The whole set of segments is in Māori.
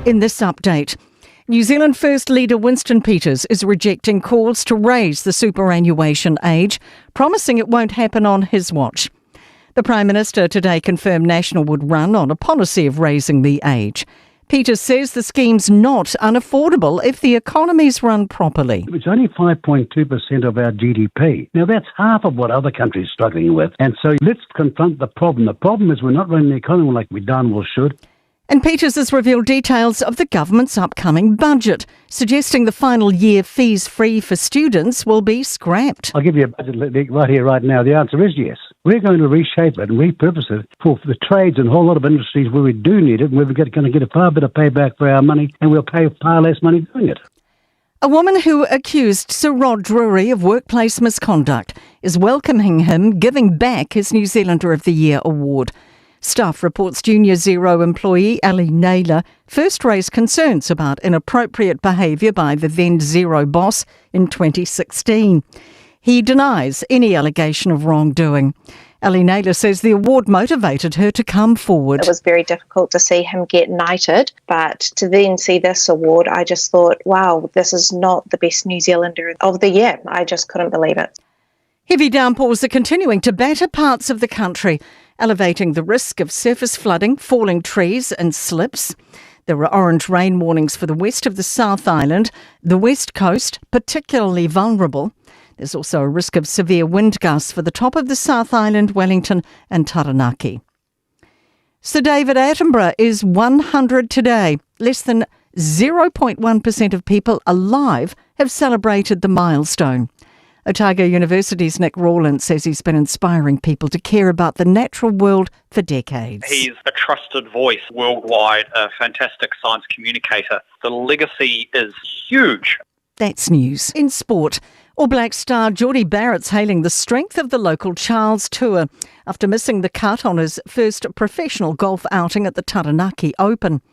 In this update, New Zealand First leader Winston Peters is rejecting calls to raise the superannuation age, promising it won't happen on his watch. The Prime Minister today confirmed National would run on a policy of raising the age. Peters says the scheme's not unaffordable if the economy's run properly. It's only 5.2% of our GDP. Now, that's half of what other countries are struggling with. And so let's confront the problem. The problem is we're not running the economy like we darn well should. And Peters has revealed details of the government's upcoming budget, suggesting the final year fees free for students will be scrapped. I'll give you a budget right here, right now. The answer is yes. We're going to reshape it and repurpose it for the trades and a whole lot of industries where we do need it, and we're going to get a far better payback for our money, and we'll pay far less money doing it. A woman who accused Sir Rod Drury of workplace misconduct is welcoming him giving back his New Zealander of the Year award. Stuff reports Junior Zero employee Ali Naylor first raised concerns about inappropriate behaviour by the then Zero boss in 2016. He denies any allegation of wrongdoing. Ali Naylor says the award motivated her to come forward. It was very difficult to see him get knighted, but to then see this award, I just thought, wow, this is not the best New Zealander of the year. I just couldn't believe it. Heavy downpours are continuing to batter parts of the country, elevating the risk of surface flooding, falling trees and slips. There are orange rain warnings for the west of the South Island, the west coast, particularly vulnerable. There's also a risk of severe wind gusts for the top of the South Island, Wellington and Taranaki. Sir David Attenborough is 100 today. Less than 0.1% of people alive have celebrated the milestone. Otago University's Nick Rawlins says he's been inspiring people to care about the natural world for decades. He's a trusted voice worldwide, a fantastic science communicator. The legacy is huge. That's news. In sport, All Black star Geordie Barrett's hailing the strength of the local Charles Tour after missing the cut on his first professional golf outing at the Taranaki Open.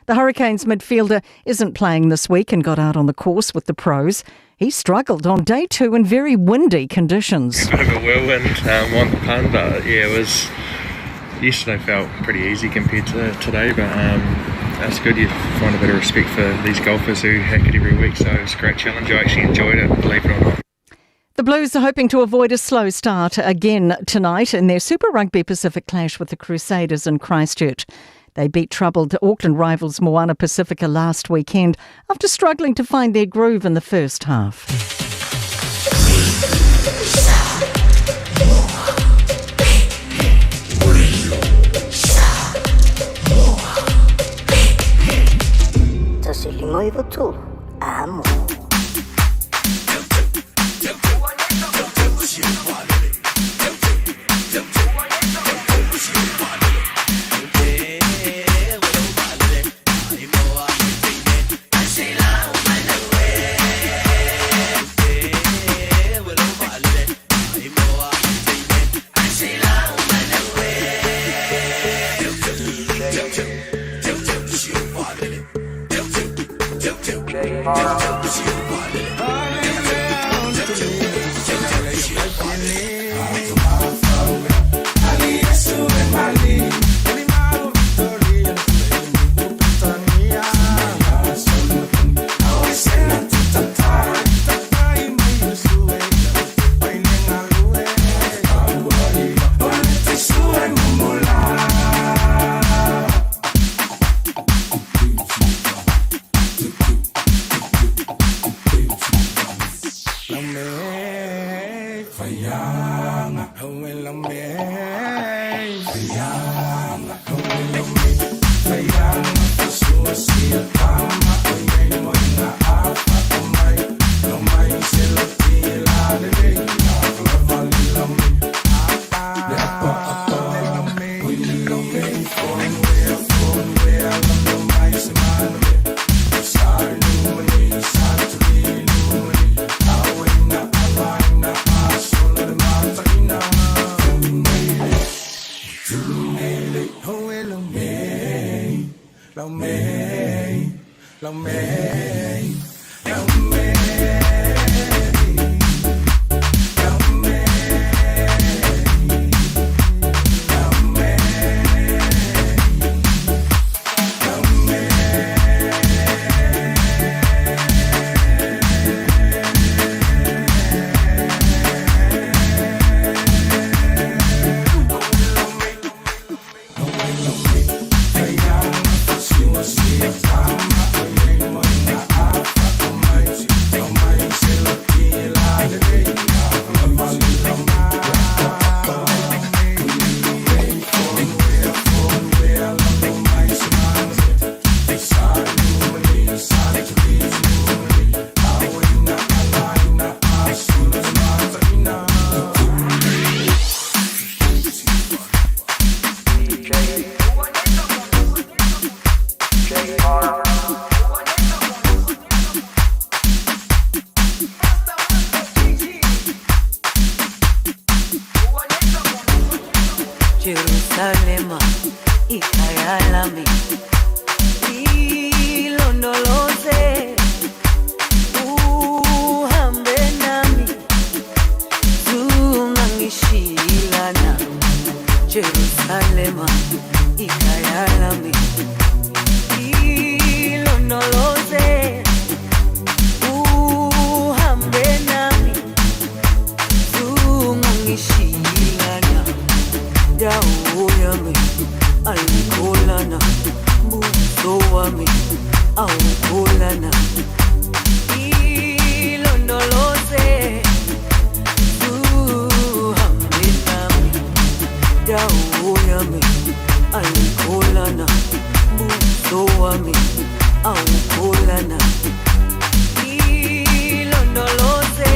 The Hurricanes midfielder isn't playing this week and got out on the course with the pros. He struggled on day 2 in very windy conditions. A bit of a whirlwind on the pun, but yeah, it was. Yesterday felt pretty easy compared to today, but that's good. You find a bit of respect for these golfers who hack it every week, so it's a great challenge. I actually enjoyed it, believe it or not. The Blues are hoping to avoid a slow start again tonight in their Super Rugby Pacific clash with the Crusaders in Christchurch. They beat troubled Auckland rivals Moana Pacifica last weekend after struggling to find their groove in the first half. Jerusalema ikhaya lami ilondoloze uhambe nami zungangishilana Jerusalema ikhaya lami ilondoloze uhambe nami zungangishilana dawo yami ayikholana buso wami awukholana ilondoloze uhambe nami dawo yami ayikholana buso wami awukholana ilondoloze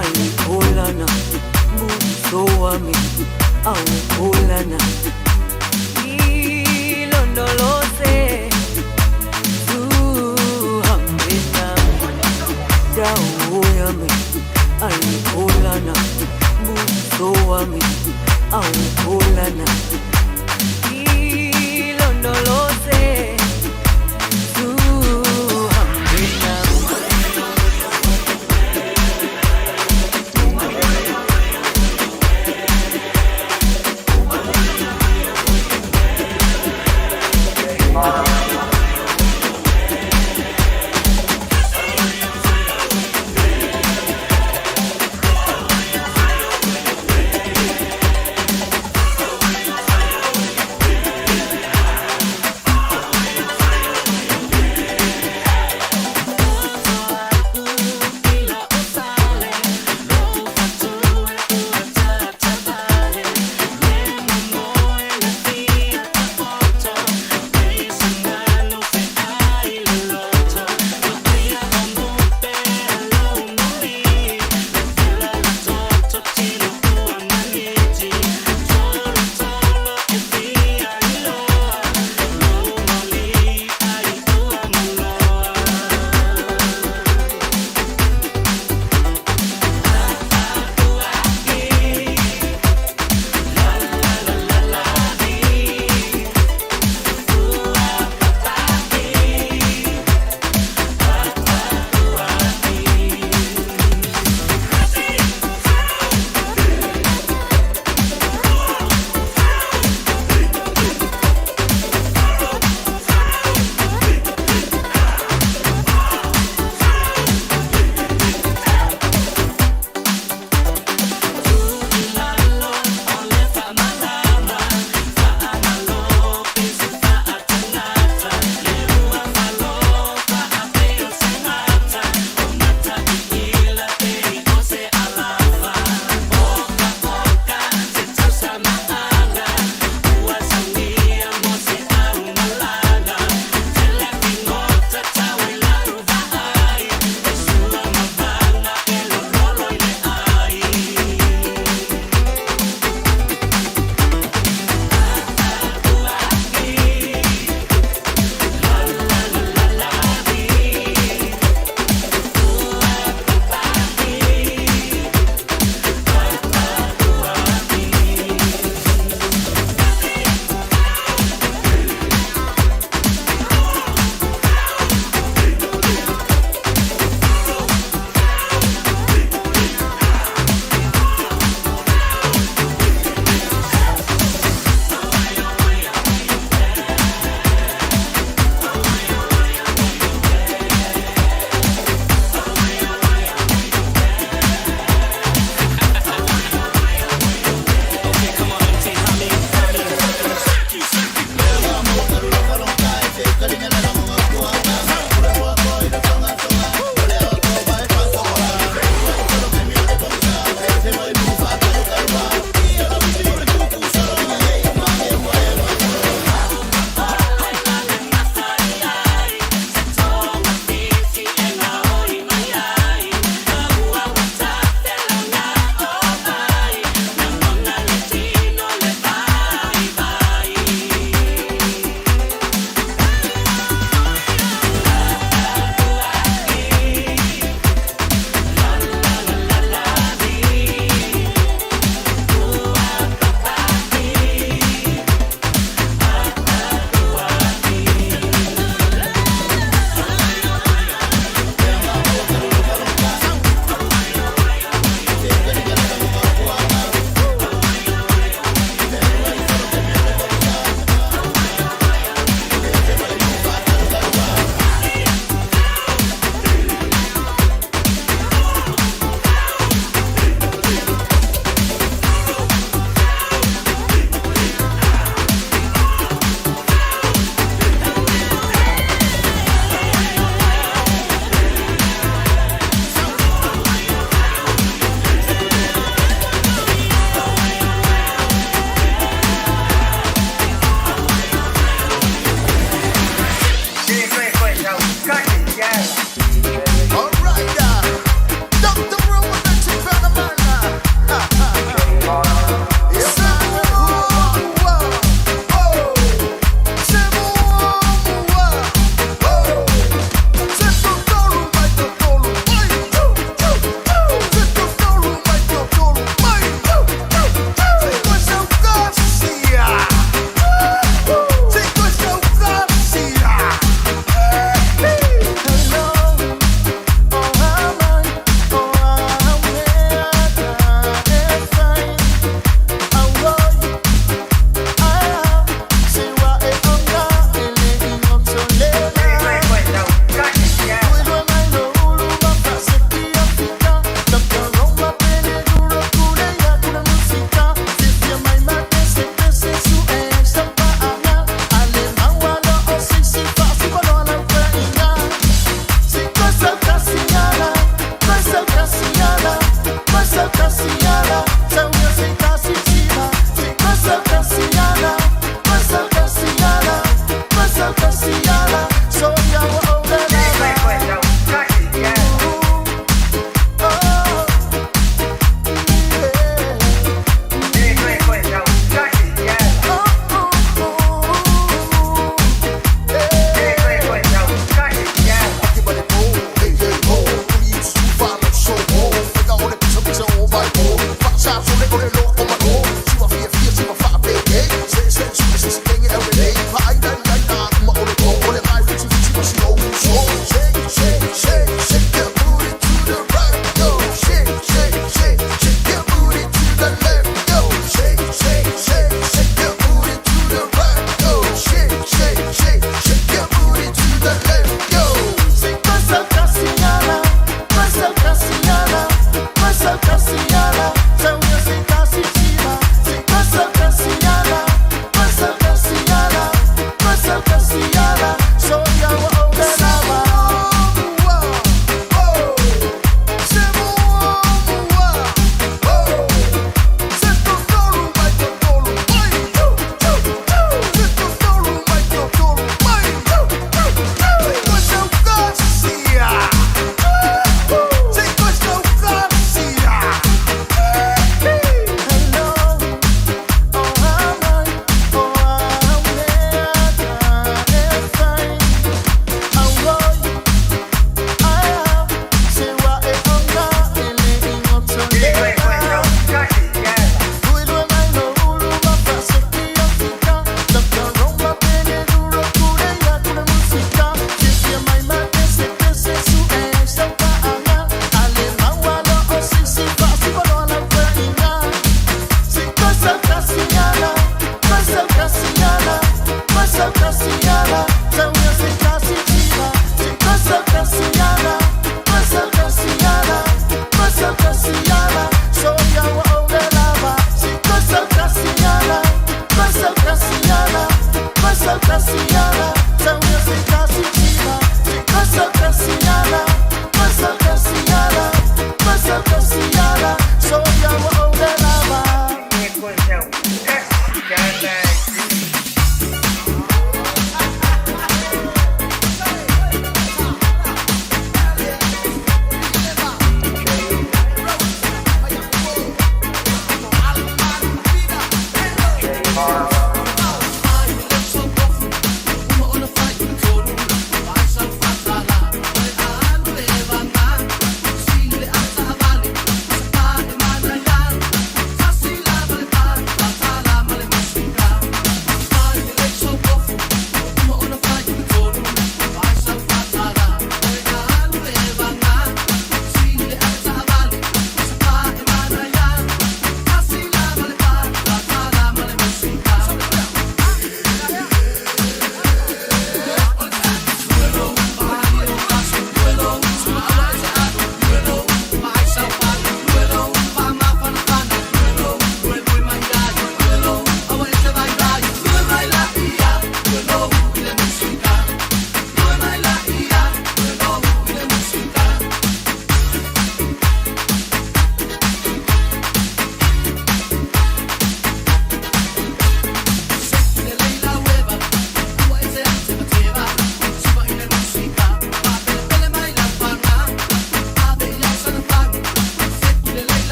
ayikholana buso wami awukholana ilondoloze uhambe nami dawo yami ayikholana buso wami awukholana ilondoloze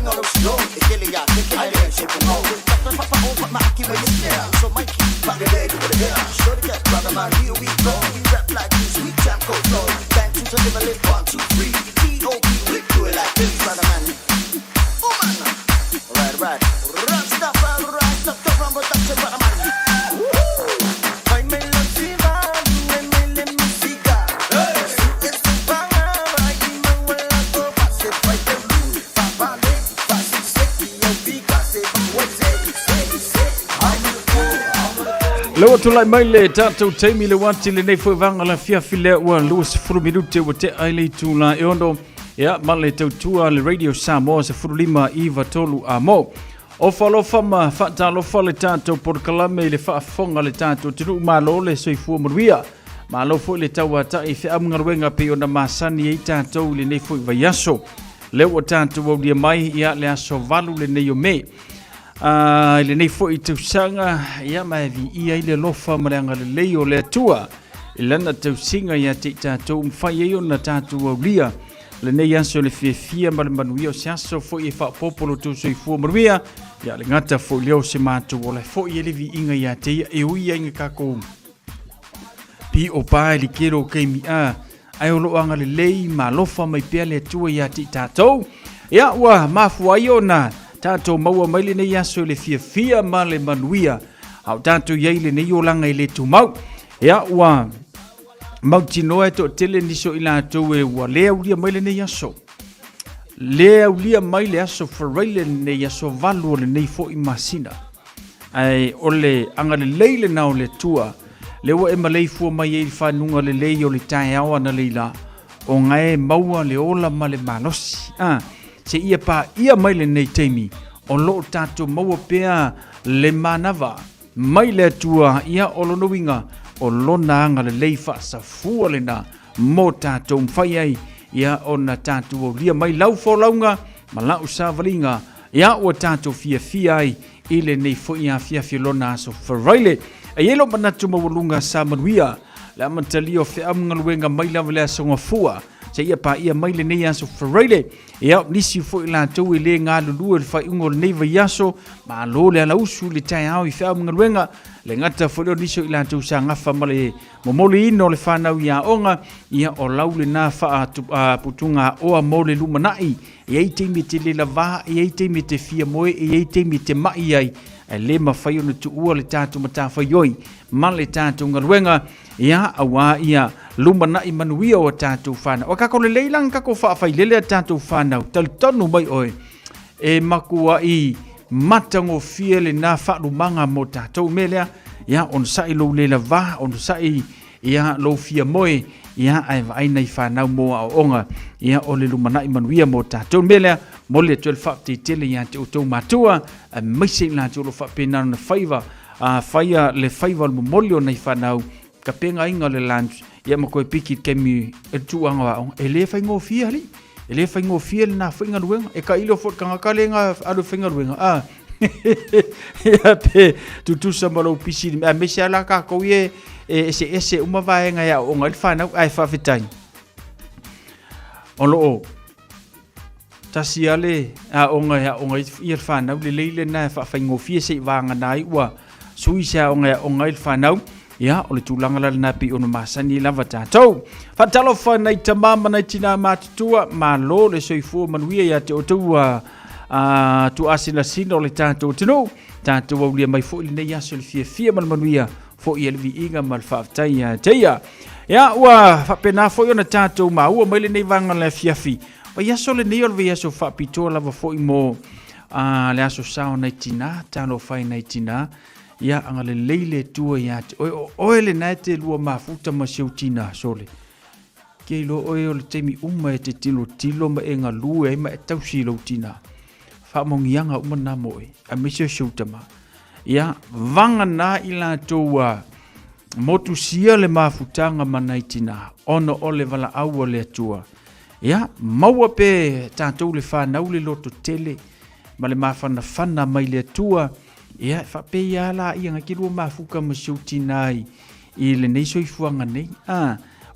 on the floor. The killing ya, thinking I didn't shake them all. Papa over my key when you stare. So Mikey, back the leg over the hair. Show the get brother man, here we go. We rap like this, we jam go flow. Bang to the limit, 1, 2, 3. P.O.P. we do it like this, brother man. Oh man, right. Run stuff, the rumble, that's it, brother man. Lo tu lai mai le tatou taimi le wati le nei foi vanga la fia file ua luas furu minute ua te aile tu la eondo ya ma le tautua le radio Samoa se furu lima iwa tolu a mo o falofa ma faatalofa le tatou porkalame le faafoga le tatou tunu malo le soifua manuia malo foi le tauatai feamugaluega pe ona masani ai tatou le nei foi vaiaso le ua tatou aulia mai ia le aso valu le nei o me le nei foi tausaga ia maevi ia i le lofa ma le agalelei o le atua i lana tausiga ia te tatou mafai ai ona tatou aulia lenei aso le fiafia ma le manuia o se aso foi e faapopolo tusoifua manuia ia le gata foi leo se matou o le foi e le viiga ia te ia e ui aiga kakou pi o pa e likero keimia ai o loo agalelei ma lofa mai pea le atua ia te tatou ia ua mafuai ona tatou maua mai lenei aso le fiafia ma le manuia au tatou iai lenei o laga i le tumau ia ua mautinoa e toʻatele niso i latou e ua lea ulia mai lenei aso lea ulia mai le aso farai lenei aso valu o lenei foʻi masina ai o le agalelei lena o le atua le ua e malei fua mai ai le fanuga lelei o le taeao ana leila o gae maua le ola ma le malosi se ia paia mai lenei taimi o loo tatou maua pea le manava mai le atua ia o lona uiga o lona agalelei faasafua lena mo tatou mafai ai ia ona tatou aulia mai lau folauga ma lau savaliga ia ua tatou fiafia ai i lenei foʻi afiafi lona aso faraile ai lo manatu maualuga sa manuia le amatalio feamugaluega mai lava le asogafua se ia paia mai lenei aso faraile ia nisi foʻi latou e lē galulua le faiʻuga o lenei vaiaso malo le alausu le taeao i feamugaluega le gata foʻi leo nisi o i latou sagafa ma le momoliina o le fanau iaʻoga ia o lau lenā faaputuga oa mo le lumanaʻi iai taimi te le lavā iai taimi te fia moe iai taimi te maʻi ai e lē mafai ona tuua le tatou matafaioi ma le tatou galuega ia auā ia lumanaʻi manuia o tatou fanau o kako lelei laga kako faafailele a tatou fanau talutonu mai oe e makuaʻi matagofia lenā faalumaga mo tatou me lea ia ona saʻi lou le lavā ona saʻi ia lou fia moe ia ae vaaina i fanau mo aʻoga ia o le lumanaʻi manuia mo tatou me lea mo le atua le faapeteitele iā te outou matua maise i latou lo faapena ona faiva faia le faiva o le momoli ona i fanau ka pegaiga o le lunch ia ma koe piki kemi e tuuaga o aʻoga e lē faigofia ali e lē faigofia lenā foʻi galuega e kaʻile o foʻi kagaka lega alu faigaluega ia pe tutusa ma lou pisi a me se ala kakou ie e ese uma vaega e aʻoga i le fanau ae faafetai o loo tasi ale aʻoga e aʻoga ia le fanau lelei lenā e faafaigofia seʻi vagana ai ua sui se aʻoga e aʻoga i le fanau ia o le tulaga lalana pe ona masani lava tatou faatalofa nai tamā ma nai tinā matutua malo le soifua manuia iā te outou tuasilasina o le tatou atunuu tatou aulia mai foʻi lenei aso le fiafia ma le manuia foʻi e le viiga ma le faafetai iā teia ia ua faapena foʻi ona tatou maua mai lenei vaga le afiafi vaiaso lenei o le vaiaso faapitoa lava foʻi mo le aso sao nai tinā talofai nai tinā ia agalelei le tua iā te oe lenā e te lua mafuta ma seutina sole kei lo oe o le taimi uma e te tilotilo ma e galue ai ma e tausi lou tina faamogiaga uma na mo e a me se seutama ia vagana i latou motusia le mafutaga manai tina ona o le valaau o le atua ia maua pe tatou le fanau le loto tele ma le mafanafana mai le atua ia faapea laiaga ke lua mafuka ma seutina ai i lenei soifuaga nei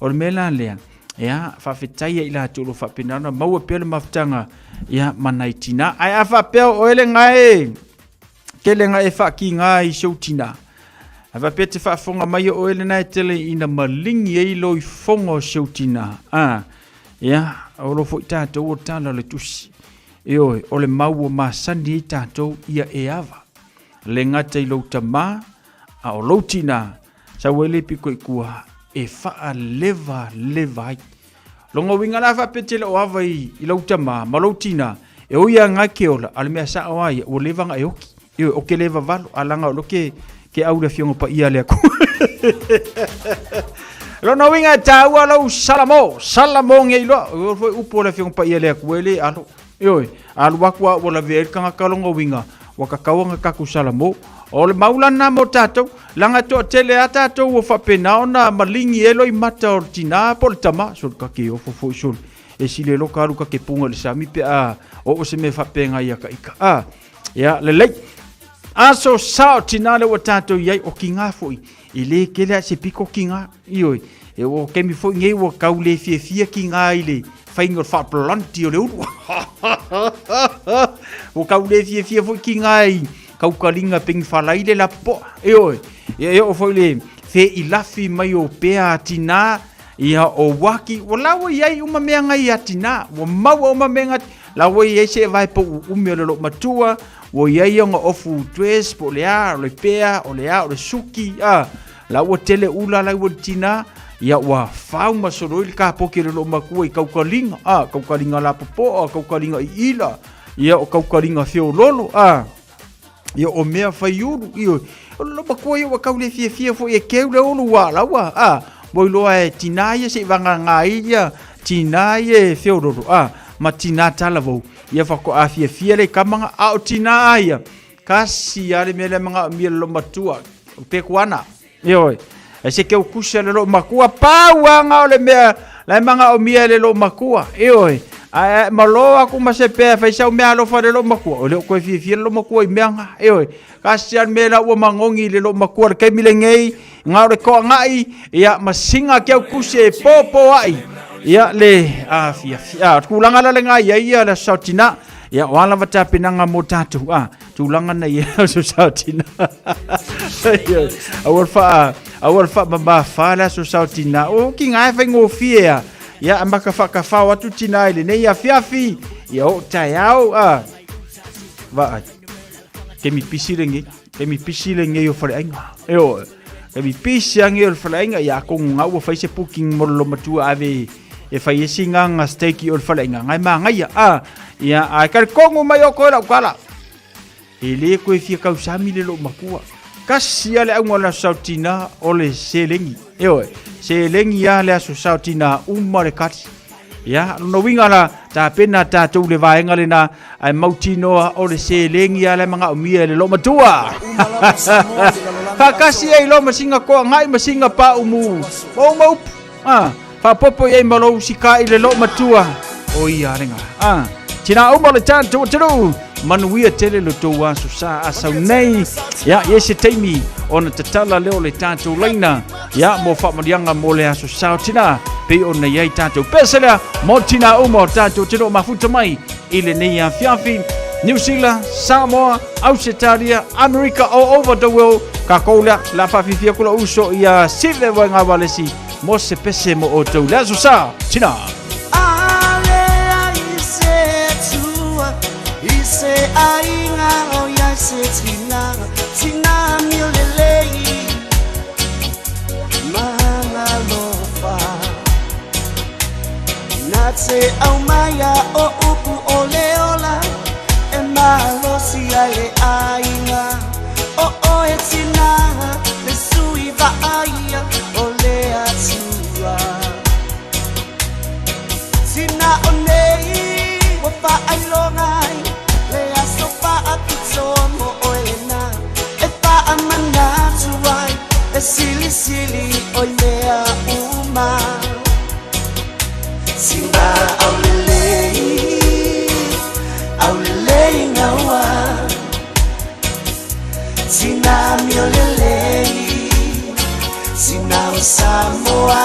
o le mea la lea ia whawhetai i la tūlo whapinana maua pia le mafutanga ia manai tina ai a whapea o ele ngai ke le ngai whaki ngai show tina a whapea te whafonga mai o ele nai tele ina malingi e loi fongo show tina ia o lo fo tātou o tāna le tusi oi o le mau o masani i tātou ia e awa le ngata i lau tamā a o lau tina sa wele piko i kua e wha leva ai longa winga la whapetele o awa i lau tamā ma lau tina e oia ngā keola ale mea sa o ai o levanga e oki o ke leva valo alanga o lo ke au le fionga pa ia le aku lona winga tāua lau salamo nge ilo o foi upo le fionga pa ia le aku ele alo Ioi, alu wakua wala vea kanga kalonga winga, waka kawanga kaku salamo. O le maulana mo tātou, langa toa tele a tātou o whapena o na malingi elo i mata o tina po le tama, sol kake o fofo sol. E sile lo karu kake punga le sami pe o se me whapenga ia ka ika. Ya, le lei. Aso sao tina le wa tātou iai o ki ngā foi. I le kele se piko ki ngā, ioi. E o kemi foi ngei wa kau le fia ki ngā i le. Faingo fa planti o le uru. O kau le fia foi ki ngai. Kau kalinga pengi falai le la po. E o foi le fe i lafi mai o pea tina. Ia o waki. O lawa iai uma mea ngai atina. O maua uma mea ngai. Lawa iai se vai po umi o le lo matua. O iai onga ofu tues po le a o le pea o le a o le suki. Lawa tele ula lai o tina. Ia wa fau masoro i ka poke le lo makua i kaukalinga kaukalinga la popo kaukalinga i ila ia o kaukalinga feo lolo ia o mea fai uru ia lo makua ia wa kaule fia fo e keu le ulu wa lawa boi loa e tina ia se vanga ngai ia tina ia feo lolo ma tina tala vau ia whako a fia le kamanga o tina ia kasi ale mele mga mia lo matua pekuana ia e se keu kusa le lo makua pauanga o le mea la manga o mia le lo makua oi maloa ku ma se pe fa sa mea lo fa le lo makua o le ko fi lo makua i mea oi kasian mela o mangongi le lo makua ke milengei nga le ko ngai ia masinga keu kusa popo ai ia le fia kulanga la ngai ia la sautina ia wala vata pinanga mo tatu tulanga na ia so sautina awal fa mama fala so sautina o ki ngai fa ngofia ya ambaka fa ka fa watu tina ile ne ya fiafi ya o tayao va kemi pisilenge yo fa ainga kemi pisange yo fa ainga ya ko nga wo fa se puking mo lo matua ave e fa yesinga nga steki yo fa ainga ngai ma ngai ya a kar kongu mai o ko la kala ele ko fia ka usami le lo makua kasi ale au ngala sautina ole selengi selengi ya le aso sautina umare kati ya no wingala ta pena ta tu le vaenga le na ai mautino ole selengi ya le manga umia le lo matua fa kasi ai lo masinga ko ngai masinga pa umu o mau fa popo ye malo sika ile lo matua o ia renga tina umale tanto tru manuia tele lo to wa sa asau nei ya yese taimi ona tatala leo le tanto leina ya mo fa marianga mo le aso sa tina pe ona ye tanto pesela mo tina umo tanto tino mafuta mai ile nei ya fiafi New Zealand, Samoa, Australia, America, all over the world kakola la fa fifia kula uso ya sile wa ngabalesi mo se pese mo o to la sa tina se ainga o ya se tina miolelei mana lofa natse au maya o upu oleola e malo si ale ainga o etina le sui va aia ole atua tina onei wa fa ailongai Sili oi mea uma Sina aulelei ngawa Sina miolelei Sina Samoa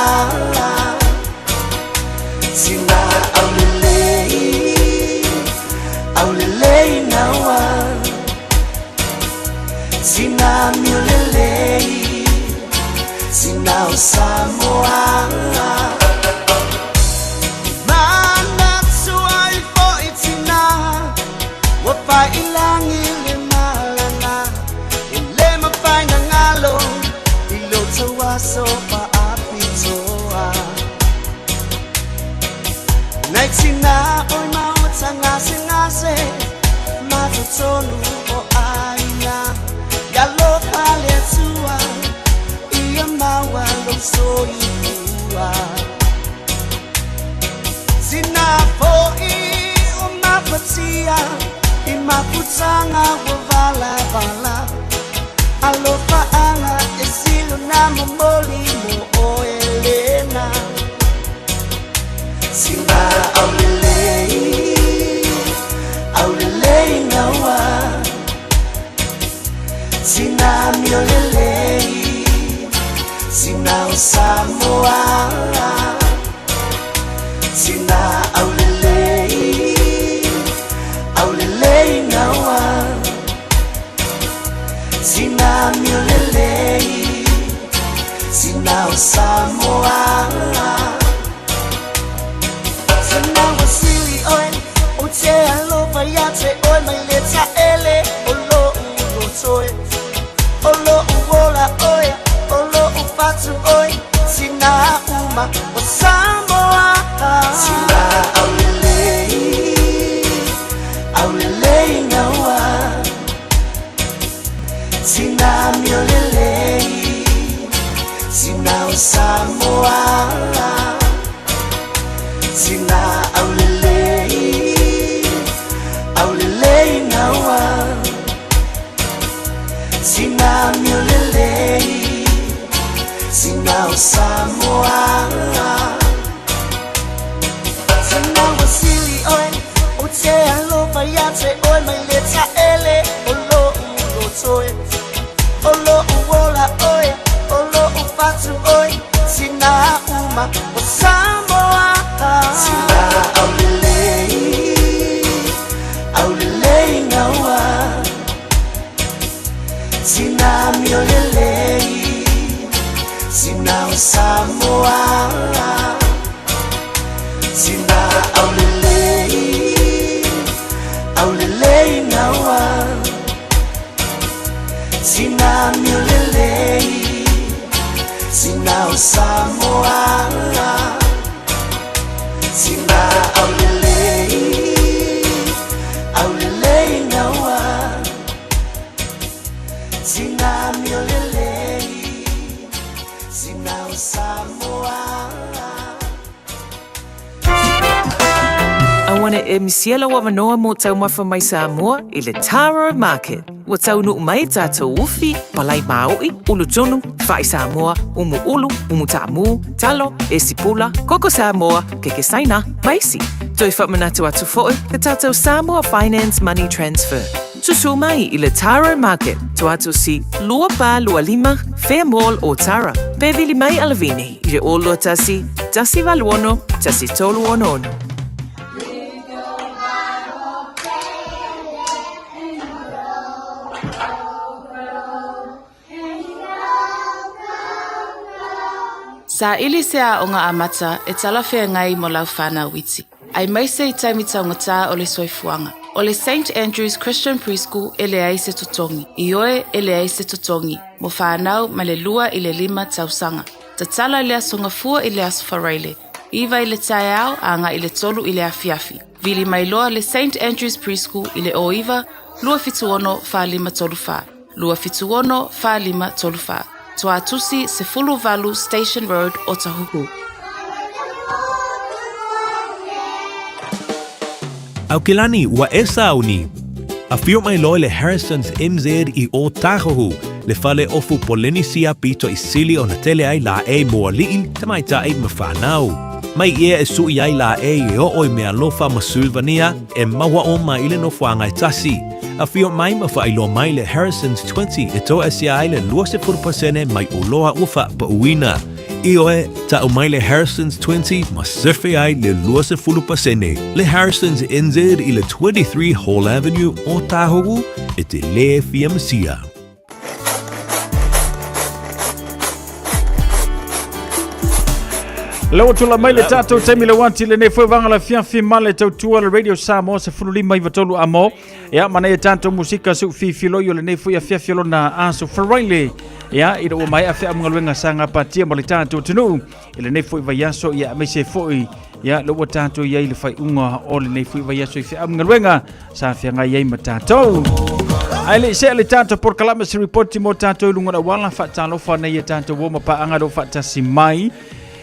langi le malanga ile mapaina ngalo ilo tawa so pa apitoa Naitina oi maota ngase matotonu o aina ya lo pale tua ia mawa lo so iua Sina foi o mapatia I maputanga o vala alofa anga esilo na momoli mo o Elena Simba aulelei ngawa Sina miolelei Sina o Samoa Sina aulelei ngawa Sina miolelei Sina o Samoa Sina wasili oi Ote alofa yate oi mai leta ele Olo ulo toe Olo uwola oi Olo ufatu oi Sina uma o Samoa Sina aulelei ngawa Sina miolelei Sina o Samoa Sina aulelei ngawa Sina miolelei Sina o Samoa Sina wasili oi Ote alofa yate oi mai leta ele Olo ulo toe Olo uwola oi Olo ufatu oi Sina uma o Samoa Sina aulelei ngawa Sina miolelei Sina o Samoa Sina aulelei ngawa Sina miolelei Sina o Samoa Sina aulelei ngawa Sina miolelei Sina o Samoa Awana e misiela wa manoa mo tau mafa mai Samoa I le Taro Market. Wa tau nu mai tātou ufi, palai maui, ulu tonu, whai Samoa, umu ulu, umu tamu, talo, e sipula, koko Samoa, keke saina, maisi. Toi whamanatu atu fo'i, te tātou Samoa Finance Money Transfer. Tutu mai I le Taro Market, to atu si lua pa lua lima, Fair Mall o Tara. Pevili mai alavini, I le olo tasi valuono, tasi tolu ono. Sa ili sea o ngā amata e talawhea ngai mo lau whānau witi. Ai maise I taimita o ngā o le soifuanga. O le St. Andrew's Christian Preschool e le ai se totongi. I oe e le ai se totongi. Mo whānau ma le lua I le 5 tausanga. Ta tala I le asonga fua I le aswhareile. Iwa I le tae au anga I le tolu I le afiafi. Vili mai loa le St. Andrew's Preschool I le oiwa, lua fituono wha 5 tolu wha. Lua fituono wha 5 tolu wha. Toa tusi se Fulu Valu Station Road o Tahuku. Au kilani wa esa uni. A fio mai loe le Harrison's MZ I o Tahohu. Le fale ofu polenisia pito I sili o na tele ai la e moa li'i tamai ta e mawhanau. Mai ia e sui ai la e o oi mea lofa masulvania e mawa o ma ile no whangai tasi. A fio mai mawha ilo mai le Harrison's 20 e toa sia ai le 20% mai o loa ufa pa uina. I oe, ta o mai le Harrison's 20 ma surfe ai le 20%. Le Harrison's NZ I le 23 Hall Avenue o Tahogu e te le fiamasia. Lawa tula mai le tātou taimi le wanti le ne fwe vanga la fiafi male tau tua le Radio Samoa se fululima I vatolu amo. Ya mana ia tanto musika su fifilo yo le nei fu ia fiafilo na aso faraile. Ya ida o mai afa mngaluenga sanga patia mo le tanto tunu. Ile nei fu vaiaso ia me se foi. Ya lo tanto ia ile fai unga o le nei fu vaiaso ia mngaluenga sa fia ngai ai matato. Ai se le tanto por kalama se report mo tanto lunga na wala fa talo fa nei tanto wo ma pa anga do fa tasimai.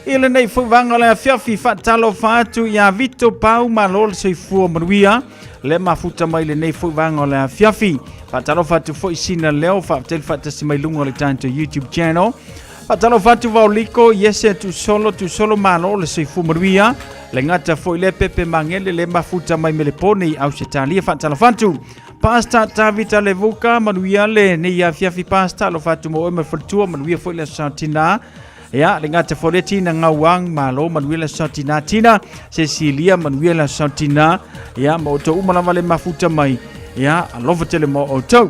Ile nei fu vanga le fiafi fa talo fa tu ya Vito Pau malol se fu manuia. Le mafuta mai le nei fu vanga le fiafi fa talo fa tu foi sina leo fa tel fa tasimai lunga le tanto YouTube channel. Fa talo fa tu vauliko yese tu solo malol se fu manuia. Le ngata foi le pepe mangele le mafuta mai mele poni au se talia fa talo fa tu. Pasta tavita levuka manuia le nei ya fiafi pasta lo fa tu mo me fortua manuia foi le santina. Ya, dengan tefoleti na ngawang malo manuela santina tina Cecilia manuela santina ya moto umala le mafuta mai ya alova tele mo auto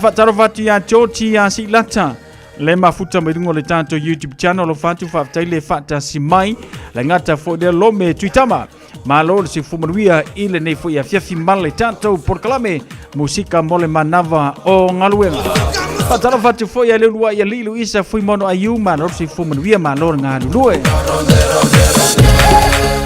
fataro fatu ya choti ya silata le mafuta mai le tanto YouTube channel lo fatu fa tele fata simai le ngata fo de lome tuitama malo se fu manuia ile nei fo ya fiafi male tanto por clame musika mole manava o ngaluenga Fatalo fatu foi ya lelua ya lilu isa fui mono ayuma no si fu manuia malor ngadu lue.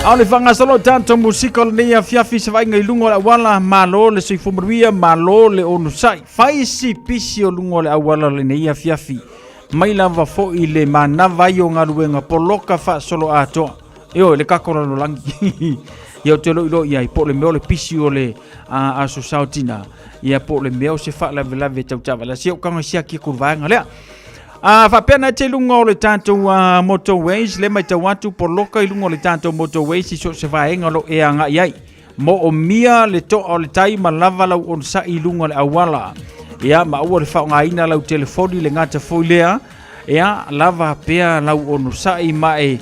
Aule fanga solo tanto musika le ya fiafi se vai ngai lungo la wala malo le si fu manuia malo le onusai. Fai si pisi o lungo le awala le ya fiafi. Mai lava fo ile manava yo ngaluenga poloka fa solo ato. Yo le kakora lo langi. Yo te lo ia po le meo le pisi o le a so sautina. Ia po le meo se fa la tau tava la se o kanga sia ki kurvanga le fa pena te lungo le tanto motorways le mai tawatu por loka lungo le tanto motorways so se va enga lo e anga iai mo o mia le to o le tai malava la on sa I lungo le awala ia ma o le fa nga ina la telefoni le ngata folea ia lava pea la on sa I mai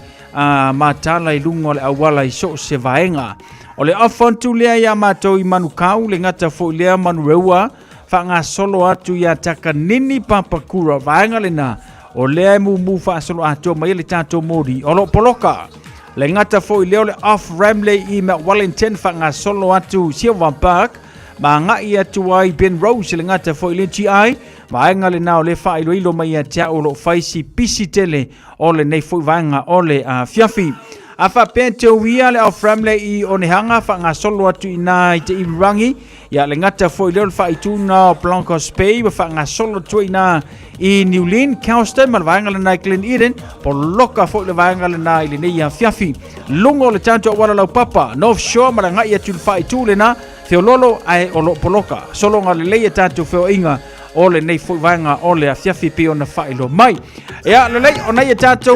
matala I lungo le awala I so se va enga O le afantu lea ia mātou I manukau le ngata fo lea manureua fa ngā solo atu ia taka nini papakura vaenga le na o lea mu fa solo atu mai le tātou mori o lo poloka le ngata fo lea le off Ramley I Mount Wellington fa ngā solo atu Silver Park ma ngā ia tu ai Ben Rose le ngata fo le GI vaenga le na o le fa ilo mai ia tia o lo faisi pisi tele o le nei fo vaenga o le fiafi Afa pente wia le off Ramley I one hanga fa nga solo atu ina I te irangi ya le ngata foi le fa I tuna Blancos Bay fa nga solo tu ina I New Lynn Counselor mal vanga le na Glen Eden por loka foi le vanga le na ile nei ya fiafi lungo le tanto wala lau papa North Shore mal nga ia tu fa I tu le na theololo ai o lo poloka solo nga le le tanto feo inga ole nei foi vanga ole a fiafi pe ona failo mai ya le lei ona ia tato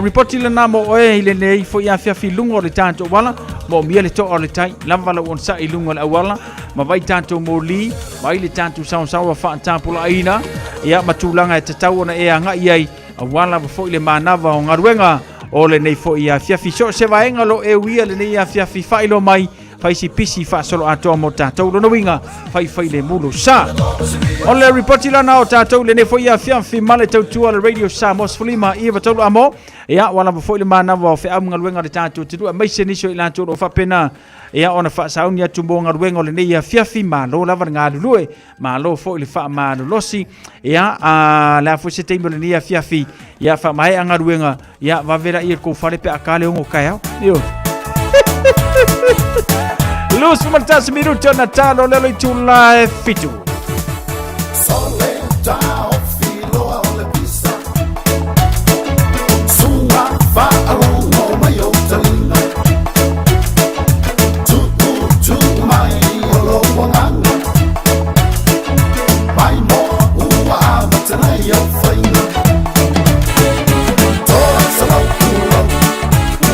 report ile na mo ile nei foi a fiafi lungo le tanto wala mo miele to ole tai lava la on sa I lungo le wala ma vai tanto mo li vai le tanto sa fa tampo la ina ya matulanga e tatau ona e anga iai wala foi le manava o ngaruenga ole nei foi a fiafi so se vaenga lo e wia le nei a fiafi failo mai fai si pisi fa solo ato mo tatou no winga fai le mulu sa o le report la na o tatou le ne foi a fiafi male tautua le radio sa mos fulima I vatolu amo ya wala foi le mana wa fe am ngalwenga le tatou tu mai se ni so ila to fa pena ya ona fa saunia tu mo ngalwenga le ne fiafi malo la vanga lue malo foi le fa ma losi ya la fo se tembo le ne fiafi ya fa mai ngalwenga ya va vera I ko fare pe akale ngo kaya yo Luz fumantas minuto Natalo lelo itula fitu Solenta o filo alle pista Sua fa alongo mayotalina Tu mai olongo nganga Mai mo ua avatana yo faina Toa salau kuro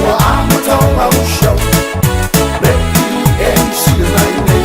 Ua amatola o show She is like me,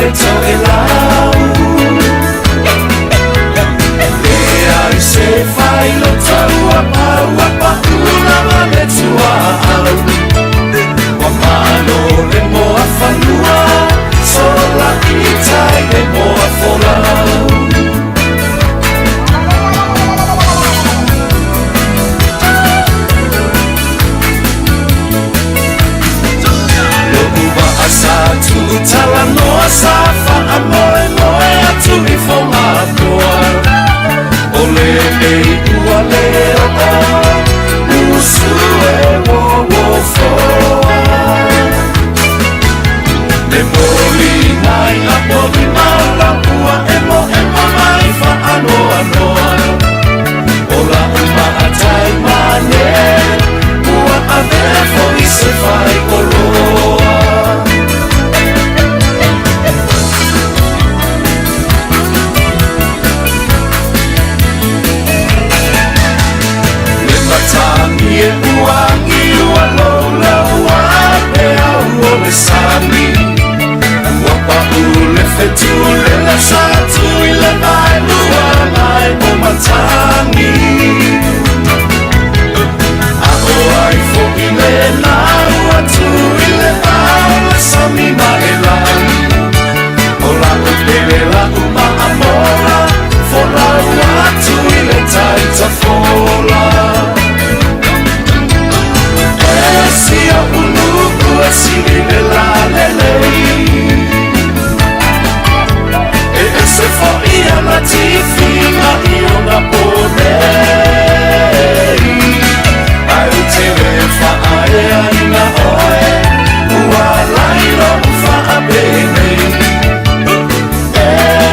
le tau e lau ai se fai lo tau a paula ma le tua au wa mano le moa whanua sola i tai le moa wholau loku wa asa tu tala noa sa wha a moe moe atu i whonga noa ole e ua leo usu e wo foa le moli mai a moli maula ua emo mai fa anoa ola uma a tai mane ua a vea fo i se fai oroa Tangi e uangi ua lola ua pea ua le sami ua pa ule fetu le la satu i le mai lua mai o matangi a o ai fo i le la ua tu i le au le sami ma e lani o la o pele la uma amora fo la ua tu i le taita fola si o uluku e sili le la lelei e se fo ia la tifina i ona ponei ai u te le fa ae aina oe ua lairo fa a benei e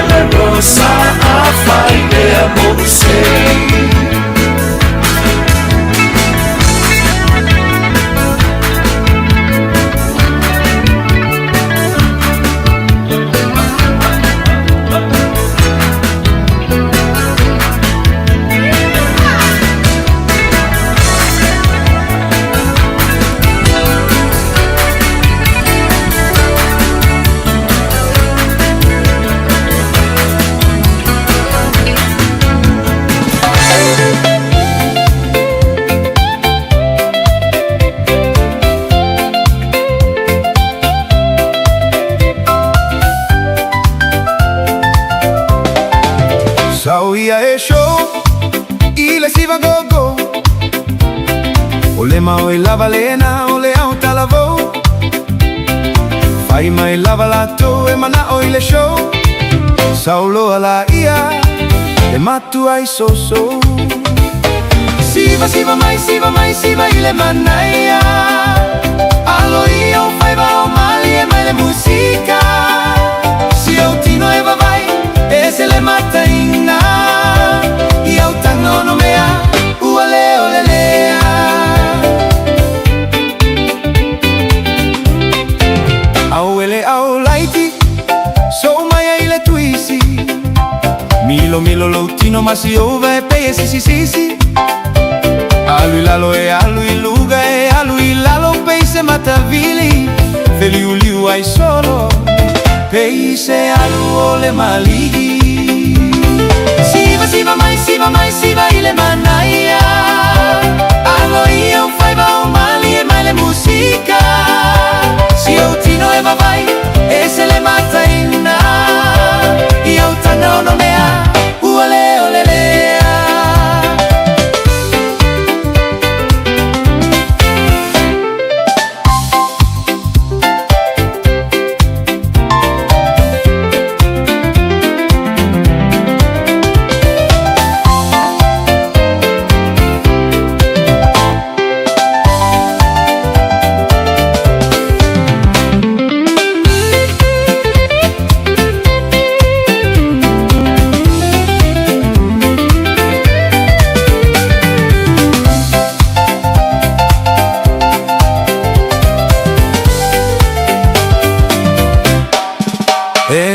le rosa a fai e a mosei Sauia e show, i le siva go-go o le mau i lava lena o le au talavou fai mai lava lato e mana o i le show saulo ala ia le matu ai so siva siva i le manaia alo ia o fai va o mali e mai le musica si o tino e va vai e se le mata inga i au tango no mea ua leo le lea au ele au laiti so mai ai le tuisi milo lo tino masi ova e pe si alui lalo e alui luga e alui lalo pe se mata vili feliu ai solo pe se alu o le maligi Siva mai siva i le manaia alo ia o fai va o mali e mai le musica si o tino e va vai e se le mata inna i o tana no mea ua leo le lea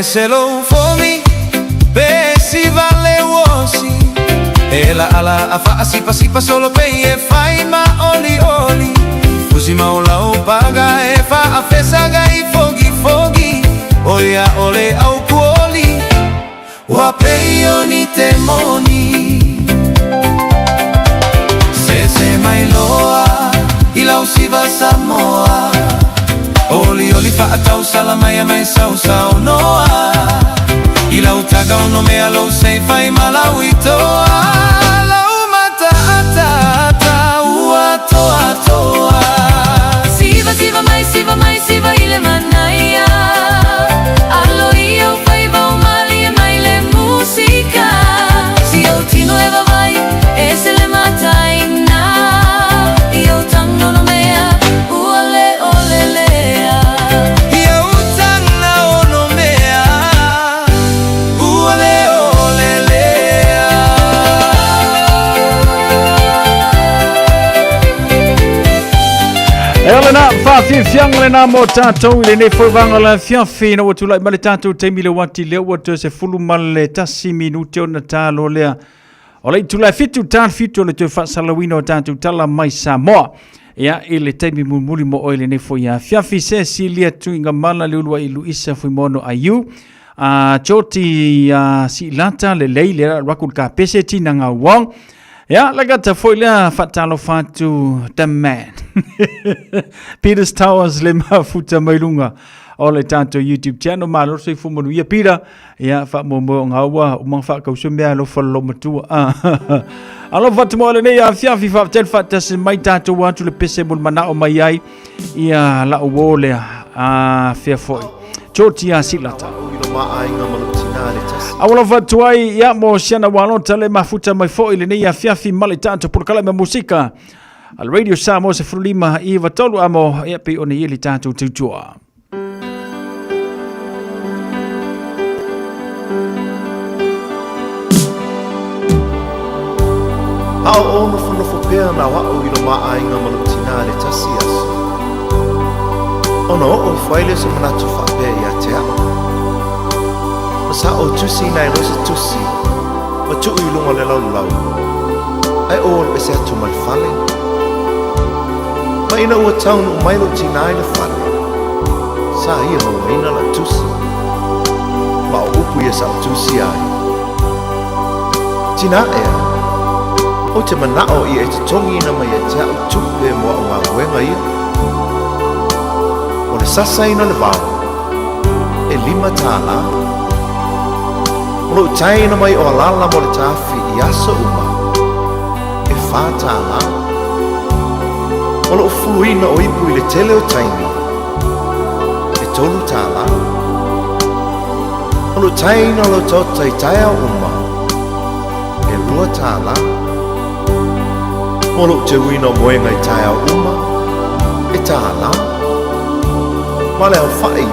se lo fomi pe si vale wosi e la ala a fa sipa solo pe e fai ma oli Fusi ma o la o paga e fa a fesa gai fogi Oia ole au puoli Wa peio ni te moni Se mai loa Ilau siva Samoa Oli whaatau salamaya mai sau sau noa Ilau taga ono mea lo sei fai malau itoa Lau mata ata ata ua toa toa Siva mai siva ile manaya Alo iyo fai vau mali e mai le musika Si o tino eva vai e se le mataina Iyo tango no mea uale ole lea Iyo tanga ono mea uale ole lea Elena Fafi Fiang Lena Motato ile ne fovanga la fiafi na watu la male tatu temile wati leo watu se fulu male tasi minuti ona talo lea Ola tula fitu tan fitu le te fa salawino tatu tala mai Samoa ya ile temi mumuli mo ile ne fo ya fiafi Cecilia tuinga mala le ulwa ilu isa fu mono ayu choti si lata le leile rakul ka peseti na ngawang ya lagata foi le fatalo fatu the man Peter's Towers le mafuta mailunga ole tanto YouTube channel malo se fu monu ya pira ya fa mo ngawa uma fa ka usumia lo follow matu alo fatu mo le ne ya fiafi fa tel fata se mai tanto watu le pese mul mana o mai ai ya la wole fia foi choti ya silata Awala fatuai ya mo siana walota le mafuta mai foi le ne ya fiafi male tanto por kala musika al radio Samoa se frulima iva tolu amo ya pe oni ili tanto tutua Ao ono whanofo pēr na wao i lo maainga malutina le tasi aso. Ono o whaile se manatu whapea i a te ao. Masa o tusi nai rosa tusi, ma tuu i lunga le lau lau. Ai o oro ese atu mal whale. Ma ina ua taunu o mailo tina i le whale. Sa ia mau ina la tusi. Ma o upu i esa o tusi ai. Tina ea. O te manao i e te tongi ina mai e te au tupe mo a ngā wenga ia. O le sasa ina le vāo, e 5 tāla. O lo tai ina mai o alala mo le tāwhi i asa uma, e 4 tāla. O lo fulu ina o ipu i le tele o taimi, e 3 tāla. O lo tai ina lo tautai tai au uma, e 2 tāla. Molo te wina moenga i tae au uma, e tāla. Ma le au whai,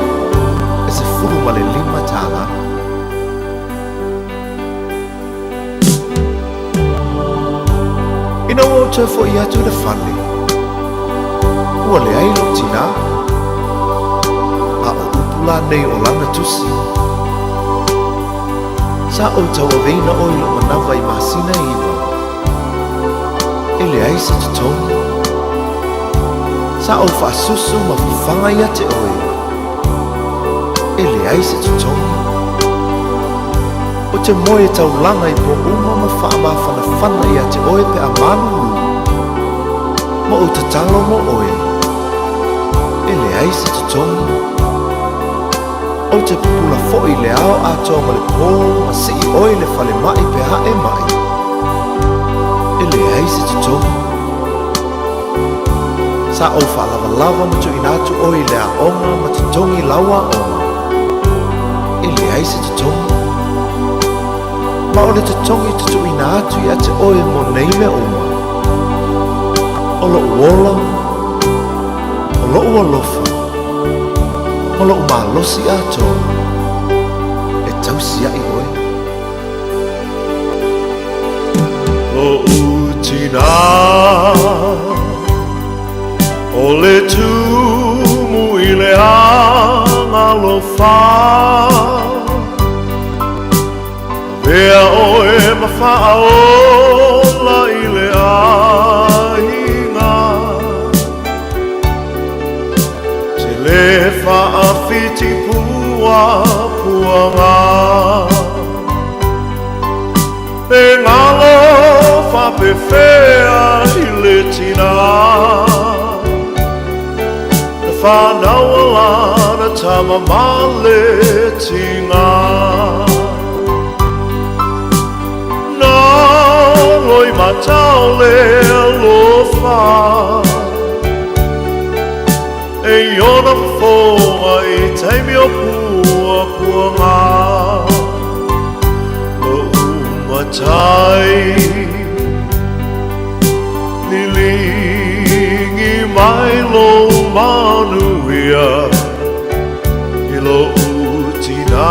e se furu ma le 5 tāla. Ina o te fo i atu le whane. Ua le ailo tina. A o upula nei o langa tusi. Sa o taua veina o ilo manawa i masina iwa. Ele ai se te tongi. Sa o whaasusu ma whanga ia te oe. Ele ai se te tongi. O te moe tau langa i po uma ma wha ma whana whana ia te oe pe a manu. Ma o te talo mo oe. Ele ai se te tongi. O te pula foi le ao ato ma le polo ma si oe le whale mai pe ha e mai. Ele ai se te tongi. Sa o whalawa lava ma tu inatu o i lea onga ma te tongi lawa onga. Ele ai se te tongi. Ma o le te tongi te tu inatu i a te oe mo nei me onga. O lo uola, o lo ualofa, o lo umalosi ato, e tausia i oe. Lo utina o le tumu i le anga lo fa Vea oe ma whaola i le ainga Te le whaafiti pua puanga e ngalo fa pefea i le tina na whanawala na tama male tinga na loi matau le alofa e iona fonga i taimi o pua puanga o umatai nilingi mai lo manuia i lo utina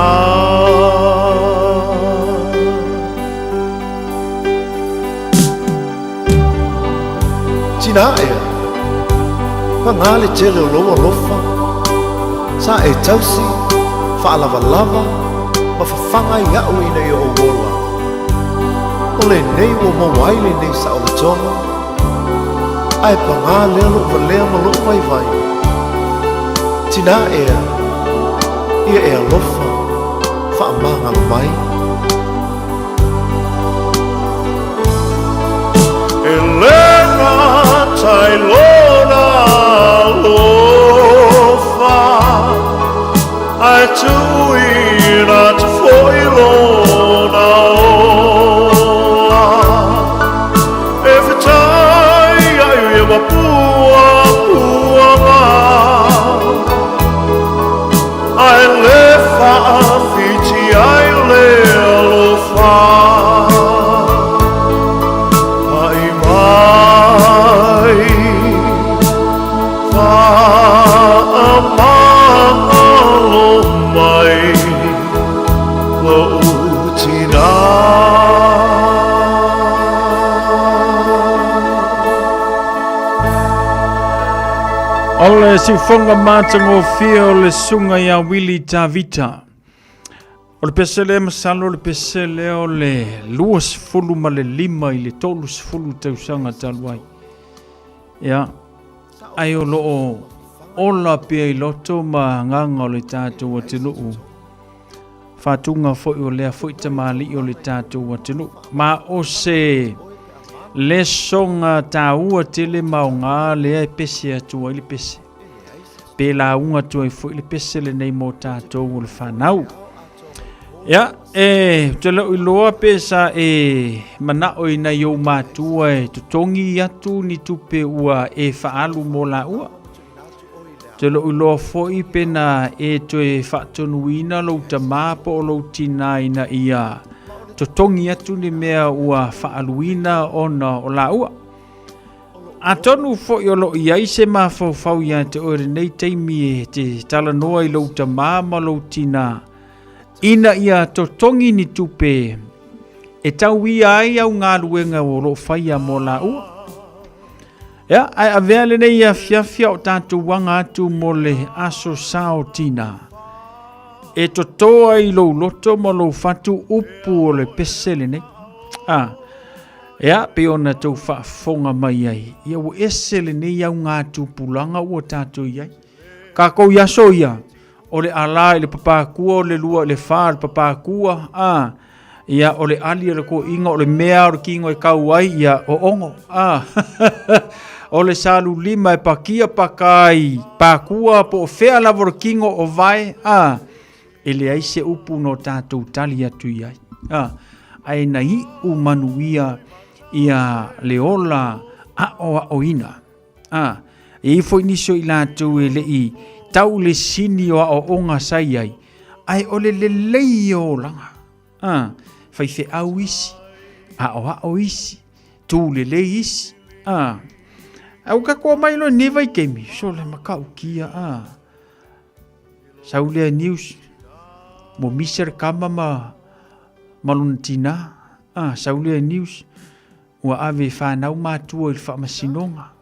tina ea Pangale tele loa lofa Sa e tausi Fa lava lava Ma fa fanga i au ina i o wola O le nei o mawaile nei sa o le tonga Ai pangale alo valea ma lo mai vai Tina ea Ia ea lofa Fa amanga mai Elena tai lona lofa ai tuina te foi lona ola every time ai ia mapua puanga ai lefa fiti ai le lofa ai mai Ole si fonga mātango fia o le sunga ia Willi Tavita. O le pesele masalo o le pesele o le luas fulu ma le lima i le tolus fulu tausanga taluai. Ia, ai o loo ola pia i loto ma nganga o le tātou a tinuu. Whatunga foi o lea foi tamali o le tātou a tinuu. Ma o se le songa tāua tele maunga lea e pese atua i le pese. Pe la unga tua i foi le pese le nei mo tātou o le whanau. Ia, te leo i loa pesa manao i na iau mātua e tutongi atu ni tupe ua e whaalu mo la ua. Te leo i loa foi pena toe whaatonuina lo ta māpo o lo tina ina ia tutongi atu ni mea ua whaaluina ona o la ua. A tonu foi o lo i aise mawhau ia te ore nei teimi e te talanoa i lo ta māma lo tina. Ina ia totongi ni tupe e tau ia ai au ngā ruenga o lo whaia mo la ua. Ia, ai a veale nei ia fiafia o tātou wanga atu mo le aso sao tina. E totoa i lo loto mo lo fatu upu o le pesele nei. Ia, pe ona tau whaafonga mai ai. Ia o esele nei au ngā tupulanga ua tātou iai. Ka kou yaso ia. O le ala i le papakua, o le lua, o le wha, le papakua, ia o le ali, o le ko inga, o le mea, o le kingo e kau ai, ia o ongo, o le salu lima e pakia pakai, pakua po o whea lavo le kingo o vai, e le aise upu no tātou tali atu iai, ai na i u manuia ia le ola a o ina, e i foi niso i lātou e le i, tau le sini o onga sai ai. Ai ole le lei o langa. Fai fe au isi. O isi. Tu le lei isi. Au ka kua mai lo neva i kemi. So le makau kia. Saulea news. Mo miser kama maluntina. Saulea news. Ua ave whanau mātua il whamasinonga.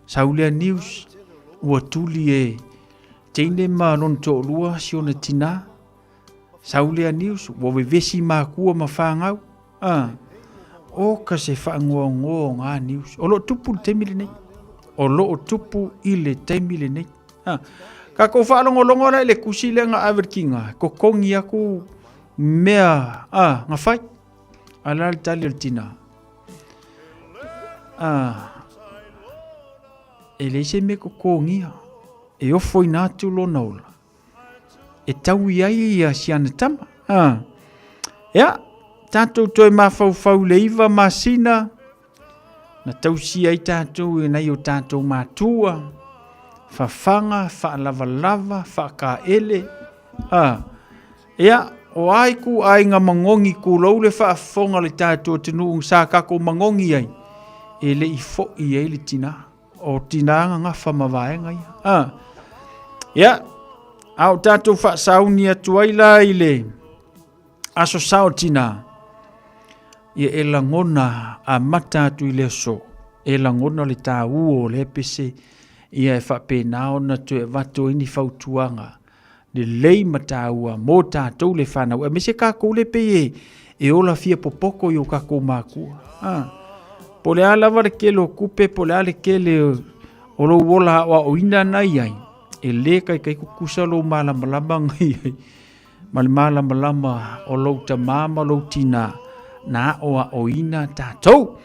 Saulea news. Ua tuli e teine ma non to lua si ona tina. Saulea news. Wa vesi ma kua ma whangau. O ka se whangoa ngā news. O lo tupu le teimile nei. O lo tupu i le teimile nei. Ka ko whaalongolongo le kusi le nga awerkinga. Ko kongi aku mea nga whai. Alal tali o tina. E le se me ko kongia. E ofo ina atu lo naula. E tau iai ia siana tama. Ia, tātou toi mawhau le iwa masina. Na tausi ai tātou e nei o tātou mātua. Whawhanga, whaalavalava, whakaele. Ia, o ai ku ai ngā mangongi ku lau le whaafonga le tātou tenu sa kako mangongi ai. E le i fo i e le tina. O tina ngā whamawaenga ia. Ia, au tātou whaasauni atu aila i le aso sao tina. Ia e langona a mata atu i le so. E langona le tā uo le pese. Ia e whapena ona tu e vato ini whautuanga. Le lei mata ua mō tātou le whanau. E mese kako le pe e ola fia popoko i o kako mākua. Po le alawa le kele o kupe, po le ale kele o lo wola wa o ina nai ai. E le kai kukusa lo malamalama ngai ai. Malamalama o lo tamama lo tina na o ina tātou.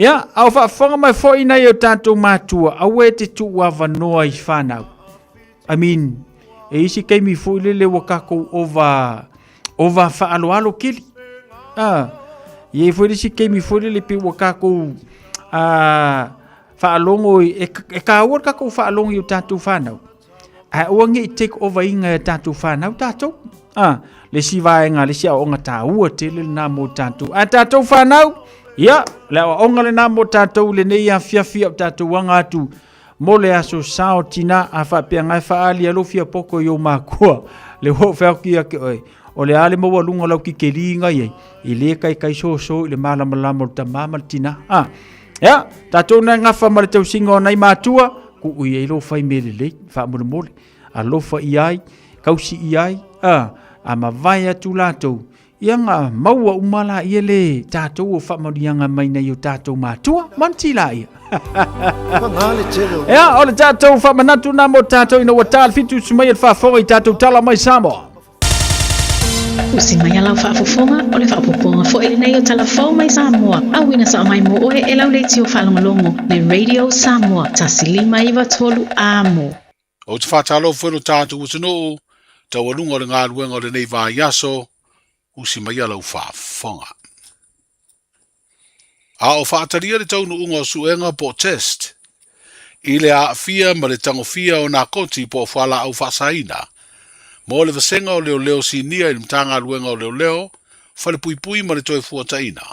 Ia, au whaafonga mai fo ina i o tātou mātua. Au e te tu wava noa i whanau. I mean, e isi keimi fo i lele wakako ova whaaloalo kili. Ie fo isi keimi fo i lele pe wakako whaalongo e ka awar kako whaalongo i o tātou whanau. Uange i take over inga e tātou whanau tātou. Le si vaenga, le si a onga tā ua te le nā mō tātou. Tātou whanau, ia, le a onga le nā mō tātou, le nei a fia o tātou wanga atu. Mo le aso sao tina, a whapea ngai whaali alo fia poko i o mākua. Le ho whauki ake oi. O le ale maua lunga lau ki ke ringa iei. I le kai so, i le malamalama o ta mama tina. Ia, tātou nai ngafa ma le tau singa o nei mātua, ku ui e lo fai mele lei, wha mole. A lofa i ai, kausi i ai, a mawai atu lātou. Ia ngā maua umala i ele tātou o whamarianga mai nei o tātou mātua, manti la ia. Ia, o le tātou whamanatu nā mo tātou ina watāl fitu sumai al whaafonga i tātou tala mai Samoa. Usi mai alau whaafofonga o le whaapoponga fo ele nei o tala whao mai Samoa. Awina sa mai mo oe e lau leiti o whalongolongo le Radio Samoa, tasilima iwa tolu amo. O te whātalo whero tātou utanoo, tau alunga le ngā ruenga le nei vā yaso, usi mai alau whaafonga. A o whaataria le taunu unga o suenga po test. I le a fia ma le tango fia o nā koti po whala au whaasaina. Mo le vasenga o leo si nia i mtanga ruenga o leo, whale pui ma le toi fuataina.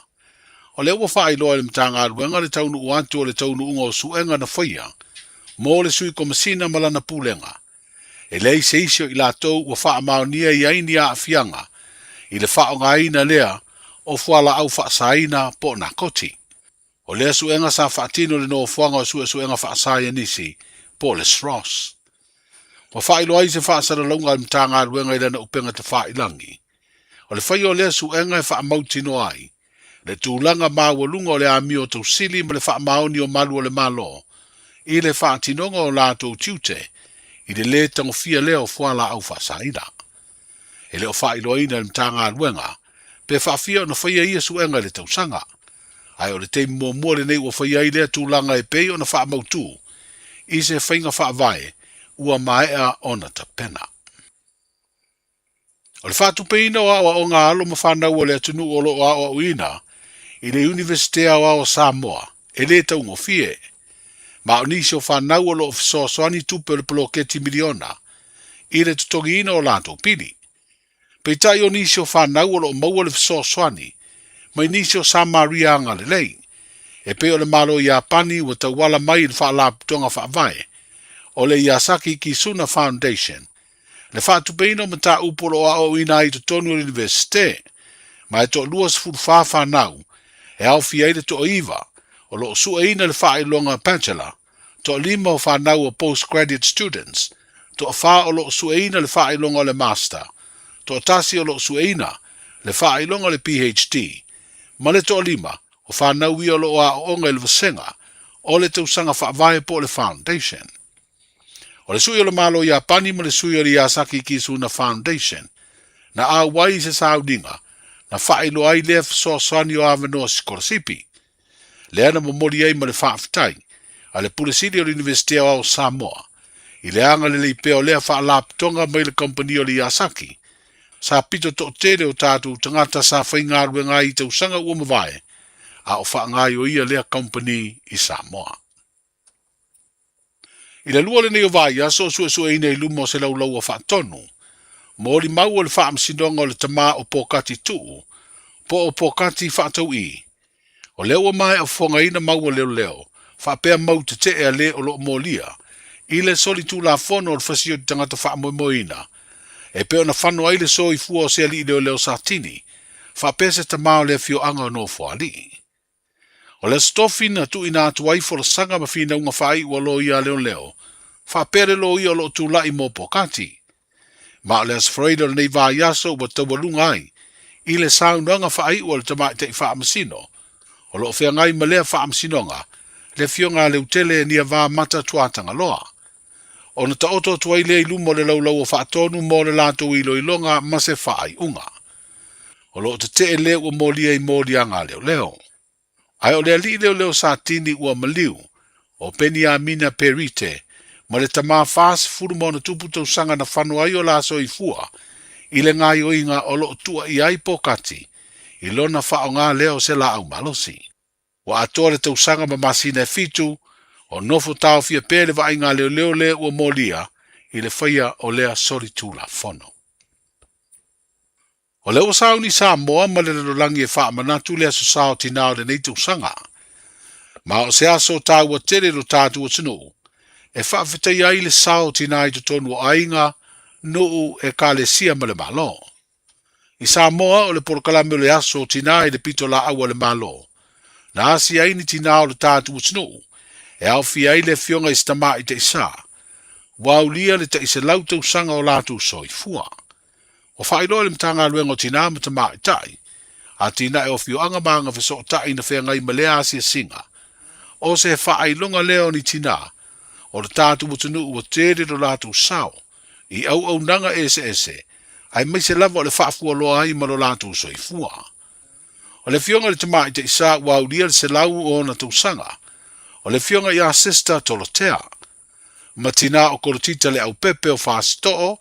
O leo wa whaailoa le mtanga ruenga le taunu uantu o le taunu unga o suenga na whaia. Mo le sui komasina malana pulenga. E lei se isio i la tau wa wha maonia i aini a afianga. I le wha o ngā ina lea o whala au wha saina po na koti. O lea suenga sa whaatino le no fuanga o suenga wha saia nisi po le sros. Wa wha ilo ai se wha sara launga i mtanga ruenga i lana upenga te wha ilangi. O le whai o lea suenga e wha mautino ai. Le tūlanga māwalunga o le ami o tau sili ma le wha maoni o malu o le malo. I le whaatinonga o lātou tiute, i le tango fia leo whala au whasaina. E leo whailoaina le mtanga luenga, pe whaafia o na whaia ia suenga le tausanga. Ai o le te mua le nei o whaia i lea tūlanga e pei o na wha mautu, i se whainga whaavae, ua maea o na tapena. O le whaatupeina o awa o ngā alo ma whanau o le atunu o lo o awa uina, i le Universitea o awa Samoa, e le taungo fie, ma o nisi o whanau o lo o soani tupe o le poloketi miliona, i le tutongiina o lato pili. Peitai o nisi o whanau o lo maua le soani, mai nisi o Samaria anga le lei, e pe o le malo i Apani ua tauala mai le whaalaputonga whaavae, o le Yasaki Kisuna Foundation, le whaatupeina o mata upolo o ao ina i tutonu o universite, ma e to luas fulfa whanau, e au fia i le to iwa, o lo sua ina le whaelonga bachelor, to lima o whanau o postgraduate students, to wha o lo sua ina le whaelonga le master, to tasi o lo sua ina le whaelonga le PhD, ma le to lima o whanau i o lo a onga le vasenga, o le tausanga whaavae po le foundation. O le sui o le malo ia pani ma le sui o le Iasaki Kisuna Foundation. Na a wai se saudinga, na whaelo ai lea fasosani o avanoa Sikorasipi. Le ana momori ai ma le whaafitai, a le puresiri o le Universitea o Samoa. I le anga le leipea o lea whaalaptonga mai le company o le Iasaki. Sa pito to tere o tātou tangata sa whaingaru ngā i tau sanga ua mawai, a o whaangai o ia lea company i Samoa. I le lua le nei o vai aso sua nei lumo se lau lau o whaatonu. Mōri mau o le whaamsinonga o le tamā o pokati tuu, po o pokati whaatau i. O leo o mai o whonga ina mau o leo, whaapea mau te te ea le o lo molia, i le soli tū la whono o le whasio tangata whaamoimoina. E peo na whanu ai le so i fua o se ali i leo satini, whaapea se tamā o le fio anga o no whaali. O le stofi na tu ina atu ai fo le sanga ma fina unga whai ua lo ia leo, whaapea le lo ia o lo tū lai mo pokati. Ma le asfredo nei va yaso wa tawalunga ai. I le saunanga whaai ua le tamai te whaamasino. O lo whea ngai malea whaamasinonga, le fionga le utele ni a vā mata tuatanga loa. O na ta oto tuai le ilumo le laulau o whaatonu mo le lato i loilonga ma se whaai unga. O lo te te leo ua molia i molianga leo. Ai o le ali leo satini ua maliu, o peni a mina perite, ma le tamā fās furu mo na tupu tau sanga na whanu ai o laso i fua, i le ngai o inga o lo tua i ai pokati, i lona whao ngā leo se la au malosi. Wa atoa le tau sanga ma masina e fitu, o nofo tau fia pere wa inga leo le ua molia, i le whaia o lea sori tūla whono. O leo sao ni Samoa ma le lolangi e wha manatu lea so sao tinao le nei tau sanga. Ma o se aso tau wa tere ro tātu o tinu, e whaafetai ai le sao tinai to tonu o ainga, nuu e ka le sia ma le malo. I Samoa o le porokalame o le aso tinai le pito la aua le malo. Na asi ai ni tinao le tātu o tinu, e au fi ai le fionga i stama i te isa. Waulia le te isa lautau sanga o latu soi fua. O whaelo le mtanga luengo tina ma tama i tai, a tina e o fio anga maanga fiso tai na whea ngai malea asia singa. O se whaelonga leo ni tina, o le tātu mutunu ua tere do lātu sao, i au nanga ese, ai mai se lava o le whaafua loa ai ma lo lātu soifua. O le fionga le tamai te isa ua ulia le se lau o na tausanga, o le fionga i a sister tolotea, ma tina o korotita le au pepe o whaastoo,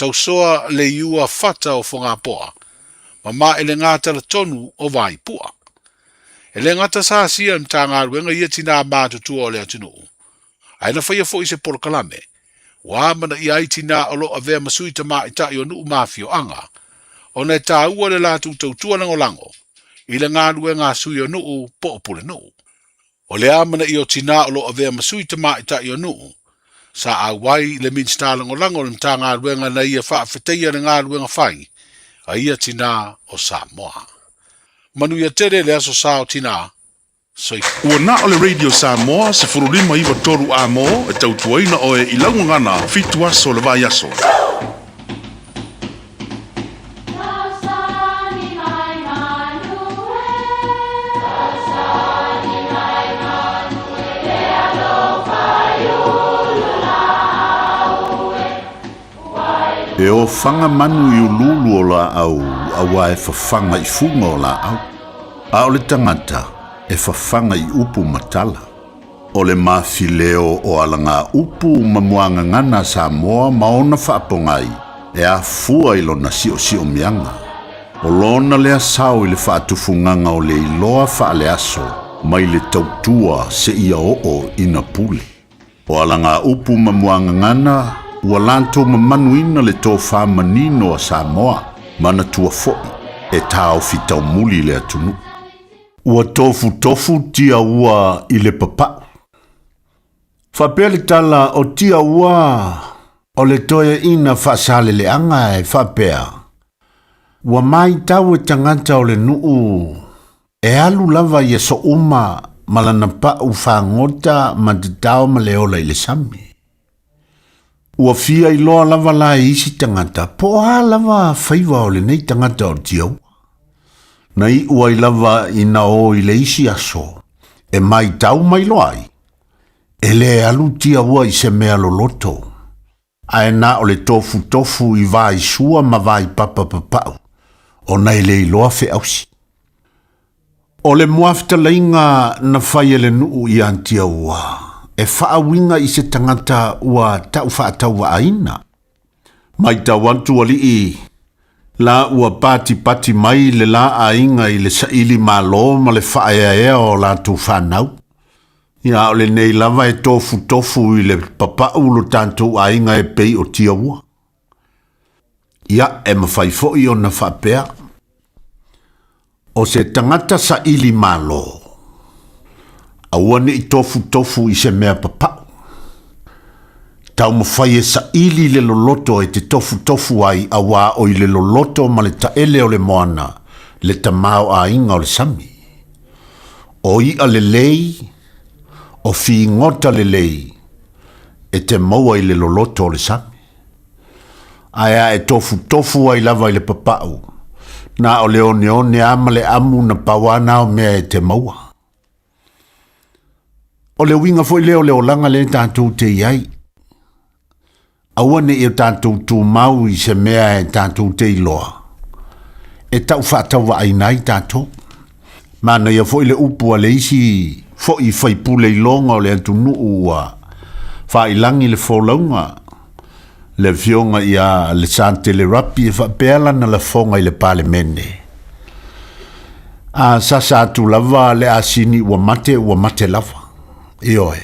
tausoa le iua fata o whonga poa, ma ele ngata le tonu o vai pua. Ele ngata sa sia mtanga ruenga ia tina mātu tua o le atinu. Aina whaia fo i se porokalame. Wa mana i aitina o lo avea masui tama i tai o nuu mafio anga. O nei tā ua le lātu tautua lango. I le ngā rue ngā sui o nuu po o pule nuu. O le amana i o tina o lo avea masui tama i tai o nuu. Sa a wai le minsta lango le mta ngā rue ngā na ia whaafeteia le ngā rue ngā whai. A ia tina o Samoa. Manu ia tere le aso sao tina. Ua na o le Radio Samoa se furulima iwa toru a mo e tautuaina o e ilangu ngana fitu aso le vai aso. E o fanga manu i ululu o la au, awa e fafanga i funga o la au. A o le tangata, e fafanga i upu matala. O le mafileo o alanga upu mamuanga ngana Samoa maona whaapongai, e a fua ilo na sio mianga. O lona lea sao i le whaatufunganga o le iloa whaale aso, mai le tautua se ia o ina pule. O alanga upu mamuanga ngana, ua lanto mamanuina le tō whamanino a Samoa, mana tua foi, e tāo fitau muli le atunu. Ua tofu tia ua i le papa. Whapea le tala o tia ua, o le toia ina whaasale le anga e whapea. Ua mai tau e tangata o le nuu, e alu lava i e so uma, malana pa u whangota ma te tau ma le ola i le sami. Ua fia i loa lava la isi tangata, po a lava whaiva o le nei tangata o tiau. Nei ua i lava ina o i le isi aso, e mai tau mai loai. E le alu tia ua i se mea loloto. Ai na o le tofu I vai sua ma vai papa. O nei le iloa fe ausi. O le muafta lainga na whai le nuu I antia ua. E whaawinga I se tangata ua tau whaatau wa aina. Mai tawantu ali la ua pati mai le la ainga I le saili malo ma le whaea o la tu whanau. Ia o le nei lava e tofu I le papa ulo tanto ainga e pei o tia ua. Ia e mawhai foi o na whapea. O se tangata saili malo. Awane I tofu I se mea papa. Tau mawhai e saili le loloto e te tofu ai awa o I le loloto ma le taele o le moana. Le tamao a inga o le sami. O I a le lei. O fi ngota le lei. E te maua I le loloto o le sami. Aia e tofu ai lava I le papau. Na o le one ama le amu na pawana o mea e te maua. O le winga foi leo le olanga le tātou te iai. Awane I o tātou tū mau I se mea e tātou te iloa. E tau whātau wa ainai tātou. Mana ia foi le upu a le isi foi fai pule I longa o le antu nuu ua. Whailangi le wholaunga. Le fionga ia le sante le rapi e whapeala na la fonga I le pale mene. A sasa atu lava le asini ua mate lava. Ioe.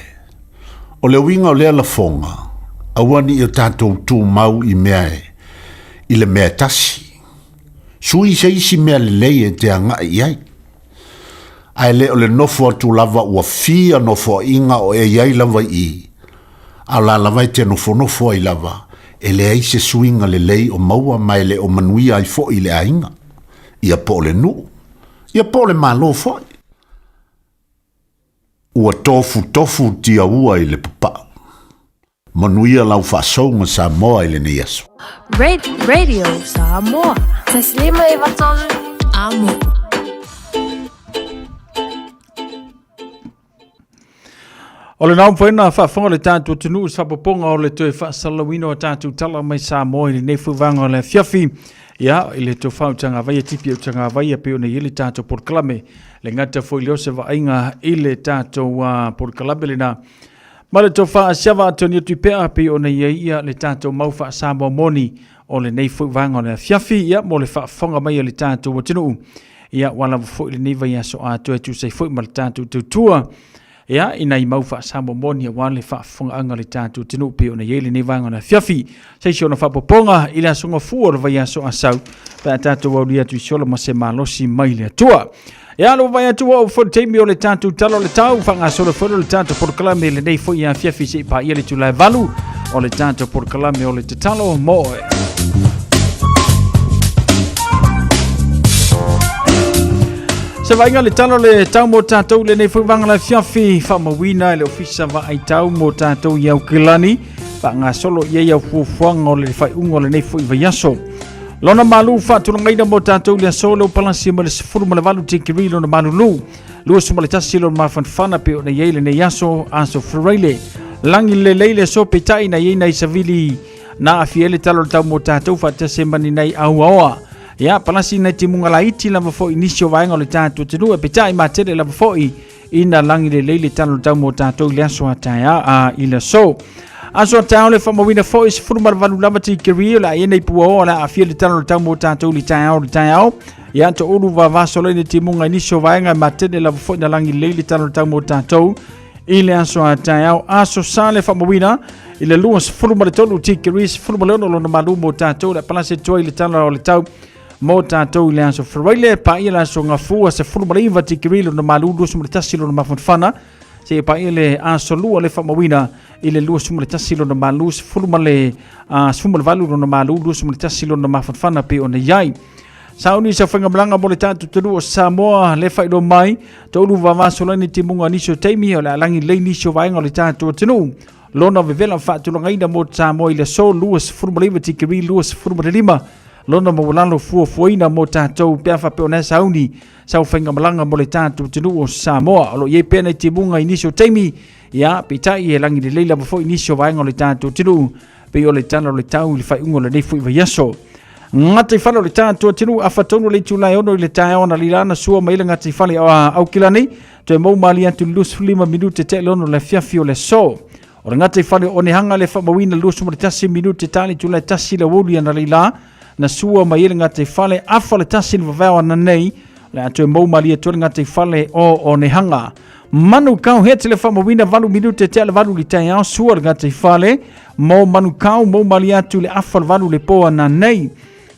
O le winga o le la fonga. Awani I o tātou tū mau I mea e. I le mea tasi. Sui se isi mea le lei e te anga iai. Ai le o le nofo atu lava ua fia nofo inga o e iai lava I. A la lava I te nofo ai lava. E le ai se suinga le lei o maua mai le o manuia ai fo I le ainga. Ia po le nu. Ia po le malo fo. Ua tofu tia ua I le papa. Manuia lau whasonga Samoa I le ne yaso. Radio Samoa. Taslima iwatolu amo. O le nau poena whaafonga le tātou tunu is whapaponga o le tue whaasalawino o tātou tala mai Samoa I le nefuvanga o le fiafi. Ia, I le tō whautanga vai, tipi o tanga vai, a peo nei I le tātou porkalame. Le ngata foi leo se vainga I le tātou porkalame le na. Ma le tō whaasiawa atoni atu pea peo nei ia le tātou mau whaasamoa moni o le nefuvanga o le fiafi. Ia, mo le whaafonga mai o le tātou o tunu. Ia, wala foi le neva ia so a tu sei foi ma le tātou tūtua. Ia, ina I mau whaasamo moni a wale whaafonga anga le tātou tinu peo na yele ne vanga na fiafi. Seisio na whapoponga I le asonga fuor vai aso asau. Pea tātou au lia tu isola ma se malosi mai le atua. Ia lo vai atua o fo teimi o le tātou talo le tau. Whanga solo folo le tātou porkalame le nei fo ia fiafi se pa ia le tu lai valu. O le tātou porkalame o le te talo moe. Se vainga le talo le tau mo tātou le nei fuivanga la fiafi whamawina le ofisa wa ai tau mo tātou iau kilani pa ngā solo ia iau fuafuanga o le whaiunga le nei fuiva yaso. Lona malu whaaturangaina mo tātou le solo palasi mo le sifuru mo le walu tikiri lona malu lu. Lua suma le tasi lona mawhanwhana pe o na iei le nei yaso aso freile. Langi le leile so pe tai na iei nei savili na afiele talo le tau mo tātou whaatase mani nei au aoa. Ia, palasi nei te munga la iti lava fo inisio vaenga o le tātou tenu e petai matere lava fo ina langi le leile talo tau mo tātou le aso atai a ila so. Aso atai le whamawina fo is furumar valu lava ti kirio la ienei pua o la afia le talo tau mo tātou le tai au. Ia, to uru va vasole ne te munga inisio vaenga matere lava fo ina langi leile talo tau mo tātou ile aso atai au. Aso sa le whamawina ile luas furumar tolu ti kirio furumar leono lona malu mo tātou la palasi toi le talo o le tau. Mo tātou le aso wharaile, pa ia le aso ngā fua se whurumariwa tikirilo na malulu sumaritasilo na mawhanwhana. Se pa ia le aso lua le whamawina i le lua sumaritasilo na malulu se whurumarivalu na malulu sumaritasilo na mawhanwhana pe o na iai. Sauni sa whangamalanga mo le tātou turu o Samoa le whairo mai, to ulu wawasolaini te munga nisio teimi o le alangi lei nisio vaenga o le tātou tunu. Lona vevela whaatulangaina mo Samoa i le so lua se whurumariwa tikiri lua se whurumarilima. Lona mawalalo fuafuaina mo tātou peafa pe ona sauni sau whaingamalanga mo le tātou tunu o Samoa. Alo ye pēnei te munga inisio teimi ia pitai e langi le leila bafo inisio vaenga o le tātou tunu pe o le tala o le tau i le whaiungo le nefu i wa yaso. Ngati whale o le tātua tinu a whatonu le tūlai ono i le tāe ona li rana sua maila ngati whale au kilani to e mau mali atu lus 5 minute te lono le fiafi o le so. O le ngati whale o ne hanga le whamawina lus mo le tasi minute tali tūlai tasi la wuli ana li la na sua maila ngati whale afa le tasi le vavao ana nei le atu e mau mali atu le ngati whale o ne hanga. Manu kau he te le whamawina valu minute te le valu li tāe au sua le ngati whale mo manu kau mau mali atu le afa le valu le po ana nei.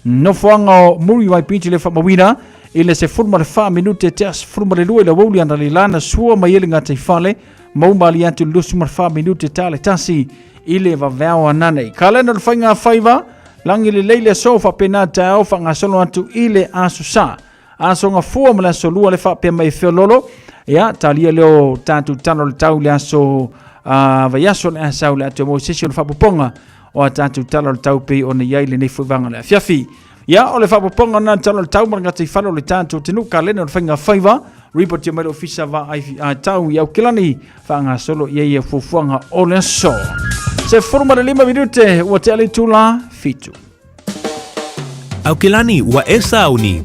No fuanga o muri wai piti le whamawina i le se furma le 4 minute te as furma le lua i la wuli ana li lana sua mai ele ngā te whale mau mali atu lusuma le 4 minute tale tasi i le vavao ananei. Ka lena le whainga whaiva langi le leile sofa pena tau whanga solo atu i le asu sa. Aso ngā fua ma le aso lua le whapea mai whiololo ia talia leo tātu tano le tau le aso vaiaso le asau le atu mo sisi o le whapuponga o tātu talo le tau pe o ne iai le nei fuivanga le fiafi. Ia o le whapuponga na talo le tau marangati whalo le tātu tinu ka lena o le whainga whaiva report ya mai le ofisa wa tau i au kilani whaanga solo iai e fufuanga o le so. Se forma le 5 minute ua te ale tula fitu. Au kilani wa esa uni.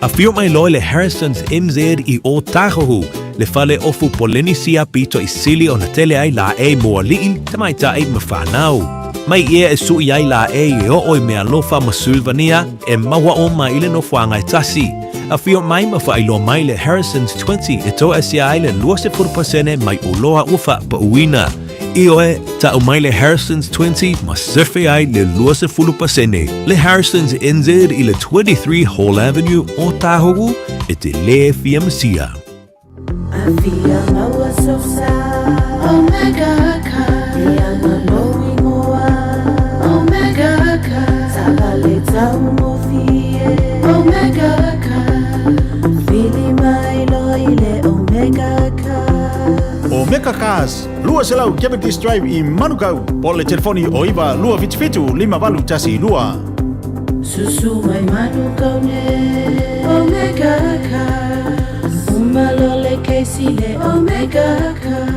A fio mai loe le Harrison's MZ i o Tahohu le fale ofu Polynesia pito i sili o na tele ai la e moa liil te mai ta e mawhanau. Mai ia e sui ai la e o oi mea lofa ma Sylvania e maua o ma ile no fuanga e tasi. A fio mai ma wha ilo mai le Harrison's 20 e to asia ai le 20% mai uloa ufa pa uina. I oe, ta o mai le Harrison's 20 ma surfe ai le 20%. Le Harrison's NZ i le 23 Hall Avenue o Tahogu e te le fia masia. I feel maua so sad. Omega ka. Ianga loi moa. Omega ka. Tabale tau mo fie. Omega ka. Fili mai loi le Omega ka. Omega Cars, lua selau Cavendish Drive i Manukau. Po le telefoni o iwa lua vitfitu 5 tasi lua. Susu mai Manukau ne Omega Cars. Umalole keisi le Omega Cars.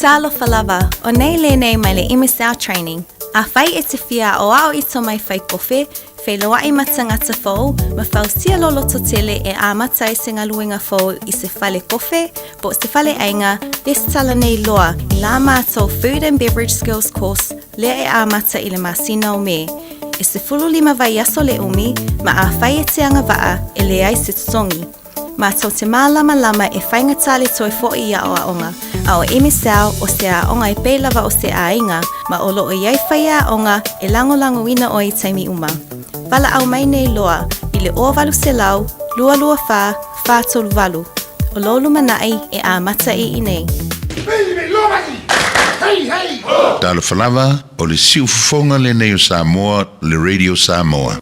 Talo falava, o nei le nei mai le imisau training. A fai e te fia o au ito mai fai kofe, fei loa i matangata fau, ma fau sia lolo totele e a matai se ngā luenga fau i se fale kofe, po se fale ainga, les tala nei loa i la mātou Food and Beverage Skills course, le e a mata i le masina o me. E se fulu 5 vai aso le umi, ma a fai e te anga waa e le ai se tutongi. Mātou te mālama lama e whainga tali toi fo i a o a onga, a o emisau o se a onga e peilawa o se a inga, ma o loo iai whaia a onga e lango ina o i taimi uma. Wala au mai nei loa, i le o walu se lau, lua wha, wha tolu walu. O lolu manai e a mata i nei. Talo whalawa o le siufonga le nei o Samoa, le Radio Samoa.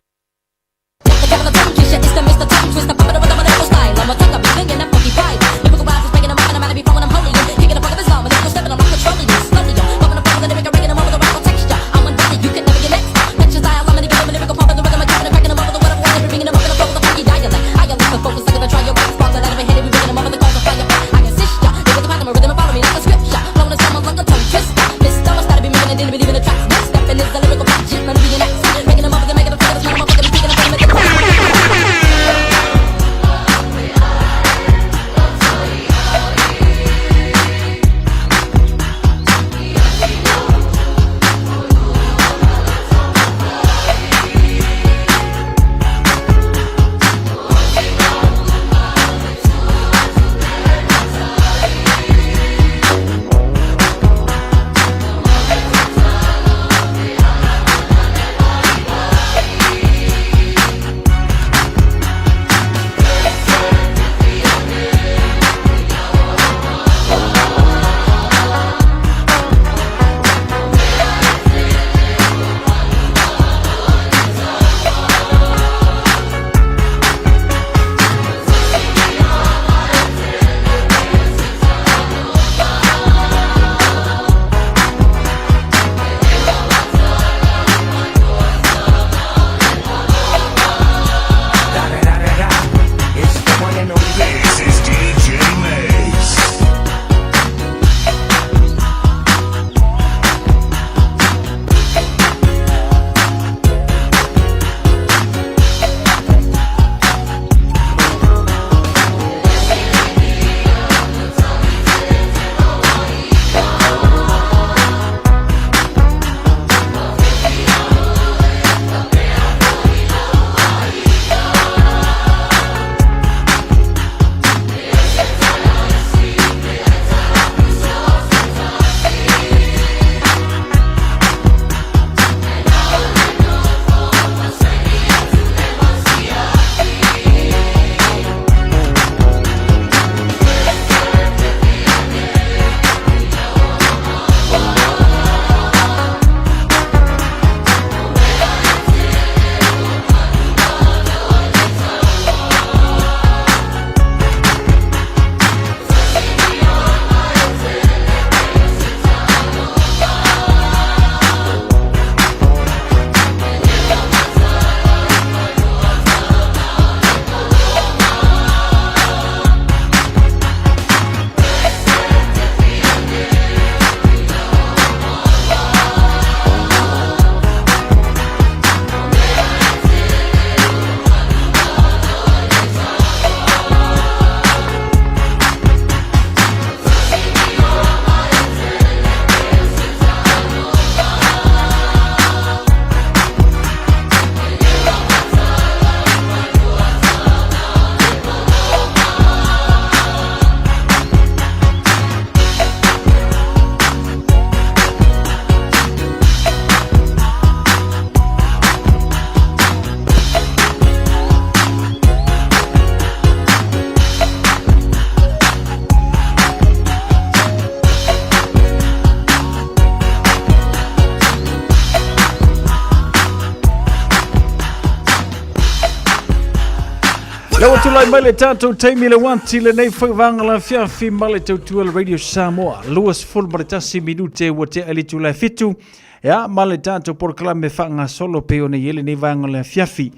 Ia tulai mai le tātou taimi le wanti le nei whaiwanga la whiawhi ma le tautua le Radio Samoa. Luas full maritasi minute wa te ali tulai fitu. Ia ma le tātou porklame whanga solo peo nei ele nei wanga le whiawhi.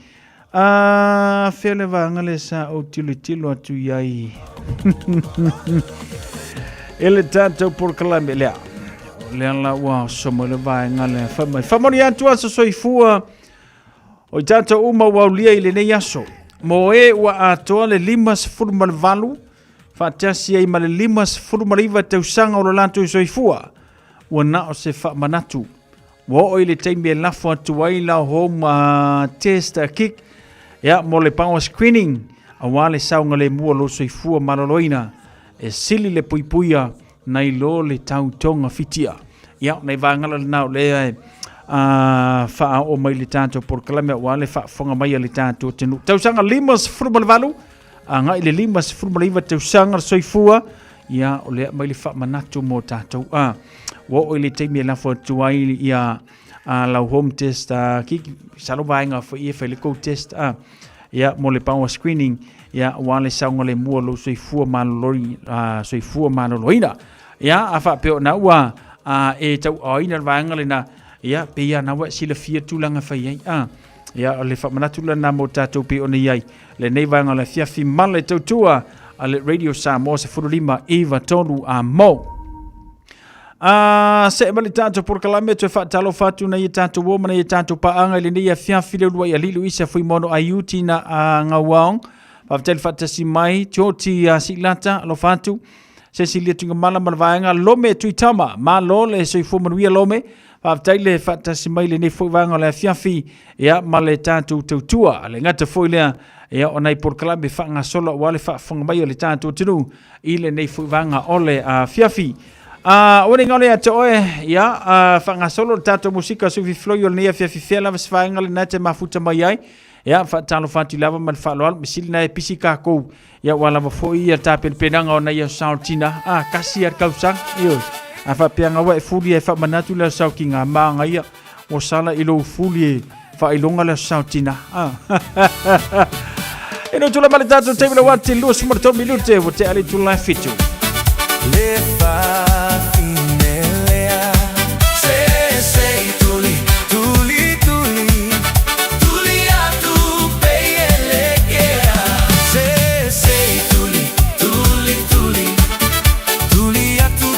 Whea le wanga le sa o tilo atu iai. Ele tātou porklame lea. Lea la ua somo le wanga le whamai. Whamoni atu asa soifua. O i tātou uma waulia i le nei aso. Mo e ua atoa le 5.8 whaatasi ai ma le 5.5 tausanga o lo lanto i soifua. Ua na o se whaamanatu. Wa o i le teimi e lafo atu ai la home test kick. Ia mo le power screening. A wale saunga le mua lo soifua maloloina. E sili le puipuia na i lo le tautonga fitia. Ia nei vangala le nao le faa o mai le tātou por kalame wa le faa fonga mai le tātou tenu. Tausanga 5.8 nga i le 5.5 tausanga soifua ia o le mai le faa manatu mo tātou wa o le teimi e lafo tuai ia lau home test ki salo vaenga fo ia le co test ia mo le power screening ia wa le saunga le mua lo soifua manoloina ia a faa peo na ua e tau aina vaenga le na ia pe ia na wa sila fia tulanga fai ai ia le fa manatu la na mo tatou pe ona ai le nei vanga le fia fi male tautua ale Radio Samoa se furulima Eva tonu a mo se mali tatou por kalame to fa talo fatu na ia tatou wo mana ia tatou pa anga le nei fia fi le lua ia lilu isa foi mono ayuti na ngawang pa tel fatasi mai choti silata lo fatu se silia tunga mala malvaanga lome tuitama ma lo le soifo manuia lome Taile fatasi mai le nei whaiwanga le fiafi ia ma le tātou tautua le ngata whailea ia o nei porkalame whanga sola wale whanga mai o le tātou tinu i le nei whaiwanga o le fiafi. Wane ngale ata oe ia whanga solo le tātou musika sufi floi o le nei fiafi whela was whainga le nate mafuta mai ai ia whaatalo whatu lava man whaaloal misili na e pisi kākou ia wala wafoi ia tāpenpenanga o nei a saotina kasi ar kausang iyo. A fa peanga wa e fuli e fa manatu la sau ki ngā maanga ia o sala ilo fuli e fa ilonga la sau tina. E no tula male tātou teimina wati lua sumarto minute o te ali tula fitu. Le fa finelea se tuli tuli tuli tuli atu peielekea se tuli tuli tuli tuli atu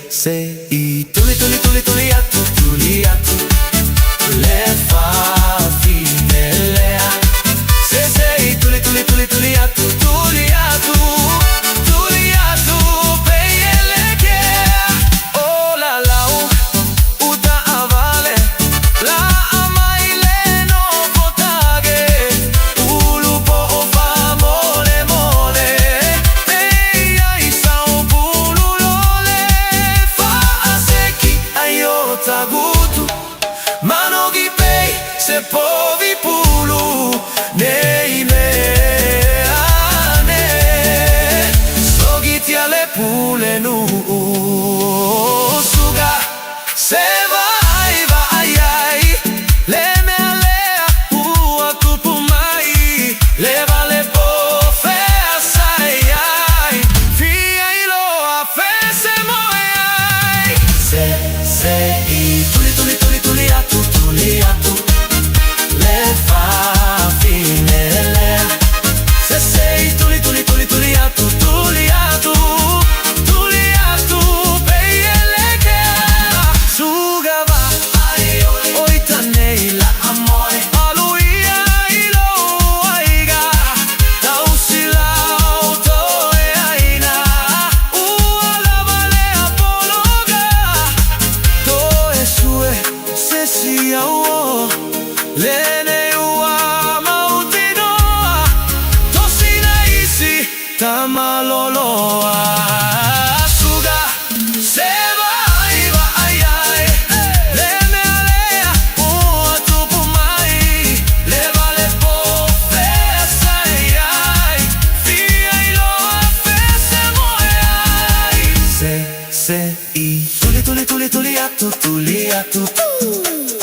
se I tuli tuli tuli tuli atu le fa finelea se I tuli tuli tuli tuli atu peyeleke oh la la uta avale la amaile no potage ulupo ofa mole mole peya isao bululole fa aseki ayota gutu manogi pei se povi pulu nei me ane sogiti ale pule nu suga se vai vai ai le me alea ua kupu mai le vale po fe asai ai fia ilo a fe se moe ai se I tuli tuli tuli tuli atu le fa finelea se sei tuli tuli tuli tuli atu peyeleke sugava oita nei la amore aluia ilo aiga tausila auto e aina ua la vale apologa to e sue se sia uo lene ua mautinoa tosina isi tamaloloa suga se vai vai ai le me alea ua tupu mai le vale po fe sai ai fia ilo a fe se moe ai se I tuli tuli tuli tuli atu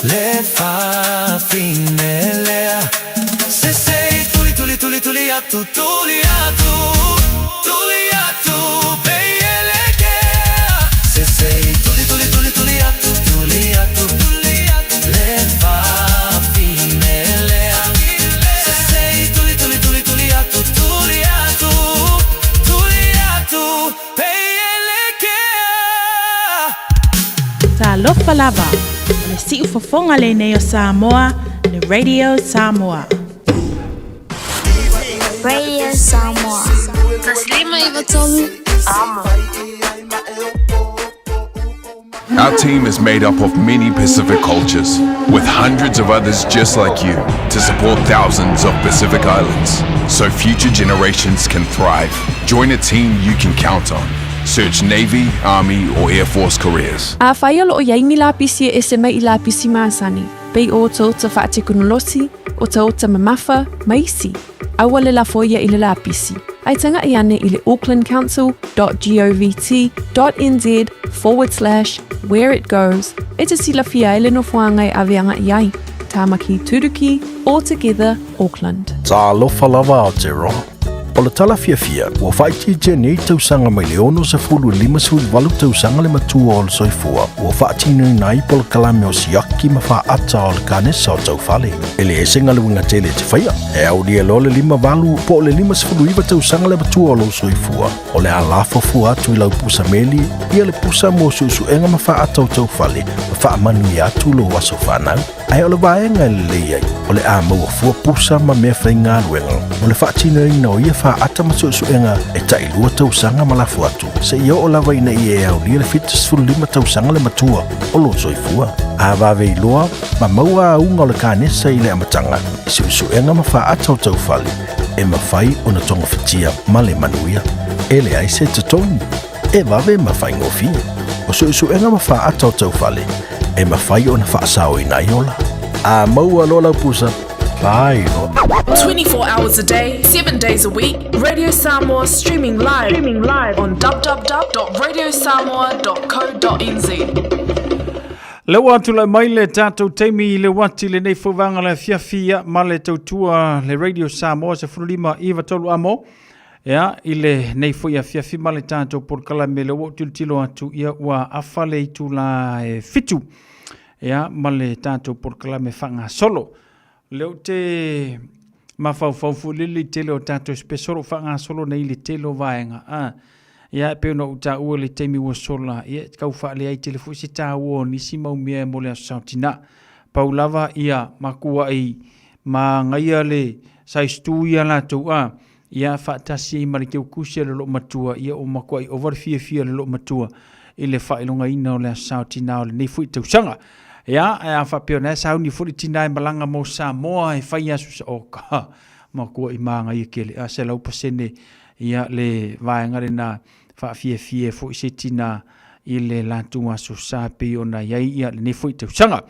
le fa finelea se sei tuli tuli tuli tuli atu peyeleke se sei tuli tuli tuli tuli atu le fa finelea se sei tuli tuli tuli tuli atu peyeleke Talofa lava. Le si'u fofonga le nei o Samoa, le Radio Samoa. Radio Samoa. Taslima Ivatolu. Amo. Our team is made up of many Pacific cultures, with hundreds of others just like you, to support thousands of Pacific islands, so future generations can thrive. Join a team you can count on. Search Navy, Army, or Air Force careers. A whaia lo o yaimi la pisi e se mai la pisi maasani. Pei o ta ota wha teknolosi, o ta ota mamafa, maisi. Awa le la foia i le la pisi. Ai tanga i ane i le aucklandcouncil.govt.nz/where it goes. E te sila fia ele no fuangai avianga i ai. Tāmaki Turuki, All Together, Auckland. Tā lofa lava o te roa. O le tala fia, ua whaiti te nei tausanga mai le ono sa fulu 5 tausanga le matua o le soifua. Ua whaatino i nai po le kalame o siaki ma wha ata o le kanesa o tau whale. E le esenga le winga tele te whaia. E au lia lo le 5 po le 5 tausanga le matua o le soifua. O le alafo fua atu I lau pusa meli, ia le pusa mo susu enga ma wha ata o tau whale. Ma wha manu I atu lo waso whanau. Ai o le vaenga le leiai. O le a maua fua pusa ma mea whainga luenga. O le whaatino I na o ia wha ata ma suenga e tai lua tausanga ma lafu atu. Se ia o lava ina I e au lia le 5 tausanga le matua o lo soifua. A vave I loa, ma maua a unga o le kanesa I le amatanga. I suenga ma wha ata o tau whale. E ma whai o na tonga whitia ma le manuia. E le aise te tonu. E vave ma whai ngofi. O suenga ma wha ata o tau whale. E ma whai o na wha asao I nai ola. A maua lo lau pusa. 24 hours a day, 7 days a week. Radio Samoa streaming live on www.radiosamoa.co.nz. Le watu la mai le tātou teimi le wati le nei fōwanga le fiafia ma le tautua le Radio Samoa se furulima iwa tolu amo. Ia, I le nei fōia fiafi ma le tātou porkala me le wotu tilo atu ia ua awhale I tu la fitu. Ia, ma le tātou porkala me whanga solo. Leo te mawhauwhaufu lili te leo tātou spesoro whanga solo nei le te lo vaenga. ia pe no uta ua le teimi ua sola ia kau fa le ai telefoni se ta ua nisi mau mea mo le sautina paulava ia makua i ma ngaia le saistu ia la tua ia fa tasi ma le kusia le lo matua ia o makua i over fia le lo matua i le fa ilonga ina o le sautina o le nei fu tausanga ia fa pe na sa ni fu tina malanga mo Samoa e fa ia su o ka makua i ma ngaia kele a se lau pasene ia le vaenga le na fa fie fo i se tina i le latunga so sapi o na iai ia le nei fu tausanga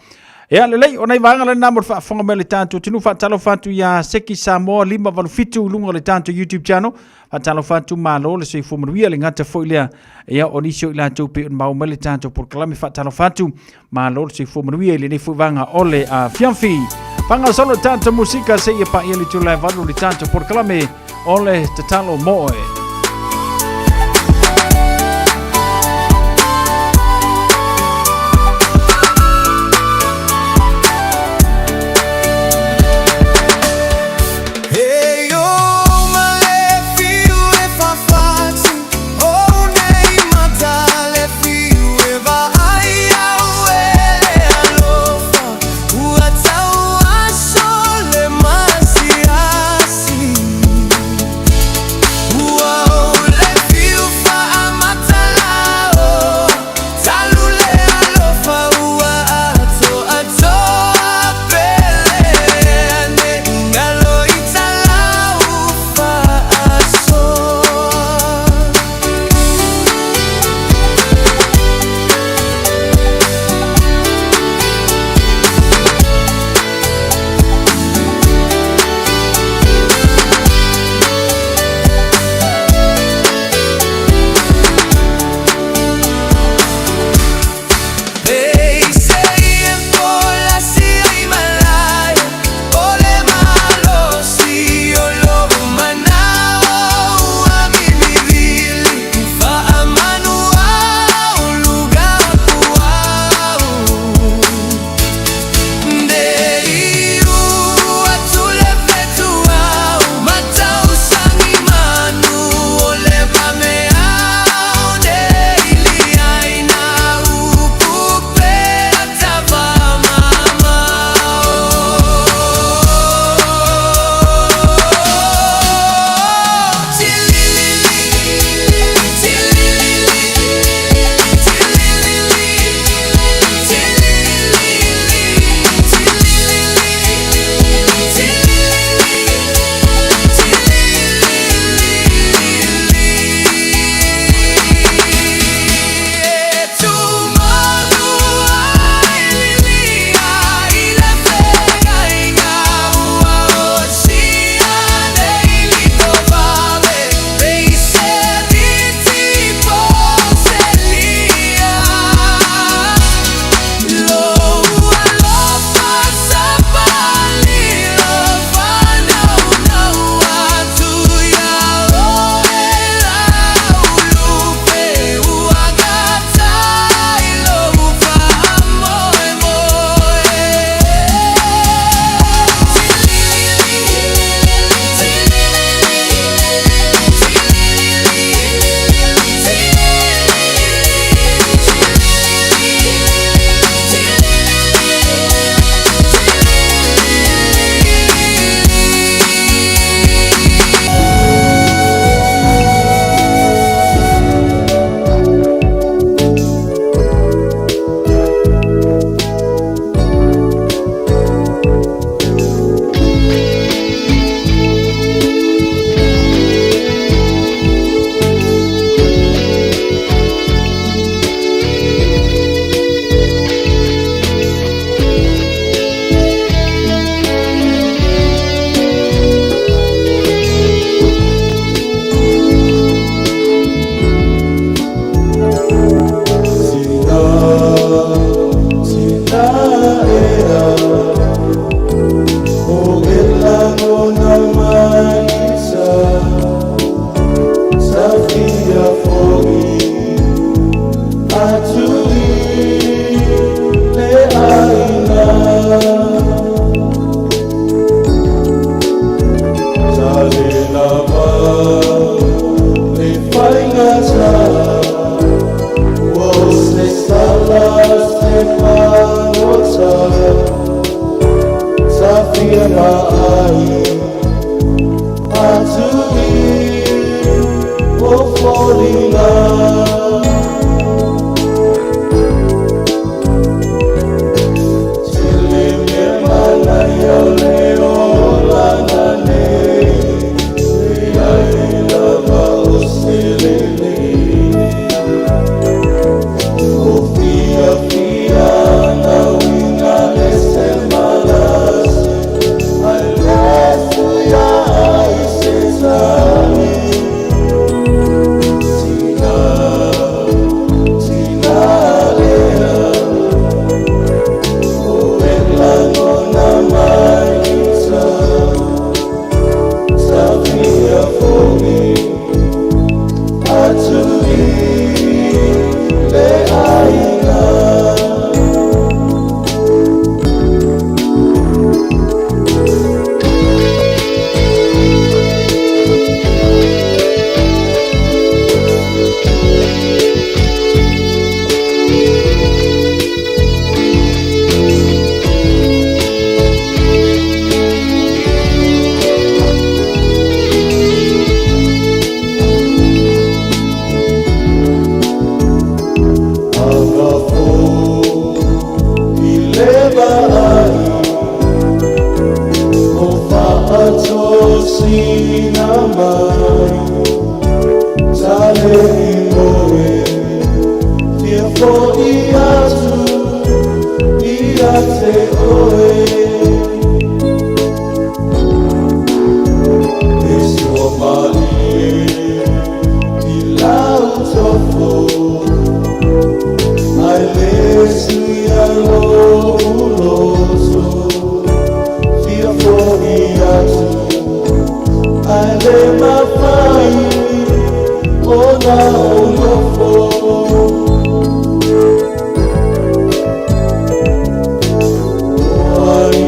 ia le lei o nei vaenga le namo fa fonga me le tanto tinu fa talo fatu ia seki Samoa 5 lunga le tanto YouTube channel fa talo fatu malo le soi fo manuia le ngata fo ile ia o nisio ila tupe on mau me le tanto por kalami fa talo fatu malo le soi fo manuia le nei fu vanga ole a fianfi panga solo tanto musika se ia pa ile tu live valu le tanto por kalami ole tatalo moe Find us Oh,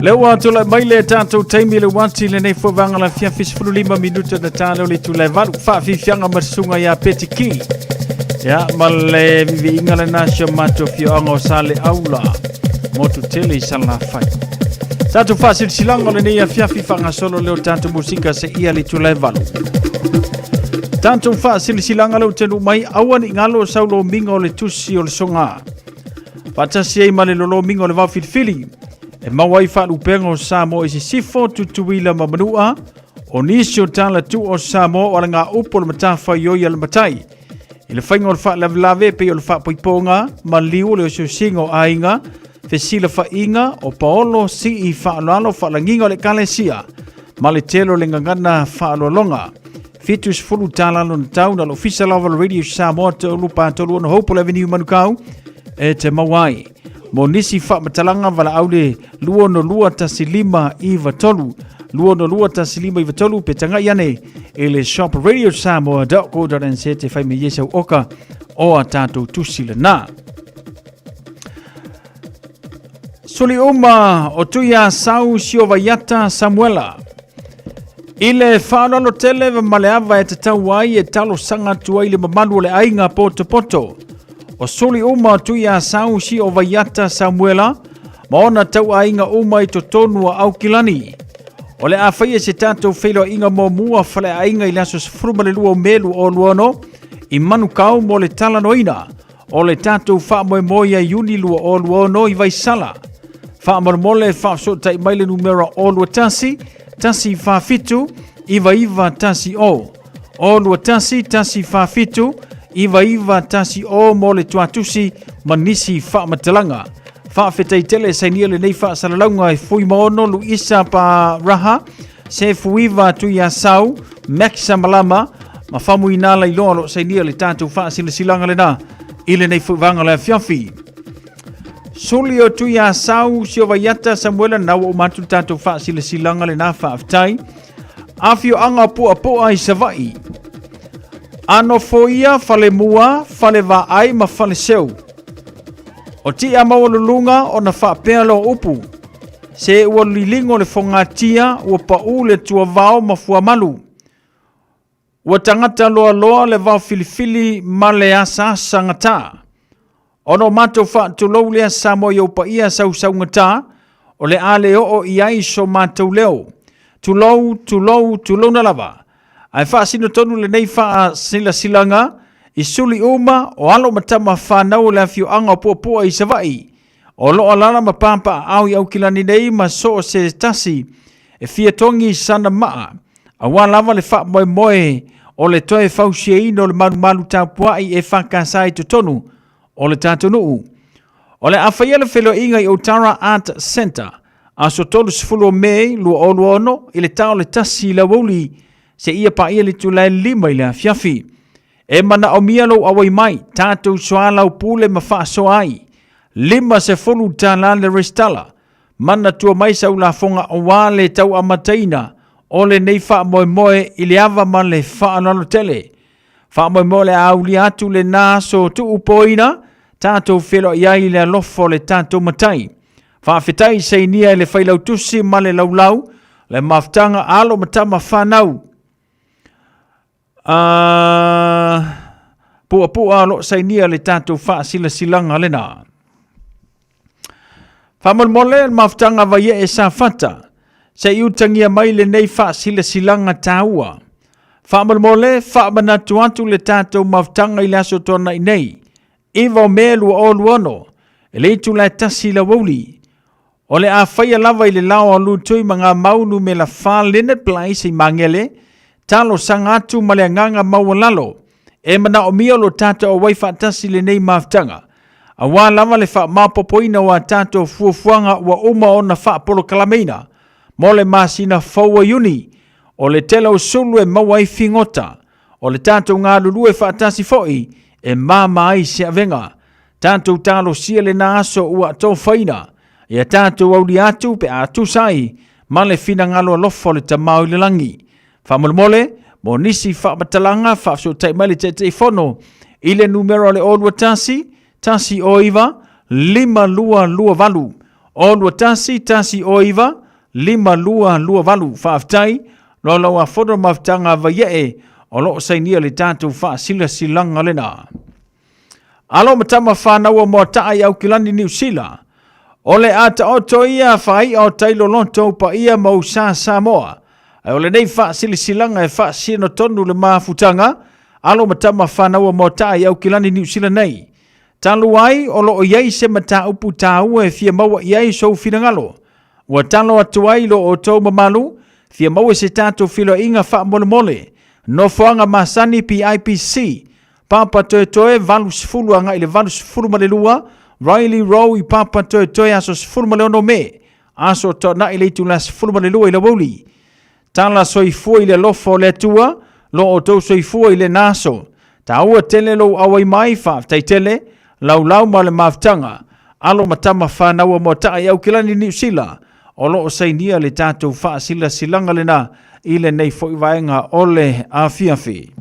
Leo atu la maile tātou taimi le wanti le nei fwanga la fia fis 5 minuta na tālo le tu le valu fa fi fianga marsunga ya petiki. Ya male vivi ingala nasio mato fio ango sale aula motu tele sala fai. Tātou fa silanga le nei fia fi fanga solo leo tātou musika se ia le tu le valu. Tātou fa silanga leo tenu mai awan ingalo saulo mingo le tusi o le songa. Patasi ai male lolo mingo le vau fili. E mawai whalu pengo Samoa isi sifo tutuila mamanua o nisio tala tu o Samoa wala ngā upo le matafa yoi al matai. I le whainga o le wha lavelave pe o le wha poiponga ma liu le o sio singo ainga fe sila wha inga o paolo si I wha alalo wha langinga o le kalesia ma le telo le ngangana wha alolonga. Fitus fulu talalo na tau na lo fisa lava le radio Samoa te ulupa tolu na hopo le veniu manukau e te mawai. Mo nisi wha matalanga wala aude lua no lua tasi 5 iwa tolu. Lua no lua tasi 5 iwa tolu pe tanga iane e le shop radio Samoa.co.nz te whai me yesau oka o a tātou tusila nā. Soli uma o tuia sau sio vaiata Samuela. Ile whanalo tele wa maleava e te tau ai e talo sanga tuai le mamalu le ainga poto poto. O soli uma tuia sau si o vaiata Samuela, maona tau ainga uma I totonua au kilani. O le awhaia se tātou whelo inga mō mua whale ainga I laso sfruma le lua melu o luano, I manu kau mo le talanoina, o le tātou wha moe moia Iuni lua o luano I vaisala. Wha marmole wha sota I maile numera o lua tasi wha fitu, iwa tasi o. O lua tasi wha fitu, iwa tasi o mo le tuatusi manisi fa matalanga fa fetai tele sainia le nei fa salalaunga e fui maono lu isa pa raha se fuiva tu ya sau maxa malama ma famu inala ilo lo sainia le tatu fa silanga le na ile nei fuivanga le fiafi Sulio tu ya sau sio vayata Samuela na o matu tatu fa silanga le na fa aftai afio anga pu ai savai ano foia fale mua fale va ai ma fale seu o ti ama o lunga o na fa pelo upu se o lilingo le fongatia o pa ule tua vao ma fua malu o tangata loa le vao filifili male asa sangata ono mato fa tulo le samo yo pa ia sau ngata o le ale o iai so mato leo tulo na lava ai fa sino tonu le nei fa silanga i suli uma o alo matama fa nau le fiu anga po ai savai o lo alana ma pampa au i au kilani nei ma so se tasi e fia tongi sana maa a wa lava le fa moe o le toe fausie no le malu tapua i e fa kasai to tonu o le tatonu o le afaiele felo inga i Otara Art Center a so tolu sifulu mei lu ono i le tau le tasi la woli se ia pa ia le tulai lima i le fiafi. E mana o mialo awai mai, tātou soalau pule ma wha so ai. Lima se folu tāna le restala. Mana tua mai sa ula fonga o wale tau amataina. O le nei wha moe i le ava man le wha analo tele. Wha moe le auli atu le nā so tu upoina. Tātou whelo iai le alofo le tātou matai. Wha whetai sei nia le whailau tusi ma le laulau. Le maftanga alo matama whanau. Pua lo sainia le tātou wha silanga lena. Whamolmole maftanga vai e sa fata. Se iutangia mai le nei wha silanga tāua. Whamolmole wha manatu atu le tātou maftanga i laso tona i nei. Iwa melu o luono. E leitu la tasi la woli. O le a whaia lava i le lao alu tui mga maunu me la wha lenet place i mangele. Talo sangatu male nganga mawalalo. E mana o mio lo tata o wai fatasi le nei maftanga. A wā lava le wha mapopoina wa tato fuafuanga wa uma o na wha polo kalameina. Mo le masina faua yuni. O le telo sulu e mawai fingota. O le tato ngā lulu e fatasi foi. E mama ai se avenga. Tato talo sia le na aso ua tō whaina. E a tato au li atu pe atu sai. Ma le fina ngalo alofo le tamau le langi. Whamolmole, mo nisi whamatalanga, whafso taimali te fono, ile numero le olua tasi oiva, 5 valu. Olua tasi oiva, 5 valu. Whaftai, lo laua fono maftanga vaie, o lo sainia le tātou wha silanga lena. Alo matama whanaua mo taai au kilani New Zealand. Ole ata o toia whai o tailo lonto pa ia mau Samoa. O le nei wha silanga e wha sino tonu le mafutanga, alo matama whanaua mo tae au kilani New Zealand nei. Talu ai o lo o iei se mata upu tāua e fia maua iei sou finangalo. Ua talo atu ai lo o tau mamalu, fia maua se tātou filo inga wha mole. No foanga masani PIPC, papa toe valu sifulu anga ile valu sifulu malelua, Riley Rowe i papa toe aso sifulu maleono me, aso to na ile tu la sifulu malelua ila woli. Tala soifua i le lofo le tua, lo o tau soifua i le naso. Ta ua tele lo awai mai whaftai tele, lau ma le maftanga. Alo matama whanaua mo tae au kilani New Zealand. O lo o sainia le tātou wha silanga lena i le nei fo i vaenga o le a fiafi.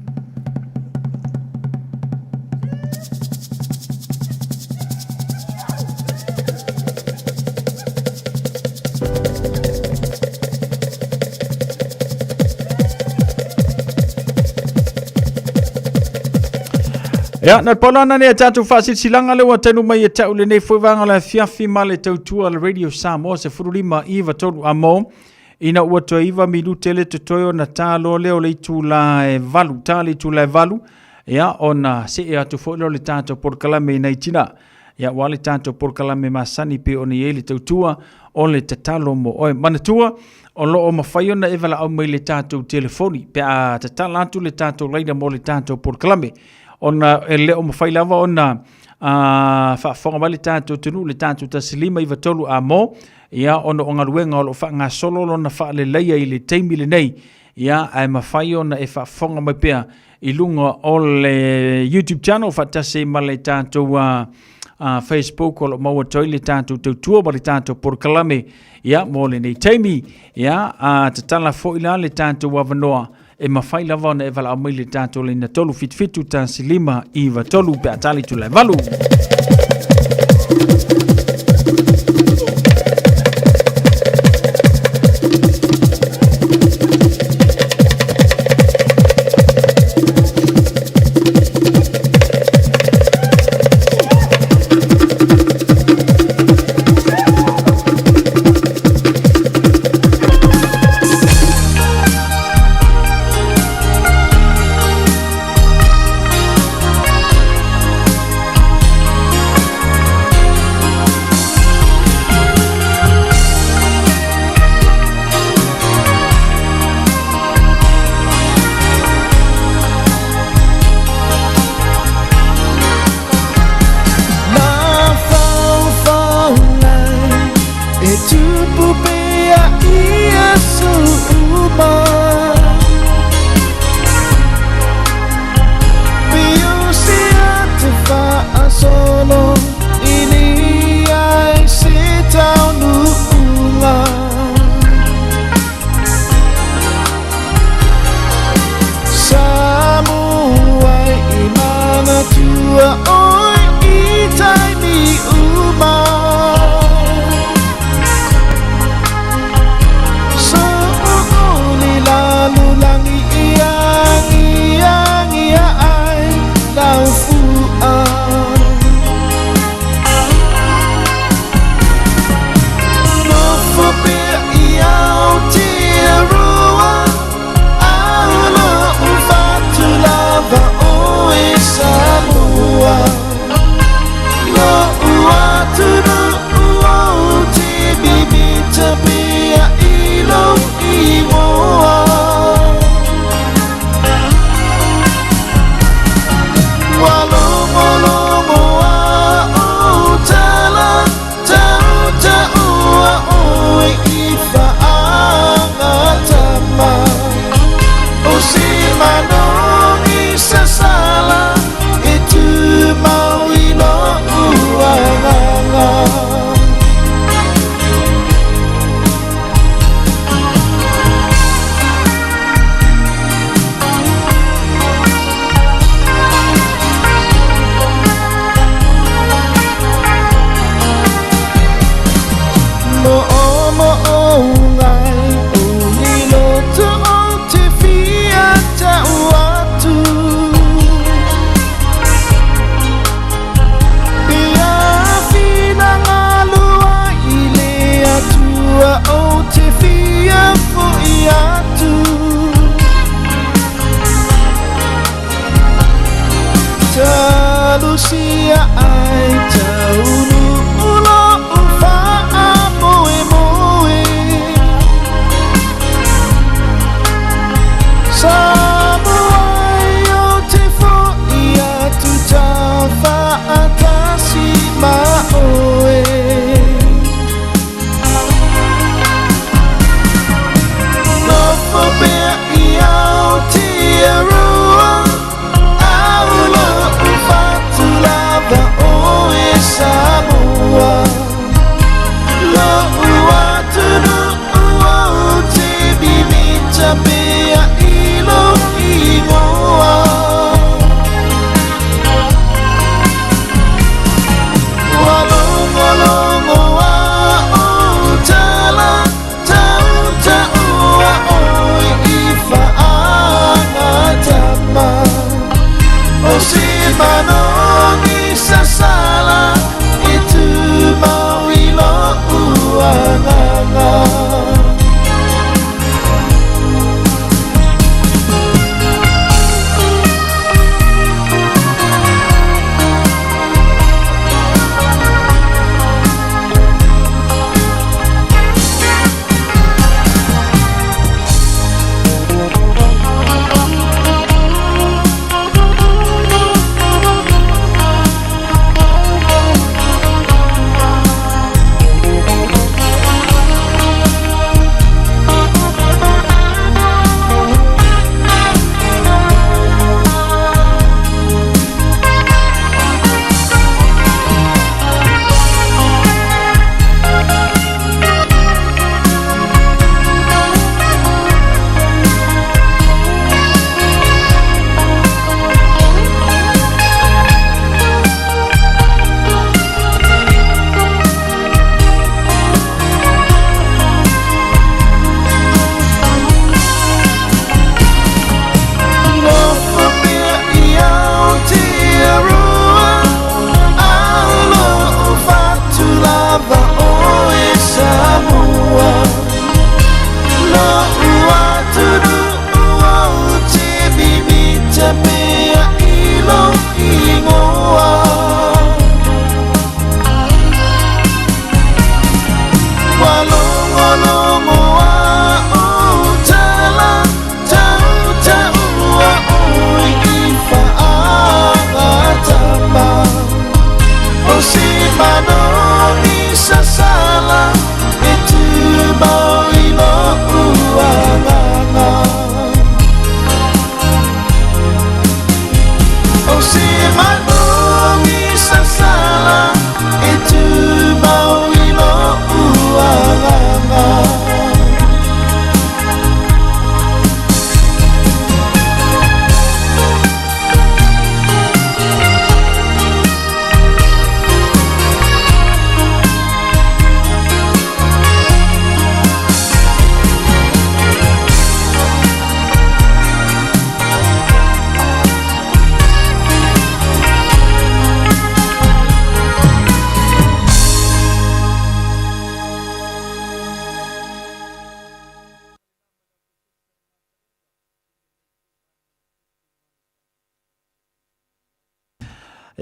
Ya, na polana ne tatu fasit silanga le watanu mai tau le nei fuivanga le fiafi male tautua le Radio Samoa se furulima iwa tolu amo ina uato iwa milu tele tutoyo na talo leo le itula e valu, tali itula e valu ya ona se e atu fo le tato por kalame na itina ya wale tato por kalame masani pe oni ele tautua o le tatalo mo o manatua o lo o mawhaio na evala au mai le tato telefoni pe a tatala atu le tato leida mo le tato por kalame. ona ele o mawhai lava ona whaafonga wale tātou tunu le tātou tasilima iwa tolu a mo ia ona o ngaruenga o lo wha solo lona wha le leia i le teimi le nei ia ai mawhai ona e whaafonga mai pia i lunga o le YouTube channel whaatase ma le tātou Facebook o lo maua toi le tātou tautua ma le tātou porkalame ia mo le nei teimi ia te tala fo ila le tātou wavanoa e mawhai lava ona e wala amai le tātou le na tolu fitfitu tā silima iwa tolu pe atali tu lai walu.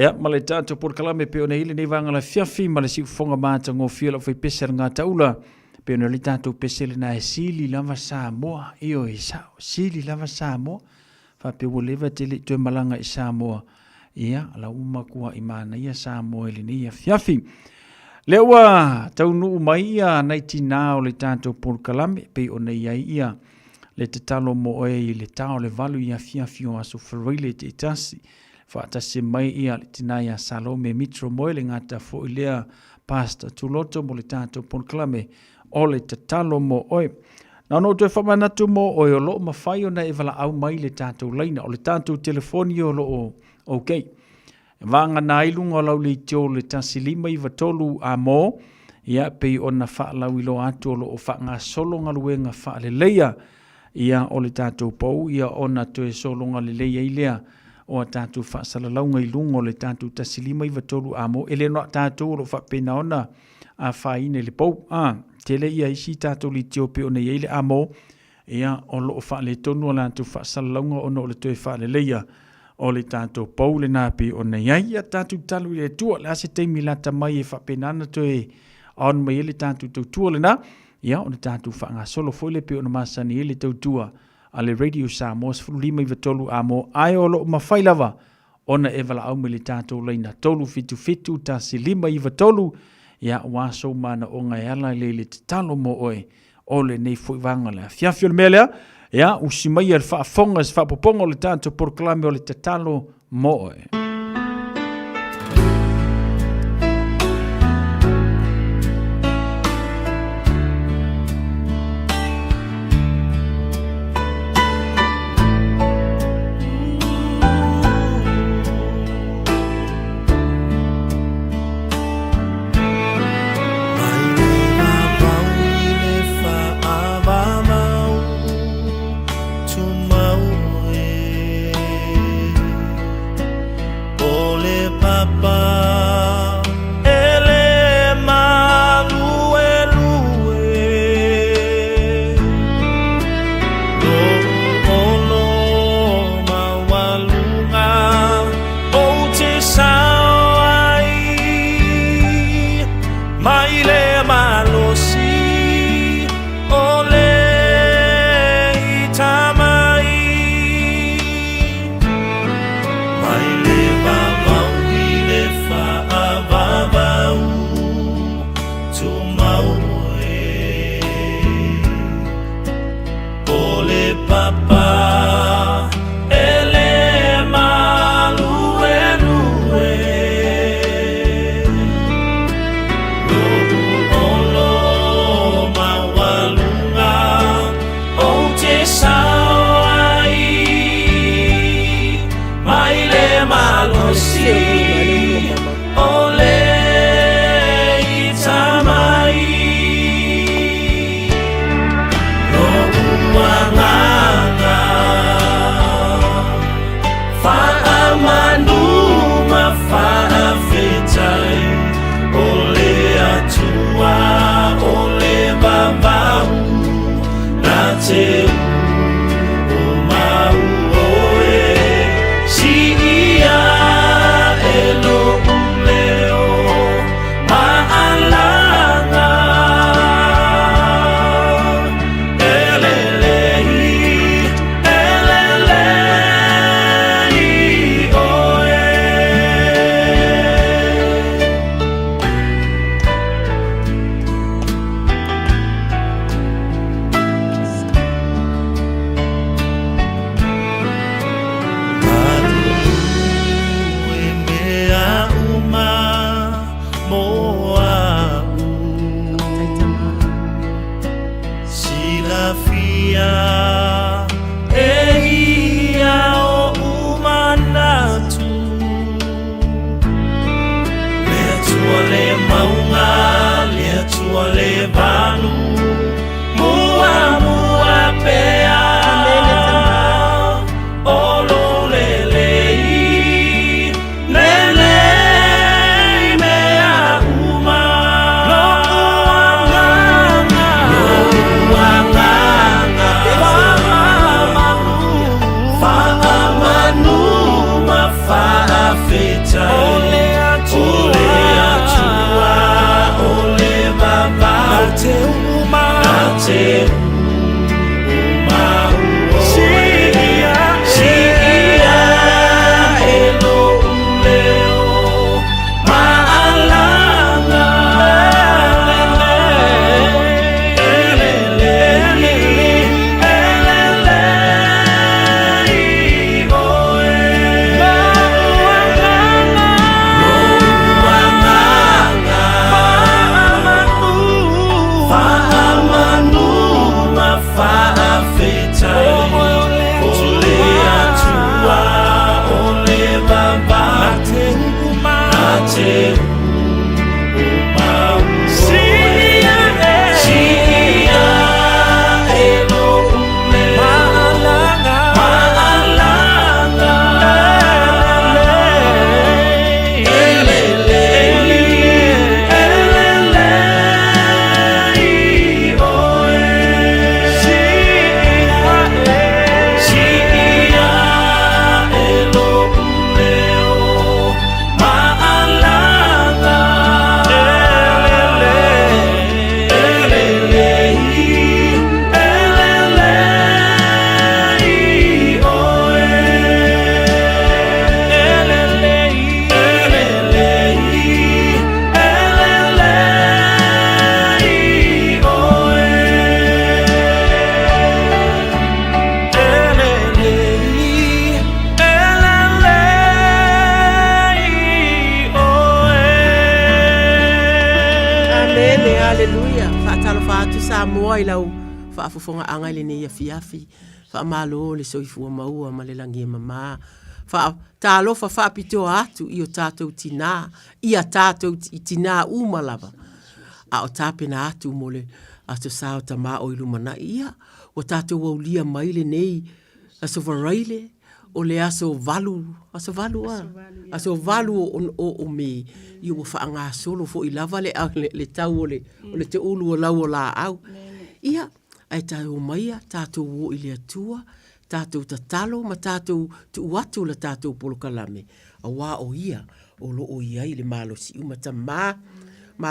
Ya, ma le tātou por kalame pe ona ile nei vanga la fiafi ma le si fonga mata ngo fia la fai pese nga taula pe ona le tātou pese le na sili lava Samoa io isa sili lava Samoa fa pe wo leva te le to malanga i Samoa ia la uma kua imana ia Samoa ile nei fiafi le wa tau nu mai ia 19 o le tātou por kalame pe ona ia le te talo mo e le tau le valu ia fiafi o aso freile te tasi Whaatase mai ia le tinaia Salome Mitro moe le ngata fo ilea pasta tuloto mo le tātou ponklame o le tatalo mo oe. Nā no tue whamanatu mo oe o loo mawhai o na e wala au mai le tātou leina o le tātou telefoni o loo okay. Vanga na ilunga o lau le tio le tasi lima i watolu a mo ia pei o na whaalau ilo atu o loo whaanga solonga luenga whaale leia ia o le tātou pou ia o na tue solonga le leia ilea o tātou whaasalaunga i lungo le tātou tasilima i watolu amo ele no tātou lo whapena ona a whaine le pou tele ia isi tātou li tiope o nei eile amo ia o lo whaale tonu o tātou whaasalaunga ono o le toe whaale leia o le tātou pou le nāpi o nei ia tātou talu i le tua le ase teimi lata mai e whapena ana toe on mai ele tātou tau tua le na ia o le tātou whaanga solo foi le pe o na masani ele tau tua a le Radio Samoa lima i watolu a mo ai o loo mawhai lava ona e wala au me le tātou leina tolu fitu tasi lima i watolu ia waso mana o ngai ala le te talo mo oe o le nei fui wanga le fiafio le melea ia usimai al whaafonga s whaapoponga le tātou porklame o le te talo mo oe. ia e ia o umanatu lea tua le maunga lea tua le vanu mua mua pea Samoa i lau whaafofonga anga le nei a fiafi whaamalo le soifua maua ma le langi e mama tālo whaapito atu i o tātou tina i a tātou i tina umalava a o tāpena atu mo le ato sao ta maa o ilumana ia o tātou waulia mai le nei aso varaile o le aso valu o me i o whaanga solo fo i lava le tau o le te ulu o lau o la au. Ia, ai tātou maia, tātou o i le atua, tātou tatalo, ma tātou tu watu la tātou polokalame. A wā o ia, o lo o ia i le malo si umata ma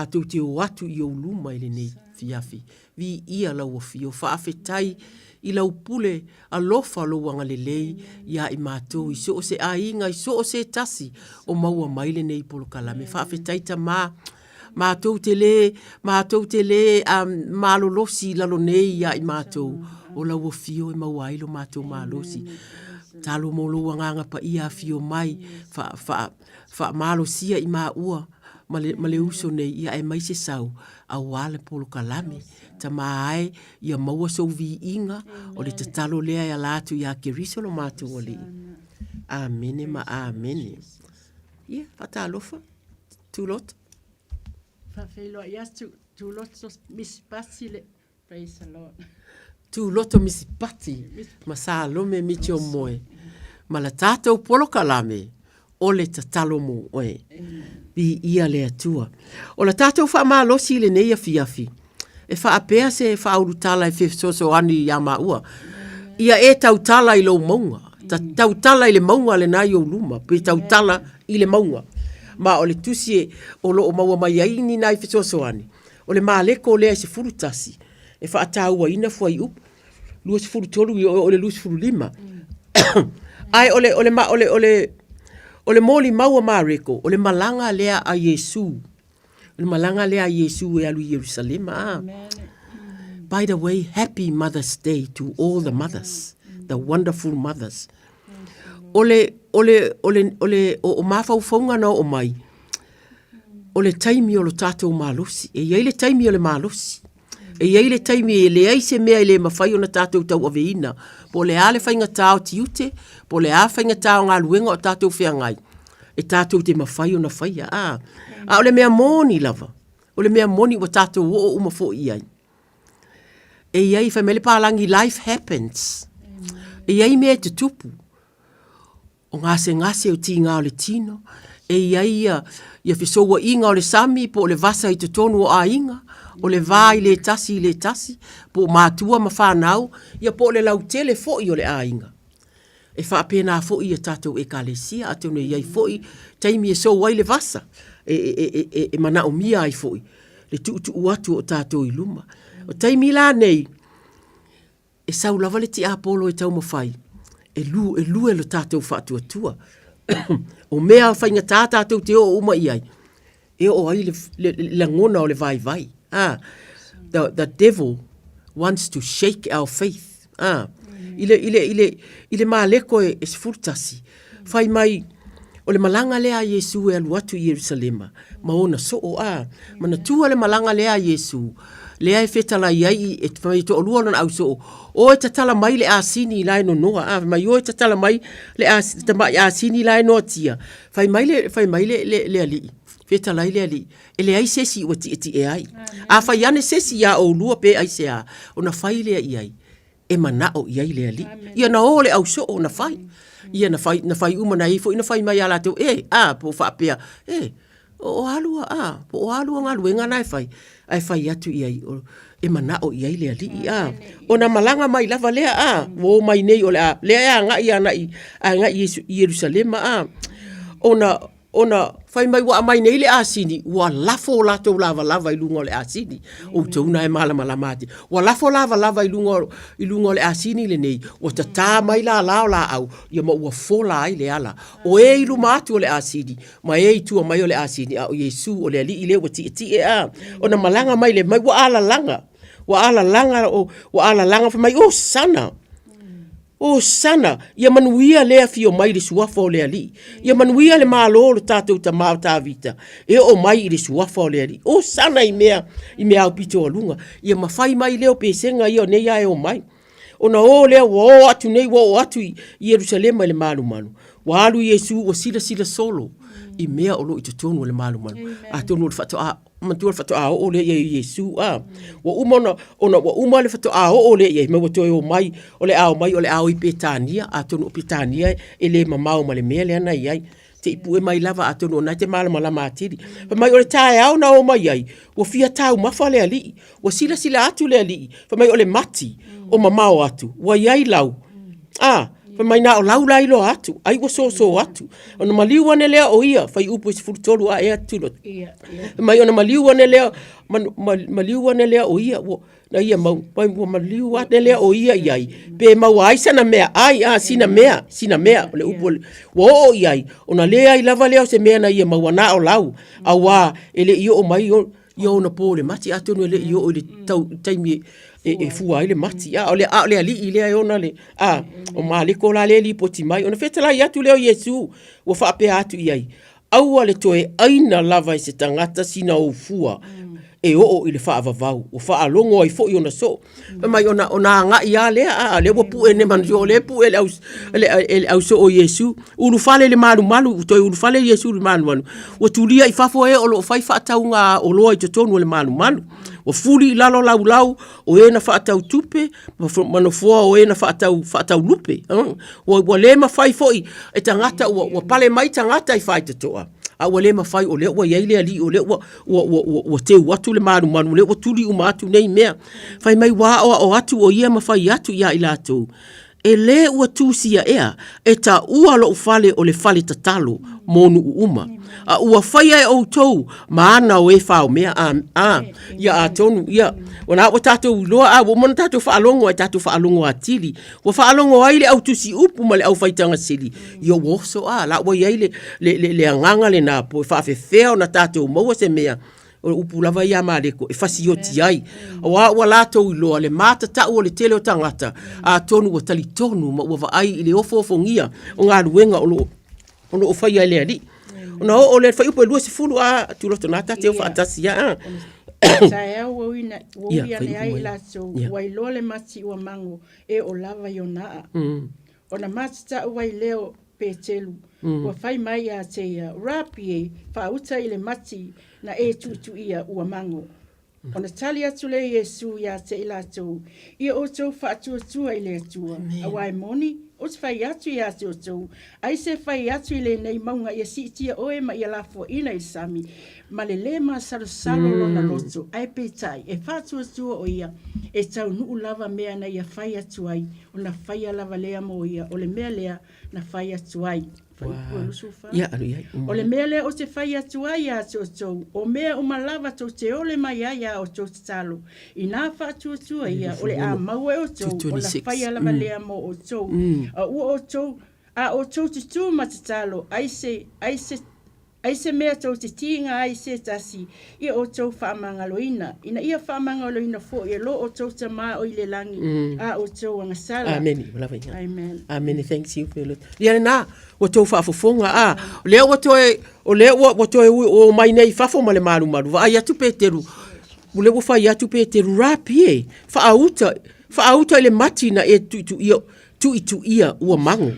tau te o watu i o luma i le nei fiafi. Vi ia lau o fio, whaafetai, i lau pule a lofa lo wanga le lei ia i mātou i so o se ainga i so o se tasi o maua maile nei polo kalame whaafetai ta mātou te le malolosi lalo nei ia i mātou o lau o fio i maua ailo mātou malosi talo mo lo wanganga pa ia fio mai fa malosia i maua ma le uso nei ia e mai se sau a wale polo kalame ta mai ia maua so vi inga o le tatalo lea ia latu ia keriso lo matu o li. Amene ma amene. Ia, fata alofa. Tulot. Fafelo ia tulot so misipati le. Praise the Lord. Tuloto misipati. Masa alome michi o moe. Ma la tata o polo kalame. O le tatalo mo oe. Bi ia le atua. O la tata o wha maa losi le neia fiafi. E whaapea se whaurutala e whifsoso ani ia maua. Ia e tautala i lo maunga. Tautala i le maunga le nai o luma. Pe tautala i le maunga. Ma o le tusi o lo o maua mai aini nai whifsoso ani. O le maa leko lea se furutasi. E whaataua ina fuai up. Lua se furutolu o le lua se furulima. Ai o le moli maua mareko. O le malanga lea a Yesu. Le malanga lea Yesu e alu Jerusalema. By the way, happy Mother's Day to all the mothers, the wonderful mothers. O mafau fonga na o mai. O le taimi o lo tatou malosi. E iei le taimi o le malosi. E iai le taimi e le ai se mea i le mawhai o na tātou tau aveina. Po le ale whainga tāo tiute, po le a whainga tāo ngā luenga o tātou whiangai. E tātou te mawhai o na whaia. A o le mea moni lava. O le mea moni wa tātou o umafo i ai. E iai whai mele pālangi life happens. E iai mea te tupu. O ngase o ti ngā o le tino. E iai ia whisoua inga o le sami po le vasa i te tonu o a inga. O le vā i le tasi, po mātua ma whānau, ia po le lau tele fo'i o le a inga. E whaapena fo'i a tātou e kālesia, a tēne iai fo'i, taimi e so wai le vasa, e mana o mia ai fo'i, le tu atu o tātou i luma. O taimi la nei, e sau lava le ti apolo e tau mawhai, e lu e lo tātou whaatua tua. O mea whainga tātou te o uma iai, e o ai le ngona o le vai. The devil wants to shake our faith. Ile maaleko e sfurtasi. Fai mai, o le malanga lea Yesu e alu atu i Yerusalema. Maona so o mana tua le malanga lea Yesu. Lea e fetala iai e mai to oluana au so o e tatala mai le asini lai no noa. Mai o e tatala mai le asini lai no tia. Fai mai le ali. Feta lai le ali. Ele ai sesi o ti e ai. A fai ane sesi ya o lua pe ai se a. O na fai le ai. E mana o iai le ali. Ia na ole au so o na fai. Ia na fai umana ifo. Ina fai mai ala teo. Po fa pea. O halua Po o halua ngā luenga na fai. Ai fai atu iai. E mana o iai le ali. O na malanga mai lava lea. Wo mai nei o le a. Lea nga ia na i. A nga i Yerusalema. Ona fai mai wa mai nei le asini wa lafo lato lava i lunga le asini o tuna e mala mati wa lafo lava i lunga le asini le nei o tata mai la au ia ma wa fola ai le ala o e ilu matu le asini ma e tu mai le asini o Yesu o le ali ile wa ti ona malanga mai le mai wa ala langa fa mai o sana. O sana, ia manuia lea fio mai le suafa o le ali. Ia manuia le malo le tātou ta mau tā vita. E o mai le suafa o le ali. O sana i mea au pito alunga. Ia mawhai mai leo pesenga ia o nei ai o mai. Ona o lea o atu nei o atu i Yerusalema le malu. Wa alu Yesu o sila solo. I mea o lo i tonu le malu. A tonu le fato mantua fato a o le Yesu wa uma le fato a o le ye me wato o mai o le ao i Petania a tonu Petania e le mamau ma le mele ana ai te ipu e mai lava a tonu na te mala matiri pa mai o le tae au na o mai ai o fia tau mafa le ali o sila atu le ali pa mai o le mati o mamau atu wa iai lau pa mai na o lau lai lo atu ai o so atu ona maliu ane lea o ia fai upu isi furutolu a ea tulot mai ona maliu ane lea o ia na ia mau maliu ane lea o ia iai pe mau ai sana mea sina mea le upu o iai ona lea i lava lea o se mea na ia mau ana o lau awa ele iyo o mai ia na po le mati atonu ele iyo o le taimi e fua ile mati o le ali ile ona le o maliko la le li poti mai ona fetala ia tu le Yesu o fa pe atu iai au le toe aina lava i se tangata sina o fua e o ile fa avavau o fa alongo ai fo ona so mai ona nga ia le pu ene man jo le pu ele au so o Yesu ulu fale le malu to ulu fale Yesu le malu o tulia i fa fo e o lo fa taunga o lo i tonu le malu o fuli lalo lau o e na fa tau tupe mano fo o e na fa tau lupe o le ma fai foi e tangata o pale mai tangata i fai toa a wale ma fai o le wa yai le ali o le wa te watu le manu le wa tuli umatu nei mea fai mai wa o atu o ia ma fai atu ia ilato e le ua tūsia ea e ta ua lo fale o le fale tatalo monu uma a ua fai e o tou ma ana o e whao mea ia a tonu ia wana o tatou loa o mona tatou whaalongo e tatou whaalongo a tili o whaalongo ai le au tusi upu ma le au whaitanga sili ia woso la ua iai le anganga le na po e whaafewhea o na tatou maua se mea o upu lava ia maleko e fasi o ti ai wa latou iloa le mata tau o le tele o tangata a tonu o tali tonu ma ua ai i le ofofongia o ngā luenga o lo fai ai le ali ona o le fai upu e lua se fulu a tuloto nata te o whaatasi Sa ua wina ne ai la so wai lole mati ua mango e o lava yona. Ona matita wai leo pe telu. Ua fai mai a te rapi e whauta ile mati na e tutu ia ua mango. Ona tali atu le Yesu ia te ila tau. Ia o tau whaatua ile atua. Awai moni, o te whai atu ia te o tau. Ai se whai atu ile nei maunga ia si tia oe ma ia lafo ina i sami. Ma le le ma salo lona loto. Ai pe tai, e whaatua o ia. E tau nuu lava mea na ia whai atu ai. O na whai lava lea mo ia. O le mea lea na whai atu ai. O le mea lea o te whai atu ai a te o tau. O mea o malava tau te ole mai ai a o tau te talo. I nā whaatua ia o le a maue o tau. O la whai lava lea mo o tau. A ua o tau. A o tau te tū ma te talo. Ai se mea tau te tinga ai se tasi. Ia o tau whaamangaloina. Ina ia whaamangaloina fo ia lo o tau ta maa o ile langi. A o tau angasala. Amen. Amen. Amen. Thanks you, Philip. Ia na, o tau whaafofonga. Lea o toe o mai nei whafo ma le maru. Ai atu Peteru. Ule wo whai atu Peteru rapi e. Whaauta ile mati na e tu ia ua mango.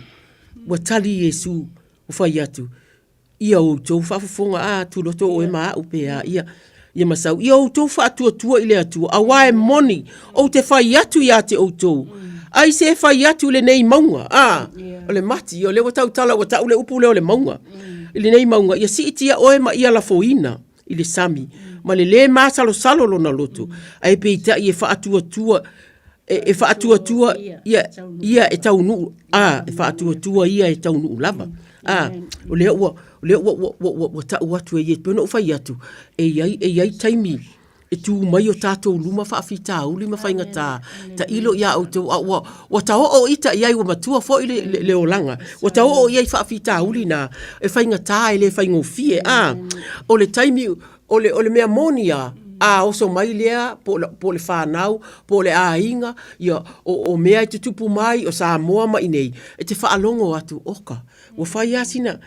Wa tali Yesu o whai atu. Ia o tau whaafofonga tu loto o e maa upea ia masau. Ia o tau whaatua ile atua. Awae moni o te whai atu ia te o tau. Ai se whai atu le nei maunga. O le mati, o le watau tala, watau le upu leo le maunga. Ile nei maunga. Ia si itia oe ma ia la foina. Ile sami. Ma le maa salo lona loto. Ai pe ita i e whaatua e whaatua ia e tau nuu. E whaatua ia e tau nuu lava. O lea ua tau atu e pēna o whai atu. E iai taimi e tū mai o tātou luma whaafita uli ma whainga ta ilo ia au tau. Wa tau o ita iai wa matua fo i le olanga. Wa tau o iai whaafita uli na e whainga ta e le whainga o fie. O le taimi o le mea monia. Oso mai lea po le whanau, po le ainga, o mea i te tupu mai, o Samoa mai nei. E te whaalongo atu oka. Wa whai a sina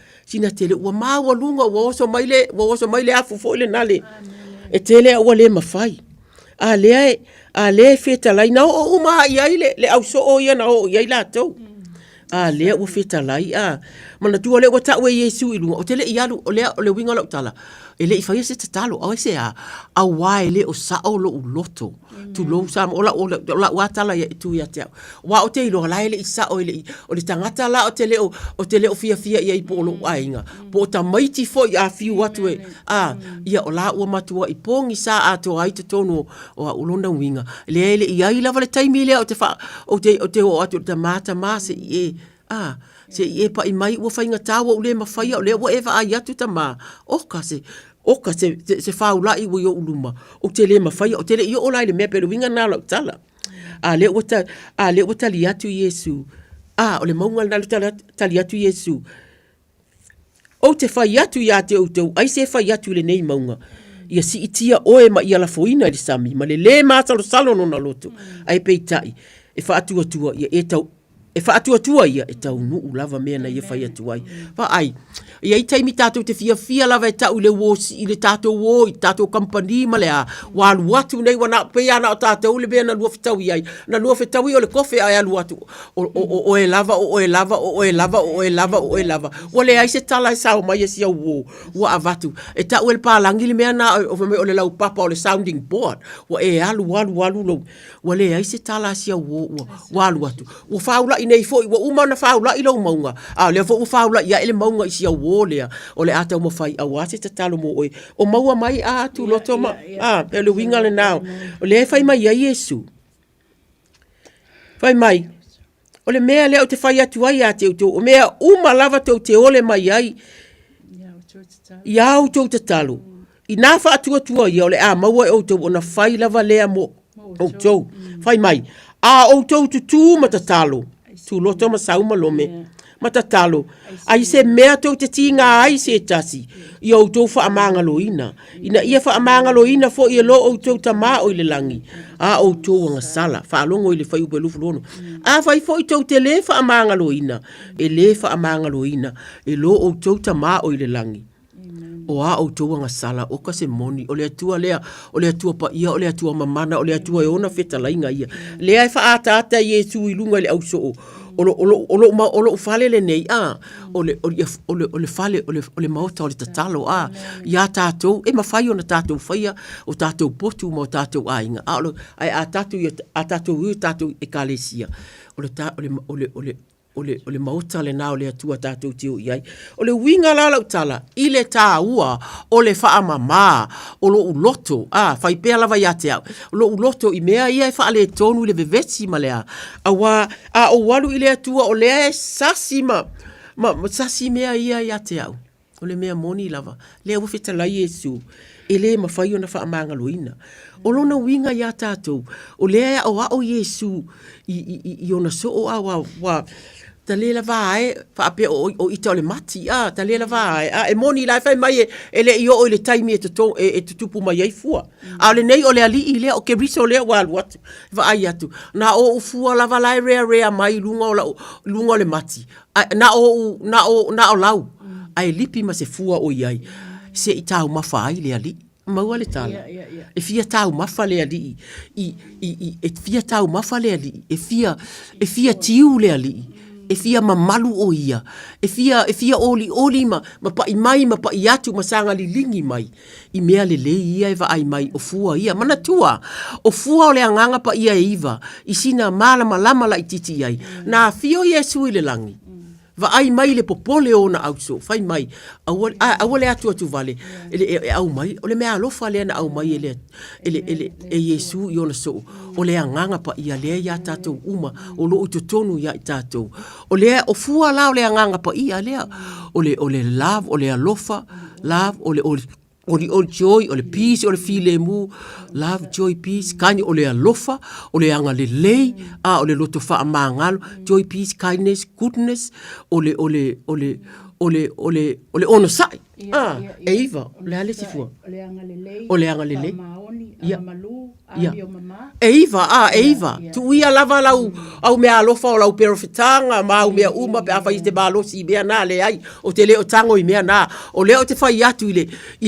tele, wa maa walunga, wa oso mai le afu fo ile nale. E tele ua le mawhai. A lea feta lai, na o maa iai le au so o ia na o iai la tau. A lea ua feta lai, mana tua le ua tau e Yesu ilunga, o tele ialu, o le winga lau tala. E le i whaia se te talo, au se a wae le o sao lo u loto. Tu lo sam, o la watala ia tu ia teo. Wa o te ilo lai le i sao, o le tangata la o te leo fia ia i polo ainga. Po o ta maiti fo i a fiu watu e, ia o la ua matua i pongi sa a to ai te tono o a ulonda winga. Le i ai lava le taimi lea o te o atu te mata ma se i e, se i e pa i mai ua whainga tawa u le mawhaia o le ua ewa ai atu ta ma. Oka se whaulai ua i o uluma. O te le mawhaia, o te le i o lai le mea pero winga nā lau tala. Le ua tali atu Yesu. O le maunga nā tali atu Yesu. O te whai atu ia te o tau, ai se whai atu le nei maunga. Ia si itia oe ma ia la foina i sami, ma le maa salo no na loto. Ai peitai, e whaatua ia e tau, e whaatua ia e tau nuu lava mea na ia whai atu ai. Pa ai, ia i taimi tātou te fia lava e tau i le wosi, i le tātou wō, i tātou kampani ma le a, wālu atu nei wana pea na o tātou le bea na lua fitau iai. Na lua fitau i o le kofe ai alu atu. O e lava. Wale ai se tala e sao mai e si au wō, wa avatu. E tau e le pālangi le mea na o le lau papa o le sounding board. Wa e alu lo. Wale ai se tala e si au wō, walu atu. Wa whaula i nei fo, wa umana whaula i lau maunga. Lea fo whaula i a ele maunga i si au wō lea. O le atau mawhai awase ta talo mo oe. O maua mai tu loto ma. Pe le winga le nao. O le whai mai a Yesu. Whai mai. O le mea lea o te whai atu ai a te uto. O mea lava tau te ole mai ai. Ia au tau te talo. I nā wha atua ia o le maua e o tau o na whai lava lea mo. O tau. Whai mai. O tau tu ma ta talo. Tu loto ma sauma lome. Matatalo. Ai se mea tau te tinga ai se tasi. I au tau wha amanga loina. Ina ia wha amanga loina fo i lo au tau tama o ile langi. Au tau anga sala. Wha alongo i le whai upe lufu lono. Whai fo i tau te le wha amanga loina. E le wha amanga loina. E lo au tau tama o ile langi. o a o tau anga sala o ka se moni o le atua lea o le atua pa ia o le atua mamana o le atua e ona feta lainga ia lea e wha ata Yesu i lunga le au so o lo fale le nei o le fale o le maota o le tatalo ia tātou e mawhai o na tātou whaia o tātou potu ma o tātou ainga a tātou e kalesia o le maota le nao le atua tātou teo iai. O le winga la lau tala, i le tā ua, o le wha mamā, o lo uloto, whai pēr lava ia te au. O lo uloto i mea ia e wha le tonu le vevesi ma lea. O walu i le atua o lea e sasi ma sasi mea ia te au. O le mea moni lava. Lea wafeta la Yesu. E le mawhai o na wha amanga loina. O lona winga ia tātou. O lea o Yesu i ona so o wa ta le lava fa pe o ita le mati ta le lava e moni la fa mai e le io o le taimi e tupu mai ai fua le nei o le ali i le o ke riso le wa what va ai atu na o fua lava la rea mai lunga le mati na o lau ai lipi ma se fua o iai se ita ma fa ai le ali maua le tala e fia tau mafa le ali e fia tau mafa le ali e fia tiu le ali e fia mamalu o ia, e fia oli ma pa i mai, ma pa i atu, ma sanga li lingi mai, i mea le ia e va ai mai, o fua ia, mana tua, o fua o le anganga pa ia e iwa, i sina malama lama la i titi ai, na fio Yesu i le langi, va ai mai le popole o na au so, fai mai, awale atu vale, au mai, o le mea alofa le na au mai e Yesu i ona so, o le anganga pa ia lea ia tātou uma, o lo utotonu ia tātou, o lea, o fua la o le anganga pa ia lea, o le love, o le alofa, love, o le joy, o le peace, o le file mu, love, joy, peace, kani o le alofa, o le anga le lei, o le loto wha amangalo, joy, peace, kindness, goodness, o le ono sai. E iwa, le ale sifua. O le anga le lei. E iwa, tu ia lava lau, au mea alofa o lau perofitanga, ma au mea uma pe awha i te balosi i mea na le ai, o te leo tango i mea na, o leo te whai atu i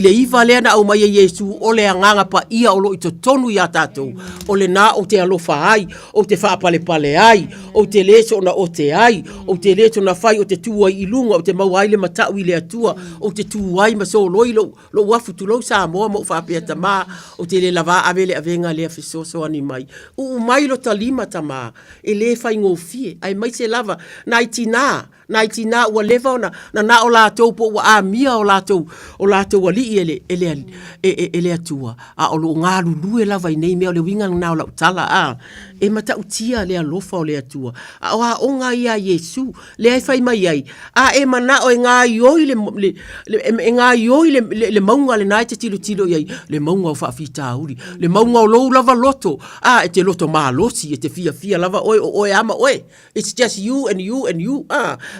le iwa lea na au mai e Yesu, o le anganga pa ia o lo i to tonu i a tātou, o le na o te alofa ai, o te whaapale pale ai, o te leso na o te ai, o te leso na whai o te tua i lunga, o te mau ai le matau i le atua, o te tua ai ma so loi lo wafu tu lo Samoa mo whaapea tama, o te le lava avele avenga lea fisoso ani mai. Mai lo talima tama, e le whai ngofie, ai mai se lava, na itina ua leva ona, na o lātou po ua amia o lātou wali ele atua, o lo ngā lulu e lava i nei mea o le winga na o lau tala, e mata utia le alofa o le atua, o ngā ia Yesu, le ai whai mai ai, e mana o e ngā ioi le maunga le nai te tilo iai, le maunga o whaafita auri, le maunga o lou lava loto, e te loto maa losi, e te fia lava oe ama oe, it's just you and you and you,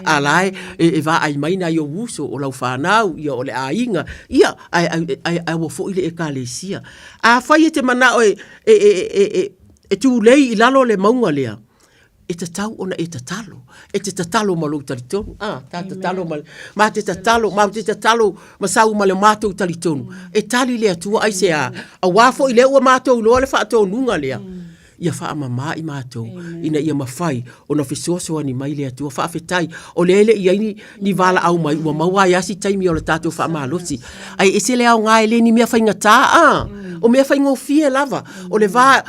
alae, e va ai mai na i o wuso, o lau whanau, ia o le ainga, ia, ai wafo ile e kālesia. Whai e te mana oe, e tu lei i lalo le maunga lea, e te tau ona e te talo ma lo talitonu, ma te talo ma sau ma le mātou talitonu, e tali lea tua ai se a wafo i lea ua mātou loa le whaatou nunga lea, ia wha amama i mātou, ina ia mawhai, o na whisoso ani mai lea tua, wha awhetai, o lele i aini ni wala au mai, ua maua i asi taimi o le tātou wha amalosi, ai ese lea o ngā ele ni mea whainga tā, o mea whainga o fie lava, o le vā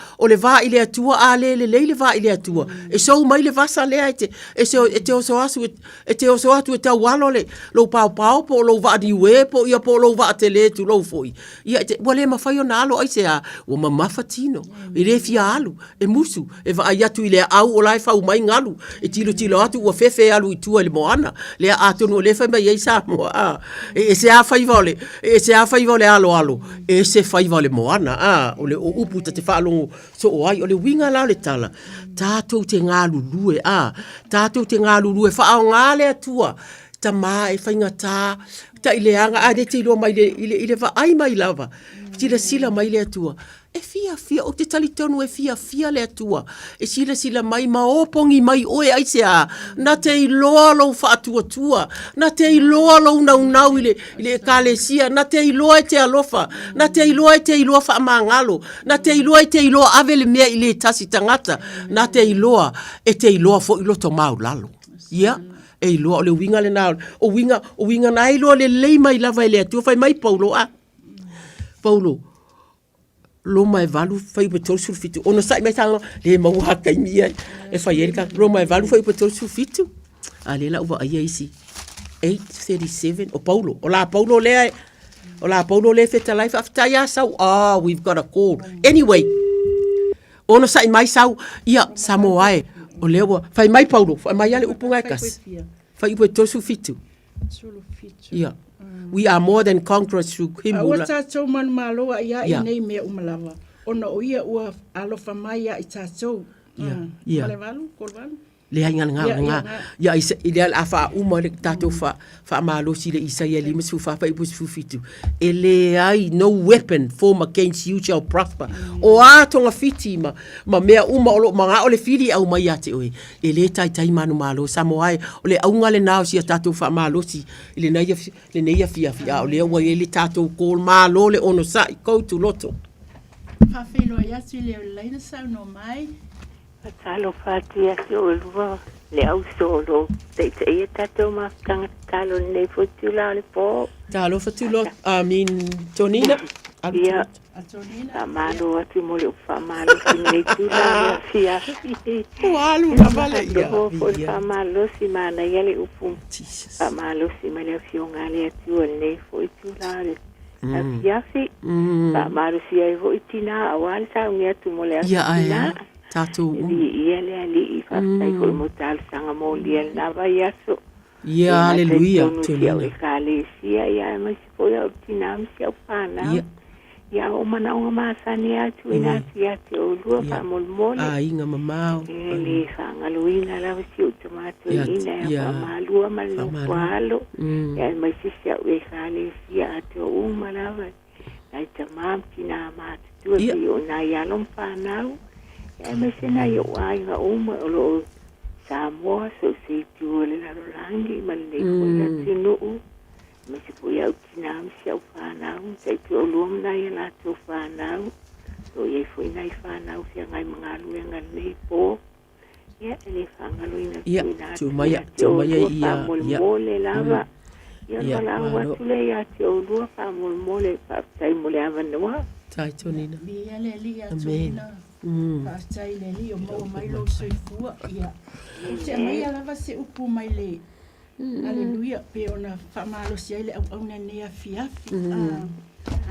i lea tua, le vā i lea tua, e sou mai le vasa lea e te oso atu e tau walo le, lo pao po, lo vā di ue po, ia po lo vā te le tu lo foi, ia ua le mawhai o na alo ai se a, ua mamafatino, i le fia alu, e musu, e va ai atu i lea au o lai whau mai ngalu, e tilo atu ua fefe alu i tua le moana, lea atonu o le whai mai ei Samoa, e se a whai vale alo, e se whai vale moana, o le o upu ta te whaalongo so o ai, o le winga la le tala, tātou te ngā lulue, whaao ngā lea tua, ta mā e whainga tā, ta i leanga, te ilo mai i le va ai mai lava, sila mai le atua. E fia, o te talitonu e fia le atua. E sila mai maopongi mai oe aise a. Na te iloa lo whaatua, na te iloa lo unau ile kalesia, na te iloa e te alofa, na te iloa e te iloa whaamangalo, na te iloa e te iloa avele mea ile tasi tangata, na te iloa e te iloa fo iloto mau lalo. Ia, e iloa o le winga le nao, o winga na iloa le leima i lava ele atua, fai mai Paulo a. Paulo, Roma e valu fai pe tolu fitu. Ona sai mai tanga le mau haka i mia e fai erika. Roma e valu fai pe tolu fitu. Ale la uva ai isi. 8:37 o Paulo. O la Paulo le feta life after ya sau. Ah, we've got a call. Anyway, ona sai mai sau ia Samoa e. O lewa fai mai Paulo, fai mai ale upunga kas. Fai pe tolu fitu. Ia. We are more than conquerors through him. Ua tātou manu maloa ia i nei mea umalawa. Ona o ia ua alofa mai ia i tātou. Male walu, kol walu. Le nga. Ya ideal afa uma le tātou fa malosi le Isaia 5:5 ele ai no weapon form against you shall prosper. O atonga fiti ma mea uma o manga o le fili au mai ate oe. Ele tai manu malo Samoa o le aunga le nao sia tātou fa malosi le nei fia o le ua ele tātou kol malo le ono sa i koutu loto. Fa felo ia si le leina sa no mai. Talo fatia si o lua le au solo. Te ia tatou mafutanga talo nei fotula le po. Talo fotula, Tonina. Ia, amalo atu mo le ufamalo si nei tula fia. Alu na vale ia. Famalo si mana ia le upu. Famalo si mele fionga le atu nei fotula le. Fiafi. Famalo si ai vo itina awal sa ungia tu mo le atina. Tatou ia le ali fa sai ko mo tal sanga mo le na vai aso ia aleluia tenia e kale sia ia ma si po ia tinam si au pana ia o mana o ma sania tu ina tia te o lua pa mo mole inga mamao le sanga luina la si o tomato ina ia ma lua ma lo kwalo ia ma si sia e kale sia te o ma la vai ai tamam tina ma tu o na ia lom pana e me sena yo ai ga uma lo Samoa so si tu le la rangi man le ko ya tinu me si po ya tinam si au fana se tu lo na ya la tu fana so ye foi na fana si ngai mangalu ngai le po ya ele fanga lo ina tu maya ia mole lava ya la wa tu le ya tu lo fa mole pa sai mole avanwa tai tonina bia le lia tonina Pasai le li o mo mai lo soifua ia. Se mai ala va se upu mai le. Aleluia pe ona fa malo si ele au na ne afiafi.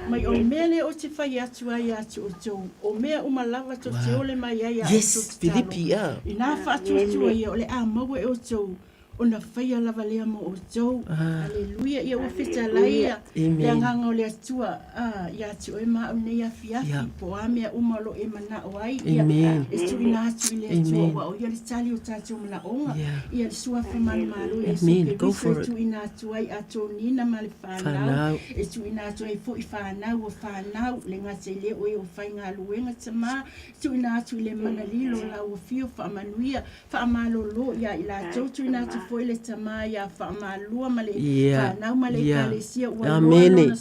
Mai o mele o te fai atu ai atu o tau. O mea umalava to te ole mai ai atu. Yes, Filipi, Ina fa atu atu ai ole a maua e o tau. Ona faya lava lea mo o tau. Aleluia ia ua fita laia. Lea nganga o lea tua. Ia tu e maa au nei afiafi. Po amea umalo e mana o ai. E tu ina atu i lea tua. Wa o ia li tali o tatu mana onga. Ia li sua whamani malu. E so tu ina atu ai ato nina ma le whanau. E tu ina atu ai fo i whanau o whanau. Le ngate le o e o whai ngā luenga tama. Tu ina atu i le mana lilo la o fio whamanuia. Whamalo lo ia i la tau. Tu ina atu foi le tamaya fa malua male na male kalesia ua amene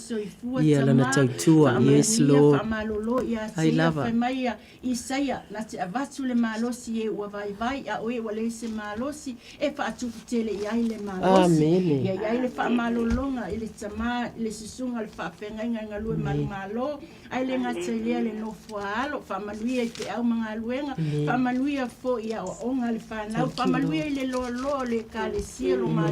ia lana tautua yes lord fa malolo ia sia fa mai Isaia na te avatu le malosi e ua vai a oe wale se malosi e fa atu tele ia le malosi ia le fa malolonga ile tama le sisunga le fa penga ngalue malo ai le ngatelia le no fualo fa manuia te au manga luenga fa manuia fo ia o nga le fa na fa manuia le lo le kale sielo ma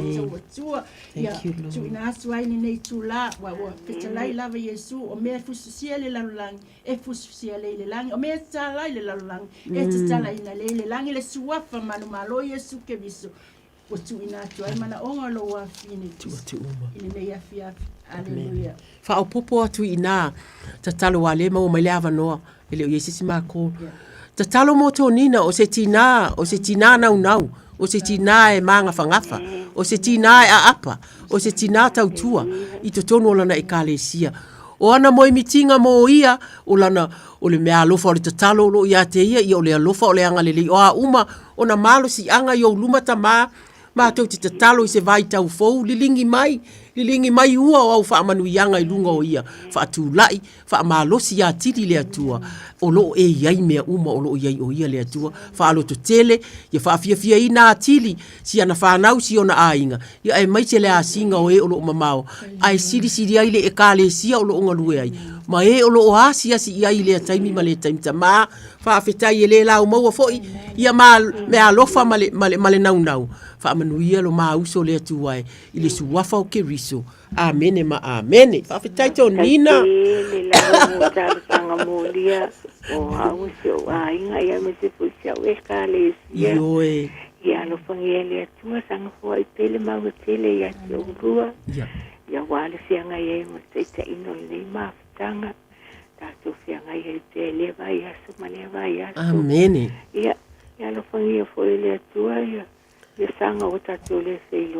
tua ya tu ina swai ni nei tula wa fetalai lava Yesu o me fusia le lalang e fusia le lang o me tala le lalang e tala ina le lang le suafa manu malo Yesu ke viso o tu ina tu ai mana onga lo wa fini tu ina nei afia aleluia fa o popo atu ina tatalo wale ma o mai lava no ele o Yesu ma ko tatalo mo tonina o se tina nau o se tina e manga fangafa, o se tina e a apa, o se tina tautua, i to tono lana e kalesia. O ana mo mitinga mo ia, o lana, o le mea alofa o le tatalo lo ia te ia o le alofa o le anga lele. O a uma, o na malo si anga i o luma ta ma tau te tatalo i se vai tau fou, lilingi mai ua o au wha amanu ianga i lunga o ia, wha atu lai, wha amalosi ia tiri le atua, o lo e iai mea uma o lo iai o ia le atua, wha alo to tele, ia wha fia ina atili, si ana whanau si ona ainga, ia e maite le asinga o e o lo mamao, ai siri ai le e ka le sia o lo unga lue ai, ma e o lo o asia si iai le taimi ma le taimi ta ma, wha afetai e le lau maua foi, ia me alofa male nau. Fa manuia lo mauso le atuai i le suafa o ke riso. Amene ma amene. Fa fitai to Nina. Le la mo tala sanga mo lia o au se o ainga ia me se pusia o escale ia. Yoe. Ia lo fangele atua sanga fo i pele mau tele ia se o rua. Ia wale se anga ia mo te ino le ma tanga. Ta to fianga ia te le vai aso mane vai aso. Amene. Ia lo fangia fo le atua ia.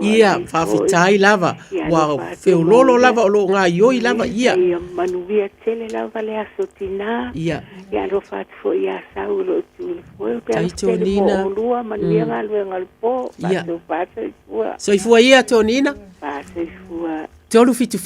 Ia, whawhitai lava. Wa whiololo lava o lo ngā ioi lava. Ia. Ia manuia tele lava le aso tina. Ia. Ia lo whatu fo ia sau lo tūle fo. Taito Nina. Olua manuia ngalue ngalpo. Ia. Pasa i fua. So i fua ia to Nina. Pasa i fua. Tolu fitu.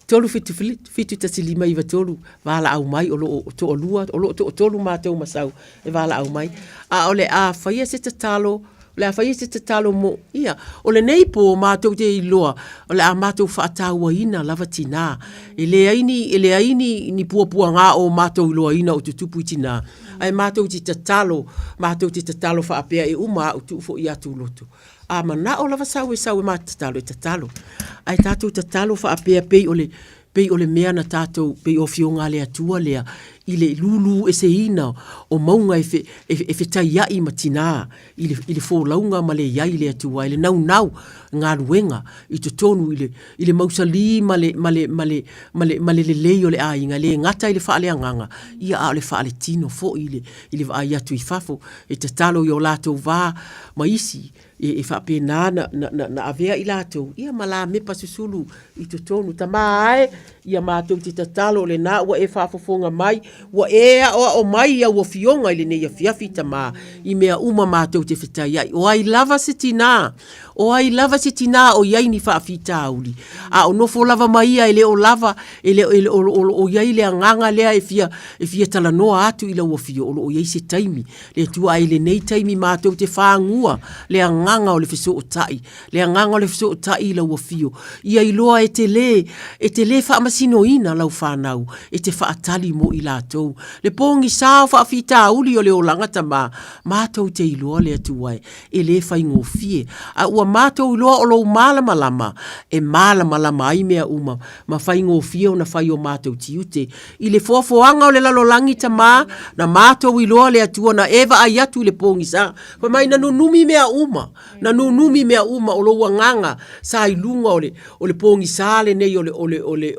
Tolu fitu tasilima iwa tolu. Wala au mai o lo to olua. O lo to tolu mātou masau. E wala au mai. A ole a whaia se tatalo. Le a whaia se tatalo mo, ia, o le nei po mātou te iloa, o le a mātou whaataua ina lava tina, e le aini ni puapua ngā o mātou iloa ina o tutupu i tina, ai mātou te tatalo whaapea e uma o tufo i atu loto. A mana o lava sau e mātatalo e tatalo. Ai tātou tatalo whaapea pei o le mea na tātou, pei o fionga le atua lea, i le lulu e se ina o maunga e fe tai ai matina i le fōlaunga ma le iai le atua i le nau ngā ruenga i te tonu i le mausali ma le lei o le ainga le ngata i le whaale anganga ia a le whaale tino fo i le vai atu i fafo e te talo i o lātou vā ma isi e whape na avea i lātou ia ma la me pasusulu i te tonu ta mai ia mātou te tatalo le nā ua e whafofonga mai wa ea o mai ia ua fionga i le nei a fiafita ma i mea uma mātou te whitai ai. O ai lava se tina o iai ni whaafita auli. A o nofo lava mai ia ele o lava, o iai le anganga lea e fia talanoa atu i la ua fio o iai se taimi. Le tua ai le nei taimi mātou te whaangua le anganga o le fiso o tai. Le anganga o le fiso o tai i la ua fio. Ia i loa e te le whaamasino ina lau whanau e te whaatali mo i lātou. Le pongi sao whaafita auli o le o langata mātou te iloa le atuai e le whaingo fie. A ua mātou iloa o lo mālamalama e mālamalama ai mea uma ma whaingo fie o na whai o mātou tiute. I le fuafuanga o le lalolangi ta na mātou iloa le atua na ewa ai atu le pongi sa. Pa mai na nunumi mea uma o lo wanganga sa ilunga o le pongi sa le nei o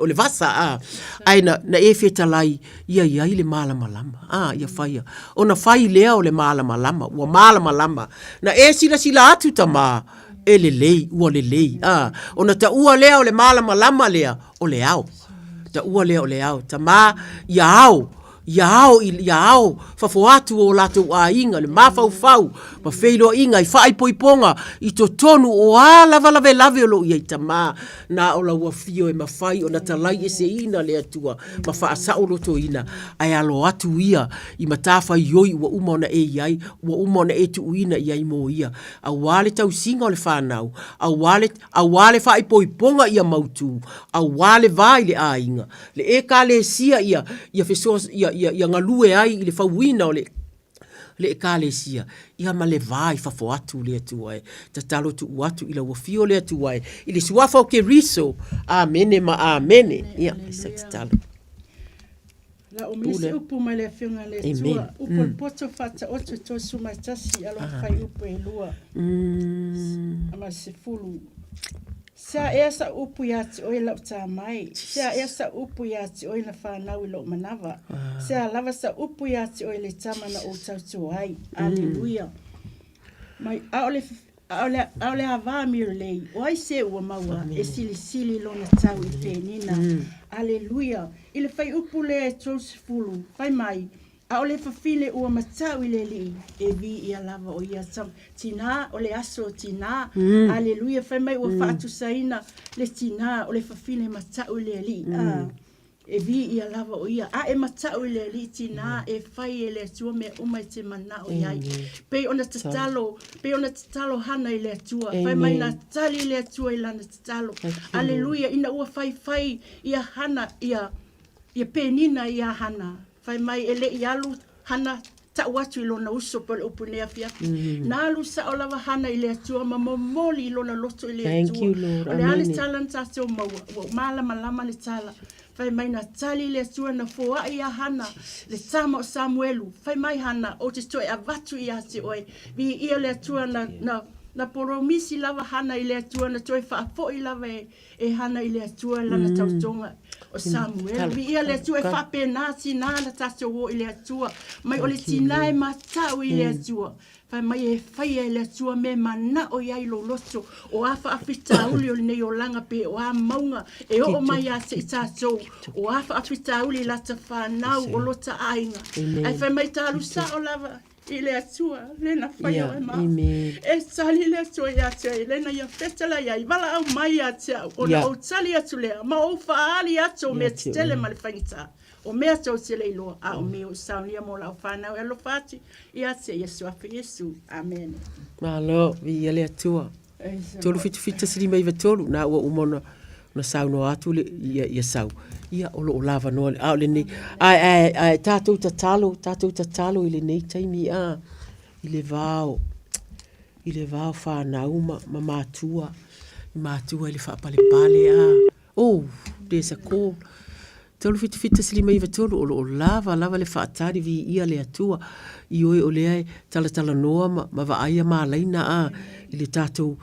le vasa ai na e whetalai ia le mālamalama. Ia whaia. O na whai lea o le mālamalama. Ua mālamalama. Na e sila atu ta e le lei. O na ta ua lea o le mālamalama lea o le au. Ta ua lea o le au. Ta ia au fafoatu o latou a inga le mafau ma feilo inga i fai poiponga i to tonu o lave o lo ia tama na o la ua fio e mafai o na talai e se ina le atua ma fa sa o lo to ina ai alo atu ia i matafa ioi ua umona e iai ua umona e tu ina iai mo ia a wale tau singa o le whanau a wale fai poiponga ia mautu a wale vai le a inga le e ka le sia ia fesos ia ngalue ai i le fauina o le ekalesia ia ma le vai fafo atu le atuai ta talo tu atu i la wafio le atuai i le suafa o ke riso amene ma amene ia se talo la o misi upu ma le whiunga le tua upu le poto fata o te to sumatasi alo whai upu e lua ama se fulu Sia esa upu yati o ila uta mai. Sia esa upu yati o ila whanau ilo manava. Sia lava sa upu yati o ila tamana o tautu ai. Alleluia. Mai aole a vāmir lei. O ai se ua maua e sili lona tau i pēnina. Aleluia. I le fai upu le tōsifulu. Fai mai. A o le fafile ua matau i le li. E vi ia lava o ia sam. Tina o le aso tina. Aleluia. Fai mai ua whaatu saina le tina o le fafile matau i le li. E vi ia lava o ia. A e matau i le li tina e fai e le atua me umai te mana o iai. Pei ona tatalo hana i le atua. Fai mai na tali i le atua i lana tatalo. Aleluia. Ina ua fai ia hana ia penina ia hana. Fai mai ele i alu hana ta watu i lona uso pole upunea fiafi. Na alu sa o lava hana i le atua ma momoli i lona loto i le atua. Thank you, Lord. O le ale tala na tato maua. Malama le tala. Fai mai na tali le atua na foa i a hana. Le tama o Samuelu. Fai mai hana o te toe a vatu i ate oe. Vi ia le atua na poromisi lava hana i le atua na toe whaafo i lava e hana i le atua lana tautonga o Samuel. Vi ia le atua e whape nasi nana tato o i le atua. Mai o le tina e matau i le atua. Fai mai e fai e le atua me mana o iai lo loto. O afa afita uli o le nei o langa pe o a maunga. E o mai a se i tato. O afa afita uli lata whanau o lota ainga. Ai fai mai talu sa o lava. I le atua, lena whai o e ma. E sali le atua i atua, lena ia fetala ia, i wala au mai atua, o na o tali atu lea, ma o whaali atu o mea titele ma le whaingita. O mea tau tele iloa, a o mea o saunia mo lau whanau, e lo whati, i atua Yesu afi Yesu. Amen. Malo, vi le atua. Tolu fita sili mai vatolu, na ua umona, na sau no atu le ia sau. Ia o lo lava no a le nei ai tatou tatalo i le nei taimi i le vao whanau ma matua i le whapale there's a call tolu fita sili mai vatolu o lo lava le whaatari vi ia le atua i oe o le ai tala noa ma vaia ma laina i le tatou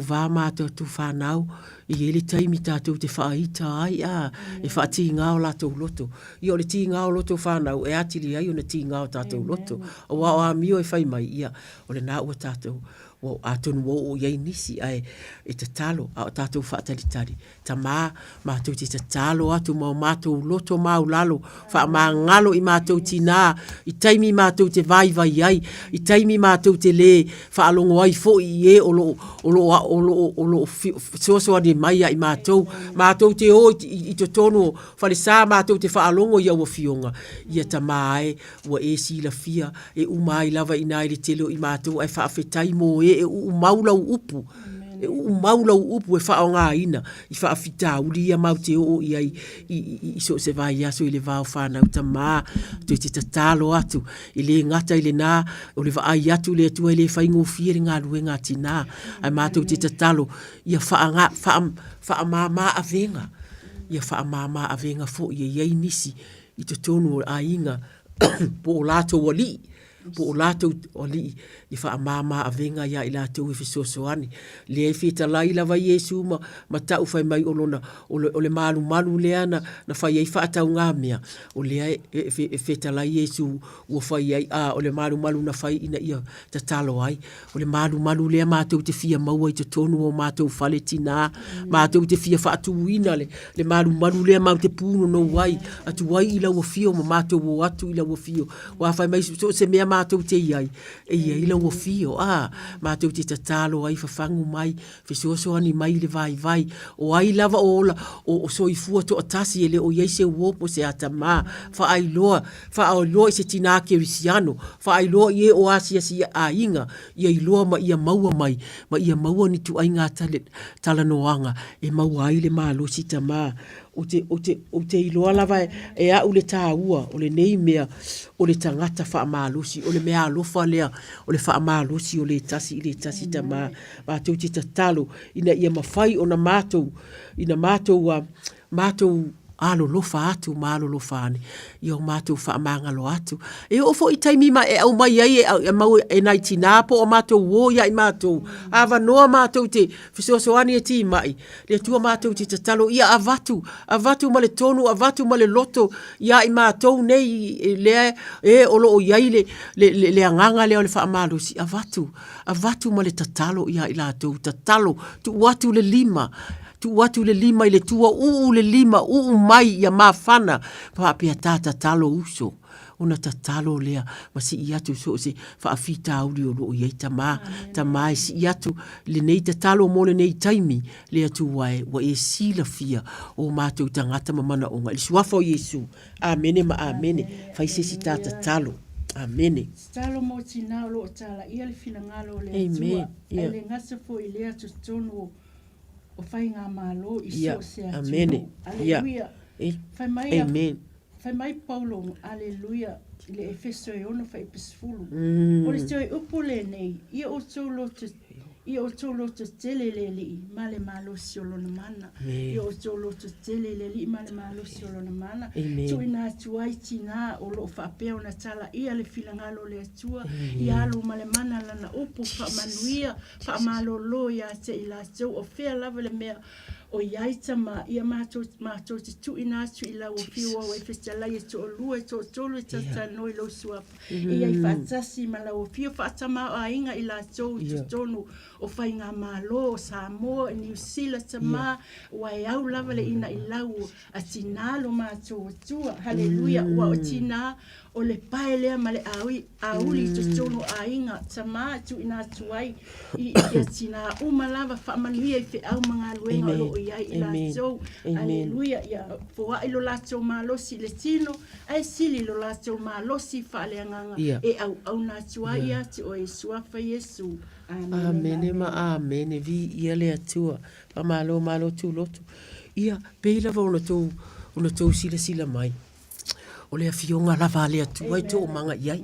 vā mātou tu whanau i ele taimi tātou te whaaita ai e whaati ngāo lātou loto. I o le ti ngāo loto whanau e atiri ai o na ti ngāo tātou loto. O wā o a mio e whai mai ia o le nā ua tātou o atonu o iei nisi ai e te talo a o tātou whaataritari. Ta mātou te talo atu mātou loto māu lalo wha mā ngalo i mātou tina i taimi mātou te vai ai i taimi mātou te le wha alongo ai fo i e o lo soasoa ni mai i mātou te o i te tonu whale sā mātou te wha alongo i aua fionga ia ta māe ua e sila fia e umai lava i nai le telo i mātou ai wha awhetai mō e umaulau upu e wha o ngā ina i wha awhita uri ia mau te o i so se vai aso i le vāo whanau ta tu te tatalo atu i le ngata i le nā o le vai atu le atua i le whaingo fia ngā ruenga tina ai mātou te tatalo ia wha mā avenga ia wha mā avenga fo i iei nisi i te tonu o a inga po o lātou o li po o lātou o li i wha mā avenga ia i lātou i whisosoani le e whita lai lava Iesu ma tau whai mai o le malu lea na whai ei whaatau ngā mea o le e whita lai Iesu ua whai ei o le malu na whai ina ia ta talo ai o le malu lea mātou te fia maua i te tonu o mātou whale tina mātou te fia whaatu ina le malu lea mau te pūno no wai atu wai i lau fio ma mātou o atu i lau fio wa whai mai so se mea mātou te iai i lau fio mātou te tatalo ai whawhangu mai whesoasoani mai le vai o ai lava o soifua to atasi ele o iese uopo se ata wha ai loa i se tina kerisiano wha ai loa i e o asi a inga i ai loa ma ia maua mai ma ia maua ni tu ai ngā talanoanga e maua ai le mālosi ta o te iloa lava e au le tāua o le nei mea o le tangata wha mālosi o le mea alofa lea o le wha mālosi o le tasi ta mātou te tatalo ina ia mawhai o na mātou ina mātou alo lofa atu malo lofa ani yo mātou wha mangalo atu e ofo i taimi ma e au mai ai e mau e nai tina po o mātou wo ia i mātou awa noa mātou te whisoasoani e ti mai le tua mātou te tatalo ia avatu ma le tonu avatu ma le loto ia i mātou nei le o lo o iai le anganga leo le wha amalusi avatu ma le tatalo ia i lātou tatalo tu watu le lima tu watu le lima ile tua le lima mai ia mafana pa pe tata talo uso ona tatalo lea masi iatu so se fa afita auli o ye tama si iatu le nei tatalo mo le nei taimi le atu wai wa e sila fia o matou tangata mamana onga le suafa o Yesu amene ma amene fa ise si tata talo amene talo mo tina lo tala ia le fina ngalo le amen ele ngase fo ile atu tonu o fai ngā malo i so se atu. Amene. Aleluia. Fai mai amen. Fai mai Paulo, aleluia, le Efeso e ono fai pesfulu. O le toi upo le nei, ia o tolo te tele le li, male malo si olona mana. Ia o tolo te tele le li, male malo si olona mana. So ina tuai tina o lo whapea o na tala, ia le filangalo le atua, ia alo male mana lana upo wha manuia, wha malo lo ia te ila tau, o whea lava le mea, o iai tama, ia mātou te tu ina atu ila o whiua o e whestalai e to o lua e to o tolu e tata noi lo suapa. Ia i whaatasi ma la o whiua whaatama o ainga ila tau to tonu o whai ngā mālo o Samoa, New Zealand tama, wai au lava le ina i lau a tinalo mātou o tua. Haleluia, ua o tina o le pae lea ma le auli to tonu a inga tama tu ina tuai i a tina umalava whaamanuia i whi au mga luenga o lo iai i la tau. Aleluia, ia fua i lo la tau malosi le tino, ai sili lo la tau malosi whaaleanganga e au na tuai ati o e suafa Yesu. Amene ma amene vi ia le atua pa malo tu lotu. Ia peila va ona tau sila mai. O le afionga lava le atua i tō manga iai.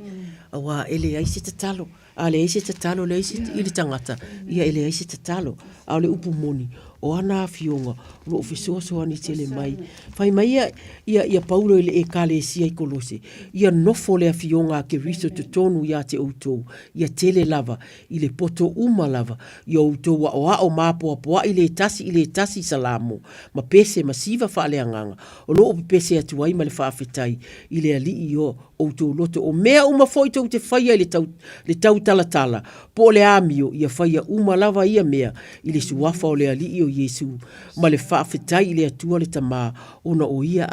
Awa ele ai se tatalo. A le aise tatalo le aise ili tangata. Ia ele aise tatalo. A le upu moni. O ana afionga. Lo ofisoa ni tele mai. Fai mai ia Paulo ele e kale sia i kolose. Ia nofo le afionga ke riso te tonu ia te outou. Ia tele lava. Ile poto uma lava. Ia outou wa o mapoa poa ile tasi salamo. Ma pese masiva whaaleanganga. O lo opi pese atu ai ma le whaafetai. Ile ali i o outou loto. O mea uma foi tau te whaia le tau talatala. Po le amio ia whaia uma lava ia mea. Ile suafa o le ali i o Yesu. Ma le whaafetai ile atua le tama. Ona o ia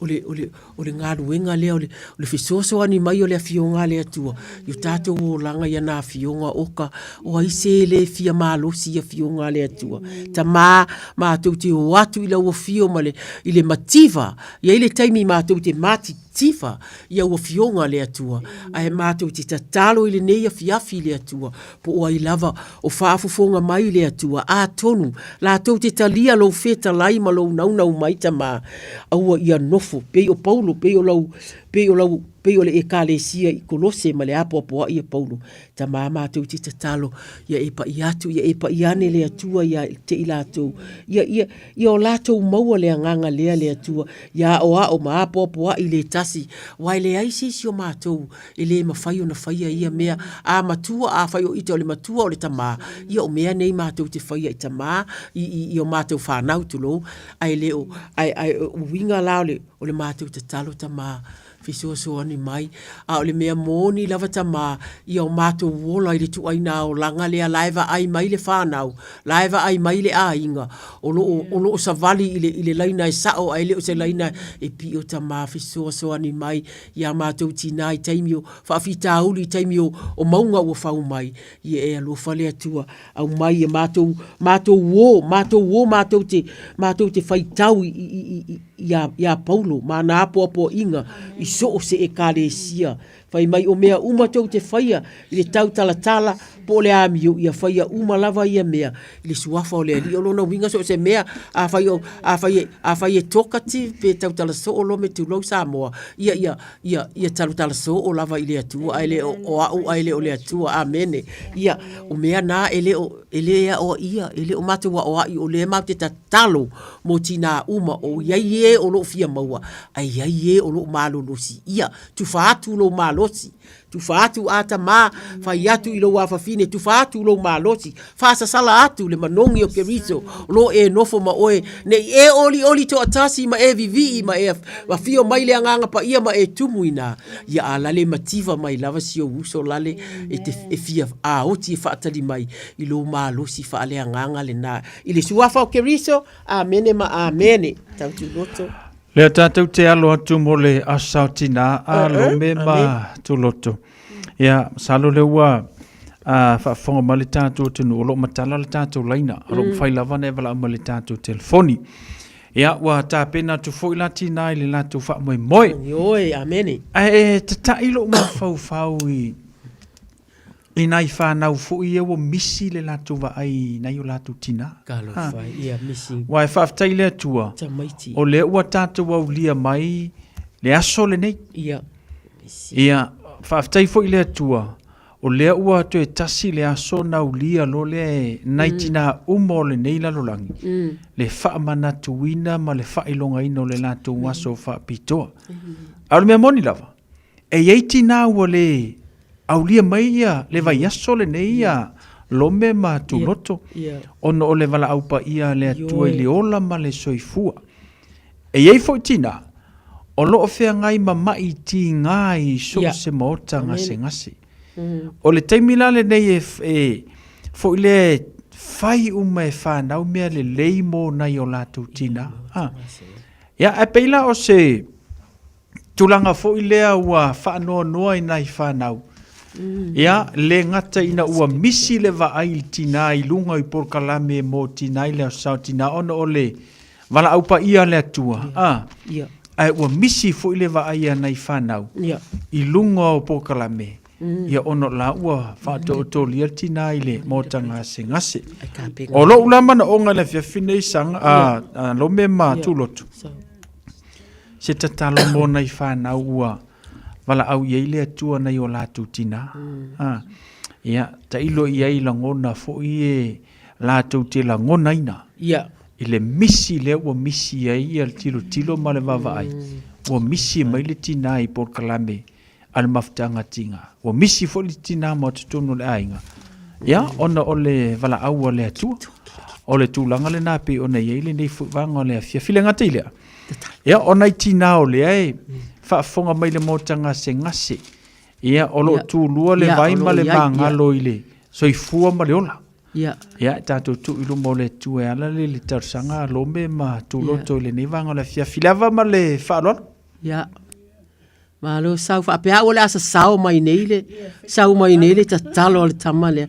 o le ngaruenga lea o le fisoso ani mai o le afionga le atua. Yo tato o langa ia na afionga oka. O aise le fia malosi ia afionga le atua. Tama mātou te o atu ila ua fio ma ile mativa. Ia ile taimi mātou te mati tifa ia ua fionga le atua. Ai mātou te tatalo ile nei a fiafi le atua. Po o ai lava o whaafufonga mai le atua. A tonu. La tau te talia lo feta lai ma lo naunau mai tama. Aua ia nofo. Pei o Paulo, pei o le e kalesia i kolose ma le apoapoa i a Paulo. Ta mātou te tatalo, ia e pa i atu, ia e pa i ane le atua, ia te i lātou. Ia o lātou maua le anganga lea le atua, ia o ma apoapoa i le tasi. Wai le aise si o mātou, e le mawhai o na whaia ia mea, a matua, a whai o ita o le matua o le tamā. Ia o mea nei mātou te whaia i tamā, i o mātou whanau tulo, ai le o winga lao le, o le mātou te talo tamā. Fisoso ani mai a o le mea moni lava tama ia o mātou wola i le tuaina o langa lea laiva ai mai le whanau laiva ai mai le ainga o lo o savali i le laina e sao ai le o se laina e pi o tama fisoso ani mai ia mātou tina i taimio whaafita auli i taimio o maunga ua whau mai ia e alo whale atua au mai e mātou te whaitau ia Paulo ma na apo inga i so o se e kalesia. Fai mai o mea uma tau te whaia i le tau talatala po le amio ia whaia uma lava ia mea i le suafa o le ali o lona winga so se mea a whai e tokati pe tau tala so o lo me tu lau Samoa ia tala so o lava i le atua ai le o au ai le o le atua amene ia o mea na ele o ia ele o mate wa o ai o le mau te tatalo mo tina uma o iai e o lo fia maua ai iai e o lo malo losi ia tu faatu lo malosi tufa atu ata ma fai atu ilo wafafine tufa atu lo malosi fasa sala atu le manongi o keriso lo e nofo ma oe ne e oli to atasi ma e vivi ma e wafio mai le anganga pa ia ma e tumuina ia alale mativa mai lava sio uso lale e fia a oti e fatali mai ilo malosi fa ale anganga le na ile suafa o keriso amene ma amene tautu loto le tātou te alo atu mo le asautina alo me ma tuloto. Ia, salo le ua whaafonga ma le tātou tunu o lo matala le tātou laina. Alo mwhai lava ne wala ma le tātou telefoni. Ia, ua tāpena tu fo ila tina i le lātou wha moe moe. Oi, amene. Tata ilo ma fau i nai whanau fo i ewa misi le lātou wa ai nai o lātou tina. Kalo whai, ia misi. Wai whaftai le atua. Tamaiti. O le ua tātou au lia mai le aso le nei. Ia. Ia, whaftai fo i le atua. O le ua to e tasi le aso na ulia lo le naitina umo le nei la lolangi. Le wha manatuina ma le wha ilonga ino le lātou waso wha pitoa. Alu mea moni lava. E yeiti nā ua le aulia mai ia, le vai aso le nei ia, lome ma tu loto. Ono o le wala aupa ia le atua i le ola ma le soifua. E iei fo tina, o loo fea ngai ma mai ti ngai so se maota ngase. O le taimila le nei fo i le fai uma e whanau mea le leimo nai o lātou tina. Ia, e peila o se tulanga fo i lea ua whaanoa noa i nai whanau. Ia, le ngata ina ua misi le va ai tina i lunga i porkalame mo tina i le asau tina ono o le wala aupa ia le atua. Ai ua misi fo i le va ai ana i whanau. I lunga o porkalame. Ia ono la ua whato o toli al tina i le mota ngase. O lo ulamana o ngana whiawhine i sanga lo me ma tūlotu. Se tatalo mona i whanau ua wala au iei le atua nei o lātou tina. Ia, ta ilo iei la ngona fo i e lātou te la ngona ina. I le misi le ua misi iei al tilo ma le wawa ai. Ua misi mai le tina i por kalame al maftanga tinga. Ua misi fo le tina ma tutono le ainga. Ia, ona o le wala au le atua. O le tūlanga le nāpe o nei iei le nei fuwanga o le afia. File ngata i lea. Ia, ona i tina o le ai. Whaafonga mai le mota ngase. Ia, olo tūlua le vaima le mangalo i le. So i fua ma le ola. Ia, tātou tu ilu mo le tue ala le tarsanga lome ma tūloto le nevanga le fia filava ma le whaaloan. Ia. Ma lo sau whaapea o le asa sau mai nei le. Sau mai nei le tatalo le tama le.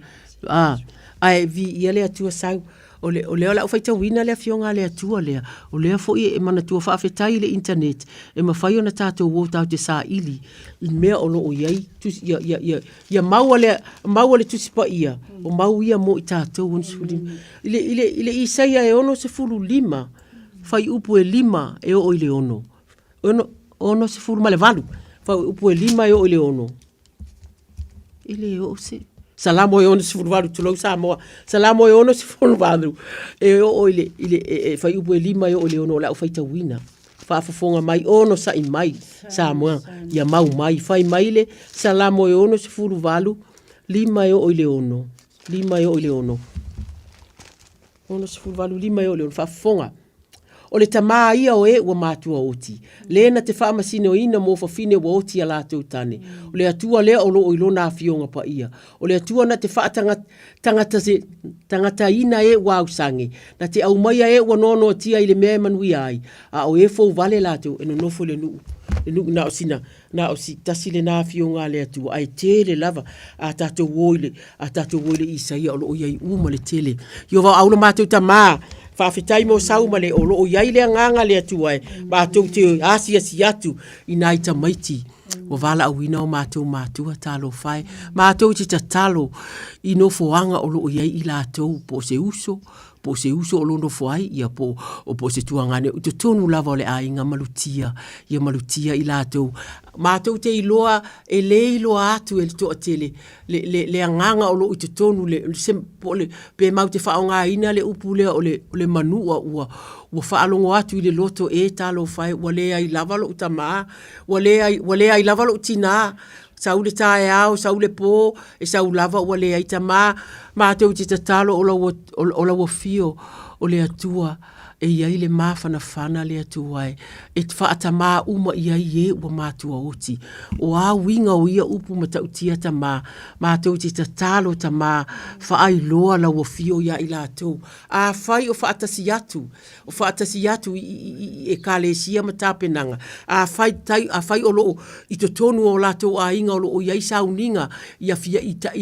Ai, vi ia le atua sau. O le ola ufaita wina le fionga le atua le o le fo e mana tua fa afetai le internet e mafai ona tato wo tau te sa ili I mea o lo o iai tu ia maua le tusipa ia o mau ia mo I tato on suli ile isaia e ono se fulu lima fai upu e lima e o ile ono se fulu male valu fai upu e lima e o ile ono ile o se Salamo e ono se furvalu tulau Samoa. Salamo e ono se furvalu. E o ile fai upu e lima e o ile ono la ufai tawina. Whaafafonga mai ono sa I mai Samoa. Ia mau mai. Fai mai le salamo e ono se furvalu. Lima e o ile ono. Lima e o ile ono. Ono se furvalu lima e o ile ono. Whaafafonga. O le tamaa ia o ua mātua oti. Lena te whaamasine o ina mo whawhine wa oti a lātou tane. O le atua lea o lo o ilo nā fionga pa ia. O le atua na te tangata ina ua ausange. Na te au maia ua nono tia I le mea manui ai. A o fo vale lātou eno nofo le nuu. Na o sina, na o si tasi le nā fionga le atua. Ai tele lava a tātou woile Isaia o lo o iai uma le tele. Yo va aula mātou tamaa. Whawhetai mo sauma le o loo iai le nganga le atua e. Mātou te asi atu I nai tamaiti. O wala awina o mātou mātua talo whai. Mātou te tatalo I no foanga o loo iai I lātou po se uso o londo whai ia po se tuangane. Uto tonu lava o le ainga malutia. Ia malutia I lātou. Mātou te iloa e le iloa atu e le toa tele. Le anganga o loo uto tonu le pe mau te whaonga ina le upu lea o le manua ua whaalongo atu I le loto e talo whai. Wa le ai lava lo utama. Wa le ai lava lo utina. sau le tae au, sau le pō, e sau lava ua le aita mā tau te tatalo o la wafio o le atua, e iai le mawhanawhana le atua e te whaata mā uma iai ua mātua oti. O a winga o ia upu matautia ta mā tau te tatalo ta mā whaai loa la wafio ia i la tau. A whai o whaatasi atu e ka le sia matapenanga. A whai o loo i to tonu o la tau a inga o loo iai sauninga ia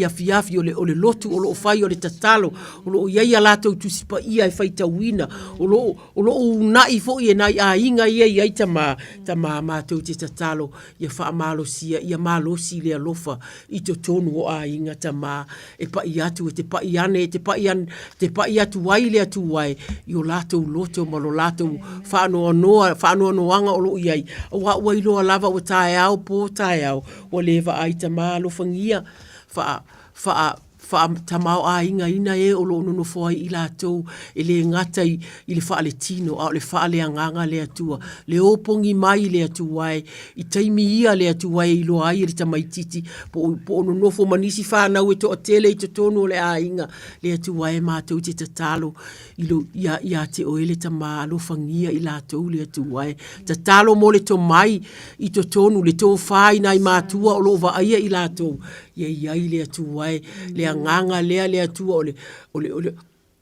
fiafi o le lotu o loo whai o le tatalo o loo iai a la tau tusipa ia e whai tauina o loo nai fo i e nai a inga iai ta mā tau te tatalo ia wha malosia ia malosi le alofa i to tonu o a inga ta mā e pa i atu e te pa i ane te pa i atu wai le atu wai i o lātou loto ma lo lātou whaanoanoanga o loo iai wa wai loa lava o tae au po tae au o lewa ai ta mā alofangia tamau a inga ina e o lo no foi i lātou e le ngata i le whaale tino a le whaale anganga le atua le opongi mai le atua i taimi ia le atua i lo ai le tamaititi po ono nofo manisi whanau e to o tele i to tonu le a inga le atua e mātou te tatalo i lo ia te oele ta mā alofangia i lātou le atua tatalo mo le to mai i to tonu le to whai nai mātua o lo va aia i lātou iai le atua le nganga le atua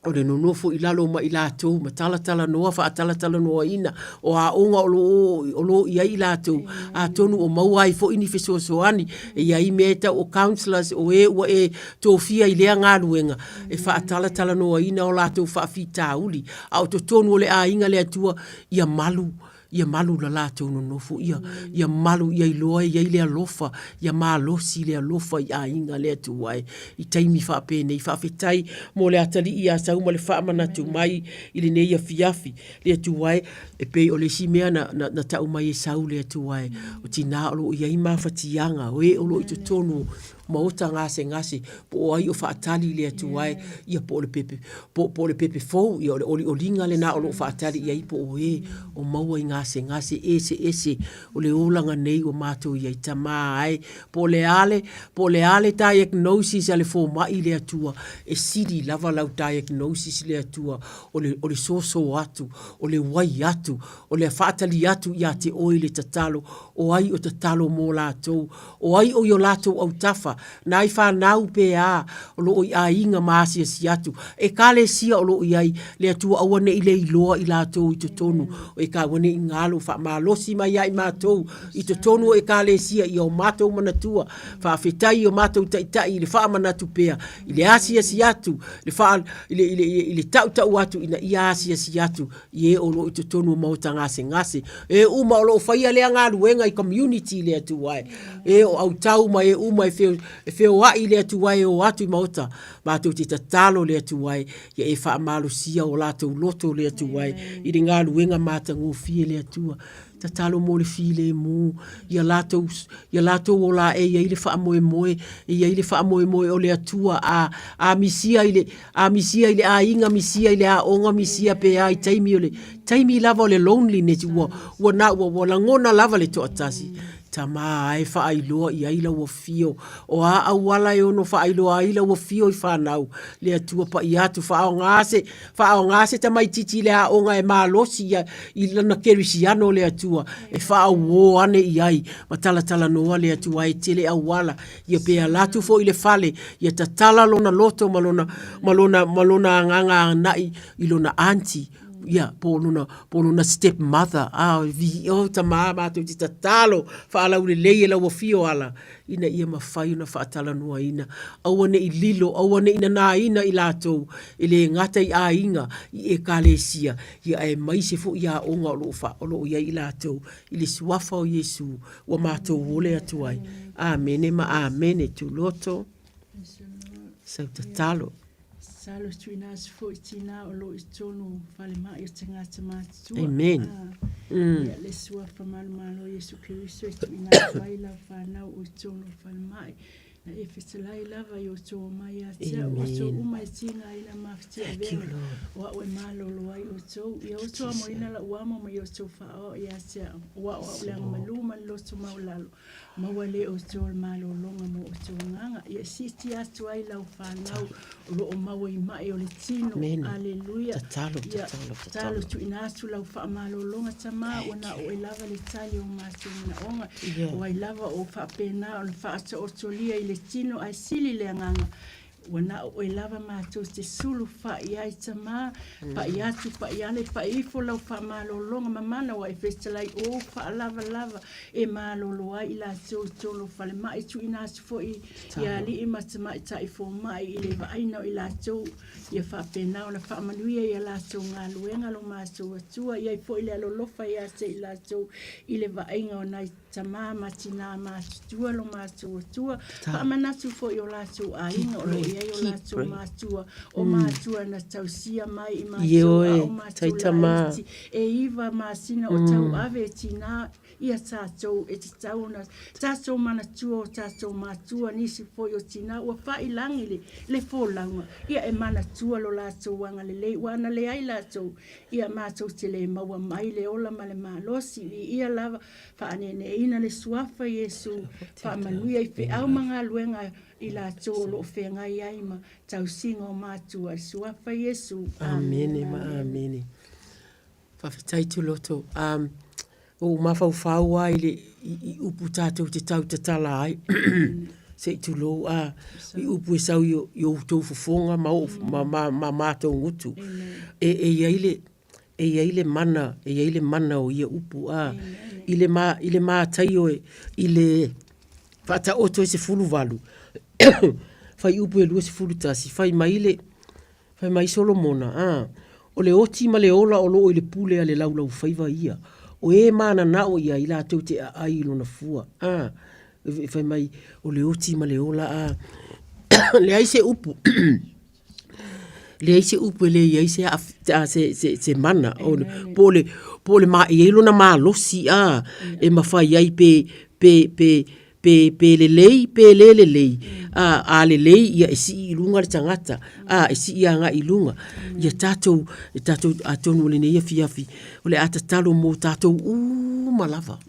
o le nonofo i lalo ma i lātou ma talatala noa wha talatala noa ina o a onga o lo ia i lātou a tonu o mauai fo ini fesoasoani e ia i meta o counselors o ua e tofia i lea ngā luenga e wha talatala noa ina o lātou wha fita uli a o to tonu o le a inga le atua ia malu la lātou no nofo ia malu ia i loa ia i lea lofa ia mālosi lea lofa i a inga lea tuai i taimi whapene i whawhetai mo le atali i a sau ma le whaamanatu mai i le nei a fiafi lea tuai e pei o le si mea na tau mai e sau lea tuai o tina o lo ia i mawhatianga o e o lo i to tonu maota ngase po ai o faatali le tuai ia po le pepe fo ia o linga le na o faatali ia po o maua ngase ese o le olanga nei o mato ia tama ai po le ale diagnosis ale fo mai le atua e sidi lava lau diagnosis le atua o le soso atu o le wai atu o le faatali atu ia te oile tatalo o ai o tatalo mo lato o ai o yo lato au tafa na i whanau pe a o lo i a inga maasia si atu. E ka le sia o lo i ai le atua awane i le iloa i lātou i to tonu. O e ka wane i ngalo wha malosi mai ai mātou i to tonu e ka le sia i o mātou manatua. Wha whetai o mātou taitai i le wha manatu pea. I le asia si atu. I le tau atu ina i asia si atu. I e o lo i to tonu mauta ngase. E uma o lo whaia lea ngā luenga i community le atu wai. E o au tau mai e uma e feo ai le atu wai o atu i mauta. Mātou te tatalo le atu wai. Ia e wha amalo sia o lātou loto le atu wai. I le ngā luenga māta ngō fie le atua. Tatalo mo le file mo. Ia lātou o la e ia i le wha moe. Ia i le wha moe o le atua. A misia i le a inga misia i le a onga misia pe a i taimi o le. Taimi lava o le loneliness. Ua langona lava le to atasi. Tama ai wha ailoa i aila ua fio. O a awala e ono wha ailoa aila ua fio i whanau. Le atua pa i atu wha ao ngase ta mai titi le a onga e mālosi i lana kerisiano le atua. E wha au ane i ai. Ma tala noa le atua e tele awala. Ia pea latu fo i le fale. Ia ta tala lona loto malona nganga nai i lona auntie. Ia, poluna step mother. Vi o ta mātou ti tatalo. Whaala ule leie lau fio ala. Ina ia mawhai una whaatala noa ina. Awane i lilo, awane ina nā ina i lātou. Ele ngata i a inga i e kālesia. Ia e maise fo i a onga o lo ia i lātou. I le suafa o Yesu. Wa mātou ole atuai. Amene ma amene tu loto. Sau tatalo. Salo tuina se foi tina o lo istonu fale mai o tangata mātua. Amen. Ia le sua whamalo Yesu Kiriso tuina waila whanau o istonu fale mai. E fesalai lava yo so mai a tia o so uma singa ina maftia venga wa o malolo ai o so yo so mo ina la uamo mo yo so fa o ya sia wa o le maluma lo so maulalo ma wale o so malolo mo o so nganga ye siti astu ai la fa nau lo o mawe mai o le tino haleluya talo tu ina astu la fa malolo nga tama ona o lava le tali o masu na onga o lava o fa pena o fa o so lia le tino ai sili le nganga wana o lava mātou te sulu fa ia i tama pa ia tu pa ia le pa ifo lau fa malolonga mamana wa i festalai o fa lava e malolo ai la tolo fa le mai tu ina fo i ia li i matama i tai fo mai i le vai no i la tau ia fa pena ona fa manuia ia la tau ngā luenga lo mātou atua ia i fo i le alolofa ia se i la tau i le vai ona i tama matina mātua lo mātou atua fa manatu fo i o la tau a ino lo ia i o la tau mātua o mātua na tau sia mai i mātua o mātua la e iwa māsina o tau ave tina ia tātou e te tau na tātou mana tua o tātou mātua nisi foi o tina ua whai langi le fōlanga ia e mana tua lo lātou wanga le lei wana le ai lātou ia mātou te le maua mai le ola ma le mālosi ia lava whaanene ina le suafa Yesu whaamanuia i whi au mga luenga i lātou lo whenga i aima tau singa o mātua suafa Yesu Amene ma amene whawhitai tu loto o mawhau ai le i upu tātou te tau te tala ai. Se tu lo i upu e sau i o tau fufonga ma mātou ngutu. E iaile mana o ia upu I le mā tai o i le whata oto e se fulu walu. Whai upu e lua se fulu tasi. Whai mai Solomona. O le oti ma le ola o lo i le pule a le laulau whaiva ia. O e mana na o ia i la tau te a ilo na fua. Whai mai o le oti ma le ola le ai se upu. Le ai se upu le ai se mana. Po le ma i ilo na ma losi e ma whai ai pe le lei. A le lei ia e si i lunga le tangata. E si ia nga i lunga. Ia tātou atonu le neia fiafi. O le ata talo mo tātou malava.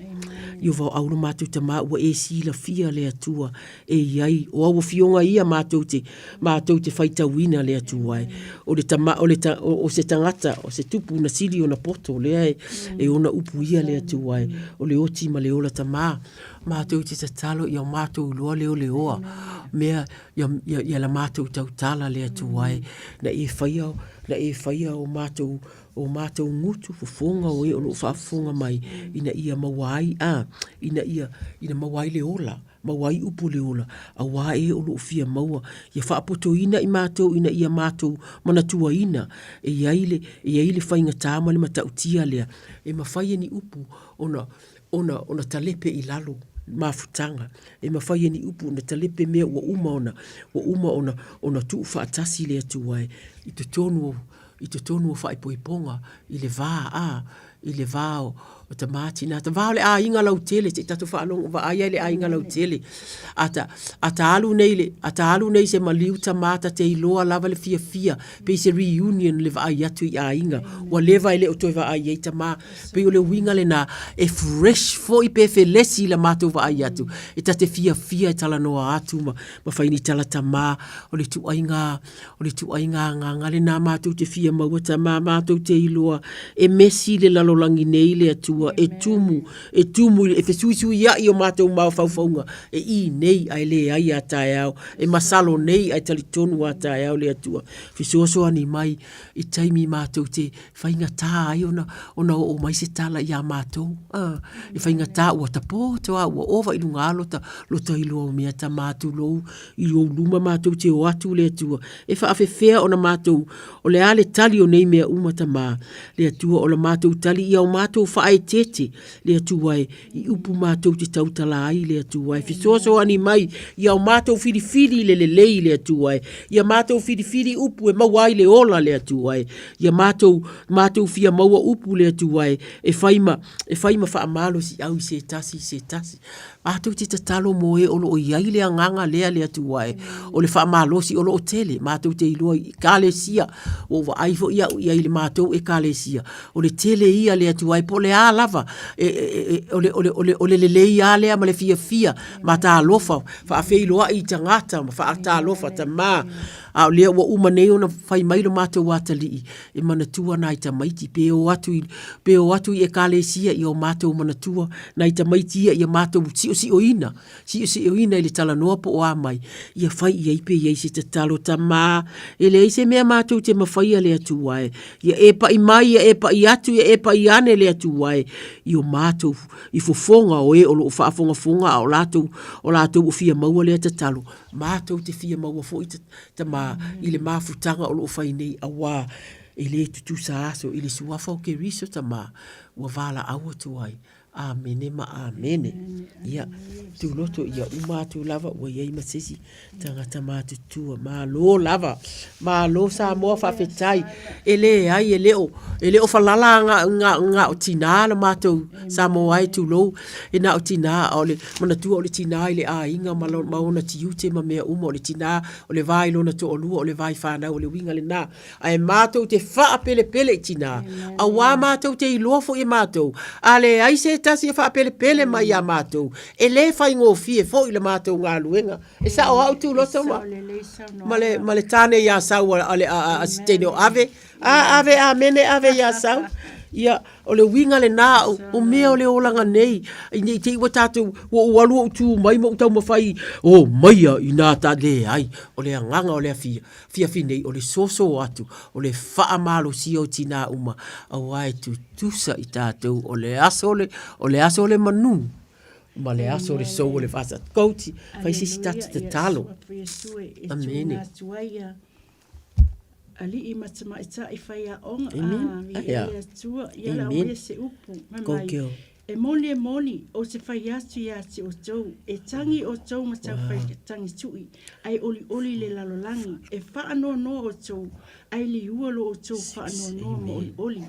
Ia vau aura mātou ta maa ua e si la fia le atua. E iai. O awa fionga ia mātou te whaitawina le atua. O se tangata, o se tupu na siri o na poto le e ona upu ia le atua. O le oti ma le ola ta maa. Mātou te tatalo ia mātou loa leo leoa. Mea ia la mātou tau tala le atuai. Na e whaia o mātou ngutu fufonga o e o whaafonga mai. Ina ia mawai ina mawai leola. Mawai upu leola. A wā e o lo fia maua. Ia whaapoto ina i mātou ina ia mātou manatua ina. E iaile whainga tāma le matautia lea. E mawhaia ni upu ona talepe i lalo. Mafutanga e mawhai ni upu na talepe mea ua uma ona tuu whaatasi le atuai i te tonu o whai poiponga i le vā o ta mātina ta vā le a inga lau tele te tatu whaalong va aia le a inga lau tele ata alu nei se maliu ta mata te iloa lava le fia pe se reunion le va aia tu i a inga wa leva ele o toi va aia ta ma pe o le winga le na e fresh fo i pe fe lesi la mata va aia tu e ta te fia e tala noa atu ma whaini tala ta ma o le tu ainga nga le na mata te fia maua ta ma mata te iloa e mesi le lalolangi nei le atu e tumu e fesui ia i o mātou mau whauwhaunga e I nei ai le ai a tae au e masalo nei ai talitonu a tae au le atua fesoasoa ni mai I taimi mātou te whainga tā ai ona o mai se tala i a mātou e whainga tā ua tapo toa ua ova I lunga lota I loa o mea ta mātou lou I o luma mātou te o atu le atua e whaafewhea ona mātou o le ale tali o nei mea umata mā le atua o le mātou tali I au mātou whae tete le atu ai I upu mātou te tautala ai le atu ai fisoso ani mai ia o mātou whirifiri le le atu ai ia mātou whirifiri upu e mawai le ola le atu ai ia mātou fia maua upu le atu ai e whaima whaamalo si au se tasi mātou te tatalo mo e olo o iai le anganga lea le atu ai o le whaamalo si olo o tele mātou te ilua I kālesia o wa aifo ia le mātou e kālesia o le tele ia le atu ai po le ālava o le ia lea ma le fia ma tā alofa whaafeiloa I tangata ma whaata alofa ta mā a lea ua umanei ona whai mailo mātou watali e manatua na I tamaiti pe o atu I e kālesia I o mātou manatua na I tamaiti ia mātou si o ina I le talanoa po o amai ia whai ia ipe ia se tatalo ta mā e le se mea mātou te mawhaia le atu wae ia e pa I mai ia e pa I atu ia e pa I ane le atu wae I o mātou I fofonga o e o lo whaafonga o lātou o fia maua le tatalo mātou te fia maua fo I ta mā I le mafutanga o lo whai nei a wā I le tutu sa aso I le suafa o ke riso ta mā ua wala aua tuai Amene ma amene. Ia, tu loto ia umatu lava ua iei masisi tangata mātutua. Malo lava. Malo Samoa whawhetai. Ele ai, ele o falala nga o tina la mātou Samoa ai tu lou. E na o tina, ole manatua o le tina i le a inga maona tiute ma mea uma o le tina, o le vai lona to o lua, o le vai whanau, o le winga le na. Ai mātou te wha pele tina. A wā mātou te ilofo I mātou. Ale ai se tasi e wha pele mai a mātou. E le whai ngō fie fo I le mātou ngā luenga. E sa o au tu loto ma. Ma le tāne ia sau a sitene o ave. Ave a mene ave ia sau. Ia o le winga le nā o mea o le olanga nei. I te iwa tātou o walu o tū mai mo tau mawhai. O maia I nā tā le ai. O le anganga o le fia finei. O le soso atu. O le wha malo si o tina uma. A wai tu tusa I tātou. O le aso le manu. Ma le aso le so o le whasa. Kouti. Whai sisi tatu te talo. Amene. Ali I matama I ta I whai a onga. Amen. Ia tua. Ia la oe se upu. Kokeo. E moli o se whai atu ia te o tau. E tangi o tau ma tau whai tangi tui. Ai oli le lalolangi. E whaano no o tau. Ai li ualo o tau whaano no mo oli.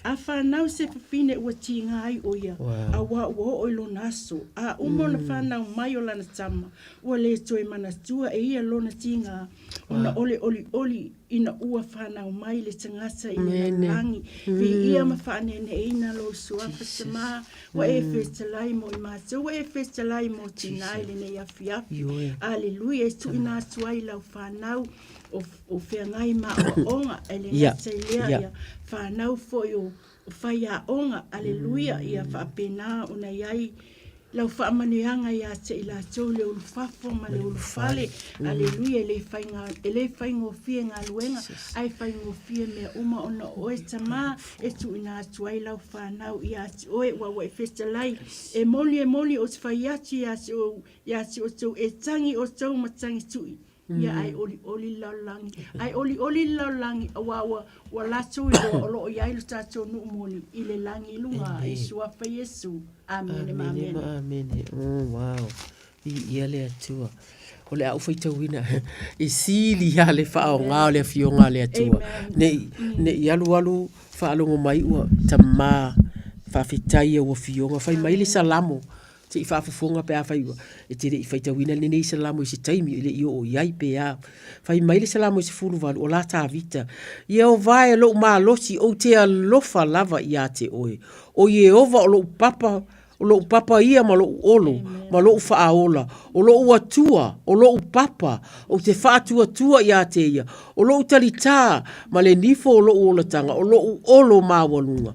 A whanau se whine ua tinga ai o ia. A wa ua o ilo naso. A umona whanau mai o lana tama. Ua le toi mana tua e ia lona tinga. Ona oli ina ua whanau mai le tangata I le langi. Vi ia ma whanene e ina lo suafa sama. Wa e whetalai mo I mātou. Wa e whetalai mo tinai le nei afiafi. Aleluia. E tu ina tuai lau whanau. O whengai ma o onga. Ele ngata I lea ia. Whanau fo o whai a onga. Aleluia. Ia whaapena o na iai. Lau whaamaneanga ia te I la tau le ulu whafo ma le ulu whale. Aleluia. Ele whai ngofie ngā luenga. Ai whai ngofie mea uma o na oe tama. E tu ina atuai lau whanau ia te oe wa e whetalai. E moli o te whai atu ia te o tau e tangi o tau ma tangi tui. Ia ai oli laulangi. Ai oli laulangi. Wa lato I lo iai lo tato nu moni. I le langi lunga. I suafa Yesu. Amen. Amen. Oh, wow. Ia le atua. O le au whaitauina. E sili ia le whao ngā o le fionga le atua. Ne I alu whaalongo mai ua tamā whawhitai ua fionga. Whai mai le salamo. Te I whaafafonga pe a whaiwa. E te re I whaitauina le nei salamo I se taimi I le I o iai pe a. Whai mai le salamo I se fuluwalu o la tā vita. Ia o vai lo mā losi o te alofa lava I a te oe. O ie ova o lo papa ia ma lo olo. Ma lo whaaola. O lo atua. O lo papa. O te whaatua I a te ia. O lo talita. Ma le nifo o lo olatanga. O lo olo mā walunga.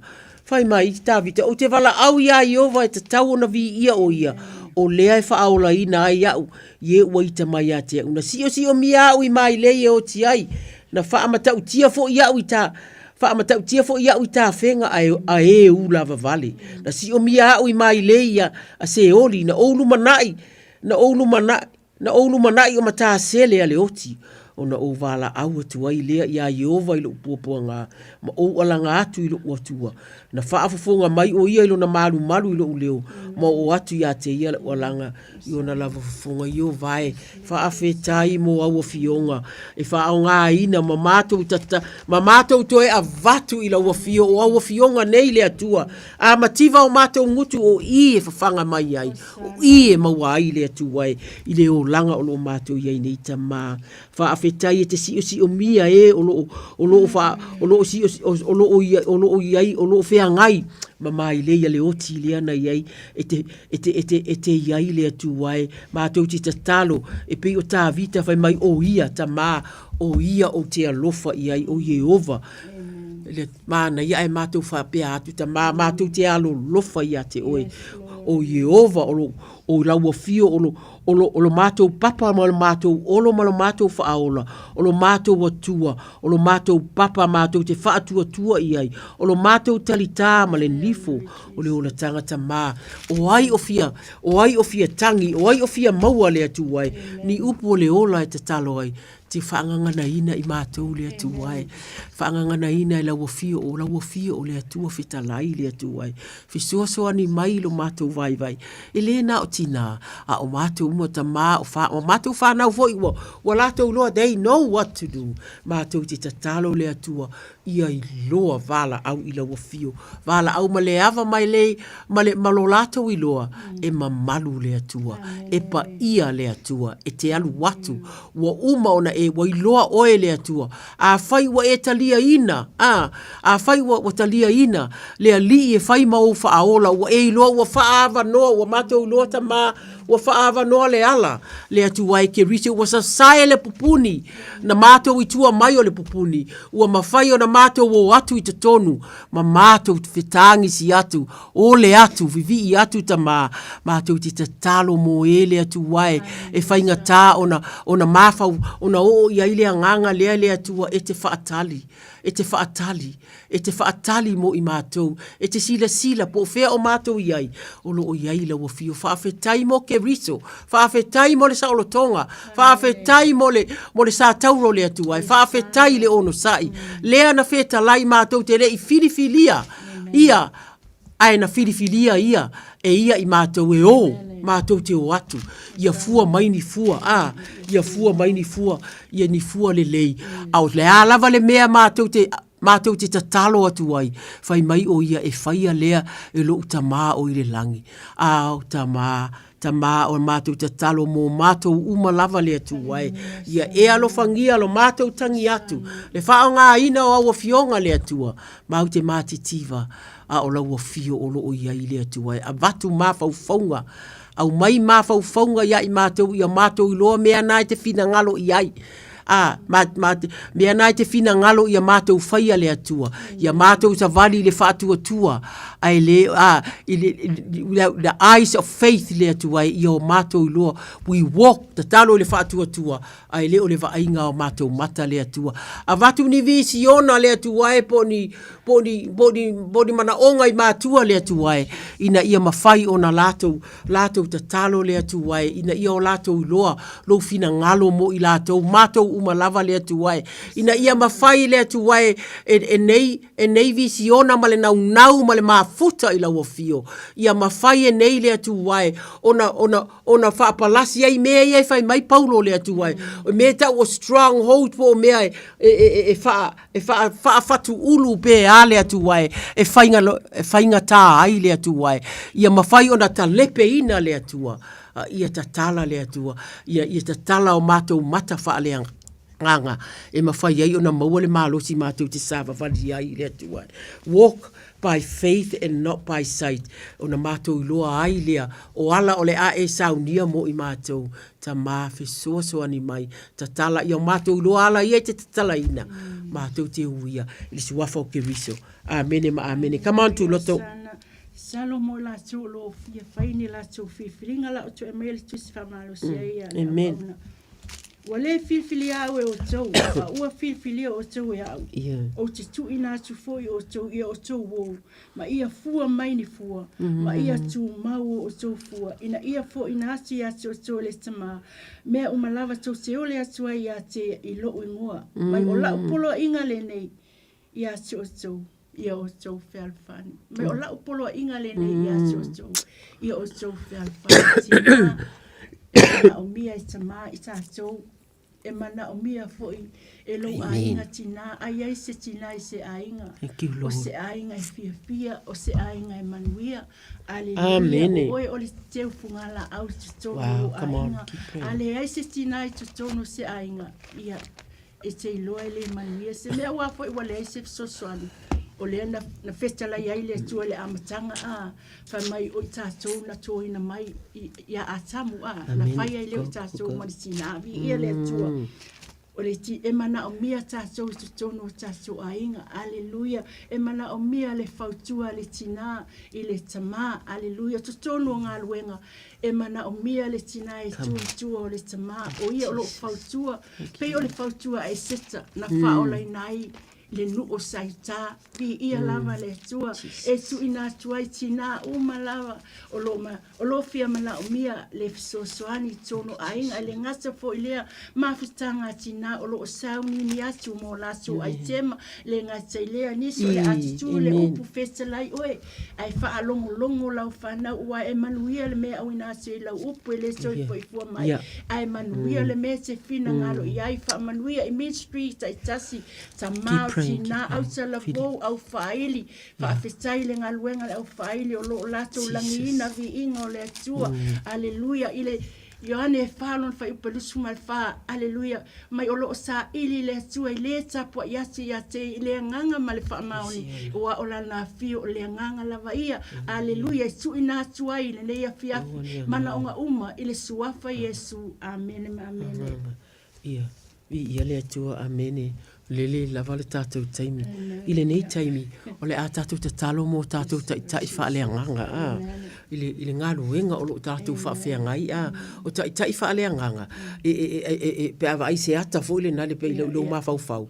Whai mai I tāwita, o te wala au ia I ova e te tau na vi ia o ia. O lea e whaaola ina ai au, ie ua ita mai a te au. Na si o mi au I mai lei e o ti ai. Na whaamatau tia fo I au I tā. Whaamatau tia fo I au I tā whenga a e ulava vale. Na si o mi au I mai lei a se oli, na oulu manai. Na oulu manai o mata sele a le oti. ona o vala au atu ai lea ia Iova ilo puapuanga ma o alanga atu ilo uatua na whaafafonga mai o ia ilo na malu ilo uleo ma o atu ia te ia o alanga i ona lava fafonga i o vai whaafetai mo au fionga e whaonga ina ma mātou toe a vatu ila ua fio o au fionga nei le atua a mativa o mātou ngutu o i e whafanga mai ai o i e maua ai le atua i le o langa o lo mātou iai nei ta mā whaafetai e te si o mia e o lo iai o lo fea ngai ma mai le ia le oti le ana iai e te iai le atua mātou ti tatalo e pei o tā vita whai mai o ia ta mā o ia o te alofa iai o Iehova le mana ia e mātou whapea atu ta mātou te alo lofa ia te oe o Iehova o laua fio o lo mātou papa ma lo mātou olo ma lo mātou whaaola o lo mātou watua o lo mātou papa mātou te whaatua iai o lo mātou talita ma le nifo o le ola tangata mā o ai o fia tangi o ai o fia maua le atu ai ni upu o le ola e te talo ai te whaangangana ina i mātou le atu ai. Whaangangana ina i laua fio o le atua whitalai le atu ai. Whisoasoa ni mai lo mātou vai. E le na o tina, a o mātou umua ta mā, o mātou whanau foi ua, wa lātou loa, they know what to do. Mātou te tatalo le atua, ia i loa vala au i laua fio. Vala au ma le ava mai le, ma lo lātou i loa, e ma malu le atua, e pa ia le atua, e te alu watu, wa uma ona e wa iloa oe le atua. A whai wa e talia ina. A whai wa talia ina. Lea li e whai mau whaaola. Wa e iloa wa whaava noa. Wa mātou iloa ta mā. Wa whaava noa le ala. Le atua e ke rite. Wa sa sae le pupuni. Na mātou i tua mai o le pupuni. Wa mawhai o na mātou o atu i te tonu. Ma mātou whetangi si atu. O le atu. Vivi i atu ta mā. Mātou ti te talo mo e le atu wae. E whainga tā ona mawhau. Ona o ia ile nganga le atua e te whaatali. E te whaatali mo i mātou. E te sila po whea o mātou iai. O lo o iai la wafio. Whaafetai mo ke riso. Whaafetai mo le saolotonga. Whaafetai mo le sa tauro le atua. Whaafetai le ono sai. Lea na wheta lai mātou te le i filifilia. Ia, ai na filifilia ia. E ia i mātou e o. Mātou te o atu. Ia fua mai ni fua. Ia fua mai ni fua. Ia ni fua le lei. Au le alava le mea mātou te tatalo atu ai. Whai mai o ia e whaia lea e lo utama o i le langi. Au tama o mātou te talo mō mātou uma lava le atu ai. Ia e alo whangia lo mātou tangi atu. Le whaonga ina o awa fionga le atua. Mau te mātitiva. A o lau fio o lo o ia i le atu ai. A vatu mawhau whaunga. Au mai mawhau whaunga ia i mātou i loa mea nai te whina ngalo i ai. Mea nai te whina ngalo i a mātou whaia le atua. Ia mātou sa vali le whaatua tua. Ai the eyes of faith le atua i o mātou i loa. We walk, ta talo le whaatua tua. Ai le o le vainga o mātou mata le atua. A vatu ni visi ona le atua e poni mana onga i mātua le atua e. Ina ia mawhai o na lātou ta talo le atua e. Ina ia o lātou i loa. Lo whina ngalo mo i lātou. Mātou uma lava le atua e. Ina ia mawhai le atua e. E nei visi ona ma le nau ma le mafuta i laua fio. Ia mawhai e nei le atua e. Ona whaapalasi ai mea i whai mai paulo le atua e. O mea tau o stronghold po mea e whaafatu ulu pe a le atua e. E whainga tā ai le atua e. Ia mawhai ona ta lepe ina le atua. Ia ta tala le atua. Ia ta tala o mātou mata whaaleanga. Nganga. E mawhai ai ona maua le mālosi mātou te sāwa wali ai le atua. Walk by faith and not by sight. Ona mātou i loa ai lea. O ala o le a e saunia mo i mātou. Ta mawhi soa ni mai. Ta tala i o mātou i loa ala i e te tala ina. Mātou te uia. Ilisi wafa o ke riso. Amene ma amene. Come on to loto. Salo mo la tō lo fia whaini la tō whiwhiringa la o tō e mele tusi whamalo sia ia. Amen. Wale filfili au e o tau, ua filfili o tau e au. O te tu ina tu foi o tau ia o tau wou. Ma ia fua mai ni fua. Ma ia tu mau o tau fua. Ina ia fo ina atu ia o tau le tama. Mea umalava tau te ole atu ai ia te i lo ingoa. Mai o lau polo inga le nei. Ia o tau. Ia o tau whealfani. Mai o lau polo inga le nei ia o tau. Ia o tau whealfani. Tina o mia i tama i tātou. E mana o mia foi e lo ainga tina ai ai se tina i se ainga o se ainga i fia o se ainga i manuia aleluia o le teu fungala au tuto ainga ale ai se tina i tuto no se ainga ia e te loa le manuia se mea wa foi wale ai se sosoani o le na festa la ia ile tu le amatanga fa mai o tātou na toina mai ia atamu na fai ile o tātou mai sina vi ile tu o le ti e mana o mia tātou tu no tātou ainga aleluia e mana o mia le fautua le tina ile tama aleluia tu no nga luenga e mana o mia le tina e tu o le tama o ia o lo fautua pe o le fautua e seta na fa o lai nai le nu o saita pi ia lava le tua e tu ina tuai tina uma lava o lo fia mana o mia le fisosoani tono ainga le ngasa fo ilea mafutanga tina o lo sauni ni atu mo la tu ai tema le ngasa ilea niso le atu le upu festalai oe ai fa longo lau fana ua e manuia le mea au ina se lau upu le soi fo ifua mai ai manuia le mea se fina ngalo iai fa manuia i ministry ta itasi ta mau tina au sala fo au faili fa festai le ngaluenga au faili o lo lato langina vi ingo le tua aleluia ile Yohane falon fa ipelusu mal fa aleluia mai o lo sa ili le tua ile tapo yasi yate le nganga mal fa maoni wa ola na fi o le nganga la vaia aleluia su ina tua ile le ya fia mana onga uma ile suafa Yesu amen amen ia le tua amen lele lava le tātou taimi. Ile nei taimi, o le a tātou te talo mo tātou ta i wha lea nganga. Ile ngā ruenga o lo tātou wha whea ngai. O ta i wha lea nganga. Pe awa ai se ata fo ile nale pe ile lo ma fau fau.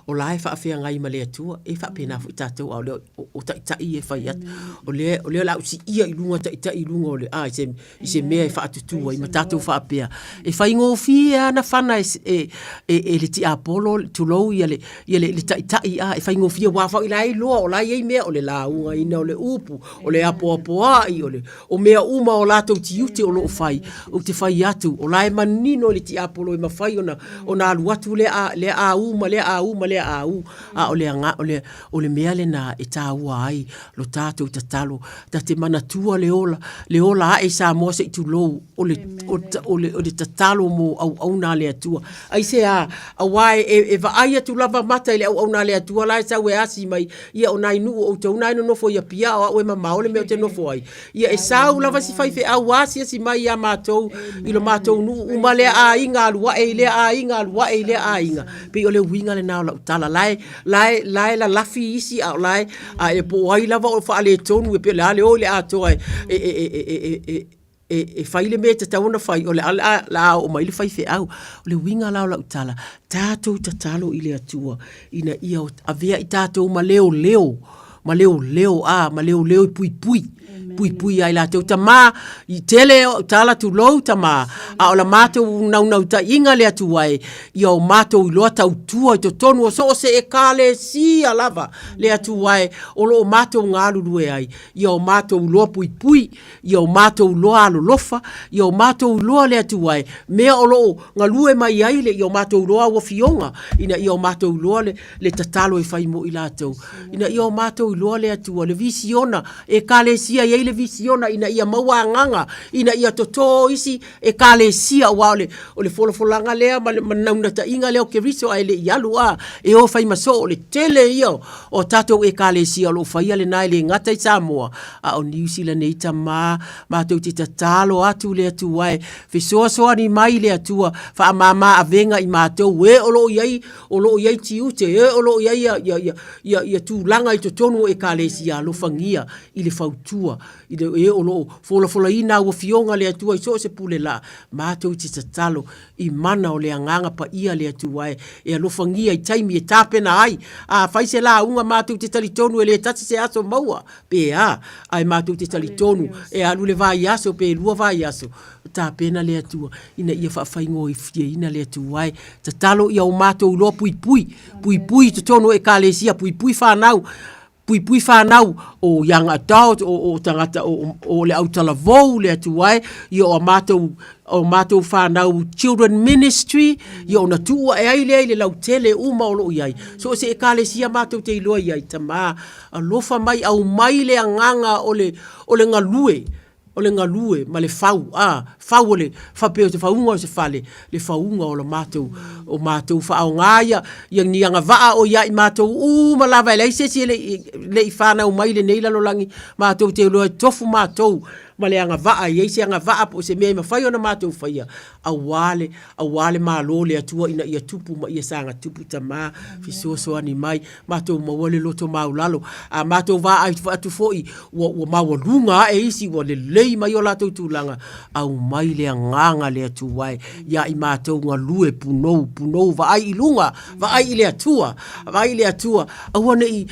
O la e wha whea ngai ma lea tua, e wha pena fu tātou o ta i e whai atu. O le lau si ia i lunga ta i lunga o le i se mea e wha atutua i ma tātou wha pea. E whai ngō fia na whana e le ti apolo tulo ia le tai e fai ngofia wa fa ila lo o la ye me o le la unga ina o le upu o le apo ai o mea uma o la to tiute o lo fai o te fai atu o la e manino le ti apolo e mafai ona alu atu le a uma o le mea le na e taua ai lo tatou tatalo ta te manatua le ola e sa mo se tu lo o le tatalo mo au na le atua ai se a wai e va ai tu lava mata ile au na le atua la sa we asi mai ia o nai nu o to nai no fo ia pia o e mama o le me te no fo ai ia e sa u lava si fai fe au asi si mai ia matou i lo matou nu u male a inga lua e le a inga pe o le winga le na la tala lai la lafi isi a lai a e po ai lava o fa le tonu e pe la le o le ato e fai le me te tauna fai o le la o mai le fai fe au o le winga la utala tātou tatalo i le atua ina ia a vea i tātou ma leo i pui ai la te tama i tele tala tu lo tama a o la mato nau ta inga le atu ai i o mato i loa tau tua i to tonu o so se e kale si a lava le atu ai o lo mato ngalu lue ai i o mato loa pui i o mato loa alo lofa i o mato loa le atu ai mea o lo ngalue mai ai le i o mato loa wa fionga ina i o mato loa le tatalo e fai mo i lato ina i o mato loa le atu le visiona e kale si ai le visiona ina ia maua nganga ina ia toto isi e kale sia wa o le folofolanga lea ma ta inga leo ke riso ai le ialu e o fai maso o le tele io o tato e kale sia lo fai le nai le ngata i Samoa o New Zealand e tama tau te tatalo atu le atu ai fe soa ni mai le atua fa mama avenga i matou e o lo iai ti ute e o lo iai ia tu langa i tonu tono e kalesia lo fangia i le fautua i le e o lo fola ina ua fionga le atua i so se pule la mātou i te tatalo i mana o le anganga pa ia le atua e alo fangia i taimi e tāpena ai a faise la unga mātou te talitonu e le tati se aso maua pe ai mātou te talitonu e alu le vai aso pe lua vai aso tāpena le atua ina ia whaafaingo i fia ina le atua tatalo ia o mātou lo pui te tono e kalesia pui whanau o young adult o tangata o le autala vou le atuai ia o mātou whanau children ministry ia o na tua e ai le lau tele uma o lo iai so se e kalesia mātou te iloa iai tamā alofa mai au mai le anganga o le ngalue ma le fau o le whapeo te whaunga o se whale le whaunga o le mātou whaongaia yang ni anga waa o ia i mātou malawa e leisesi le i whanau mai le neila lo langi mātou te loa tofu mātou ma le anga waa i eisi anga waa po se mea ma whai ona mātou whaia a wale mālo le atua ina ia tupu ma ia sanga tupu ta mā fisoso ani mai mātou mawale loto maulalo a mātou waa ai atu foi wa mawalunga e isi wa le lei mai o lātou tūlanga au mai le nganga le atuai ia i mātou ngā lue punou vai i lunga vai i le atua awane i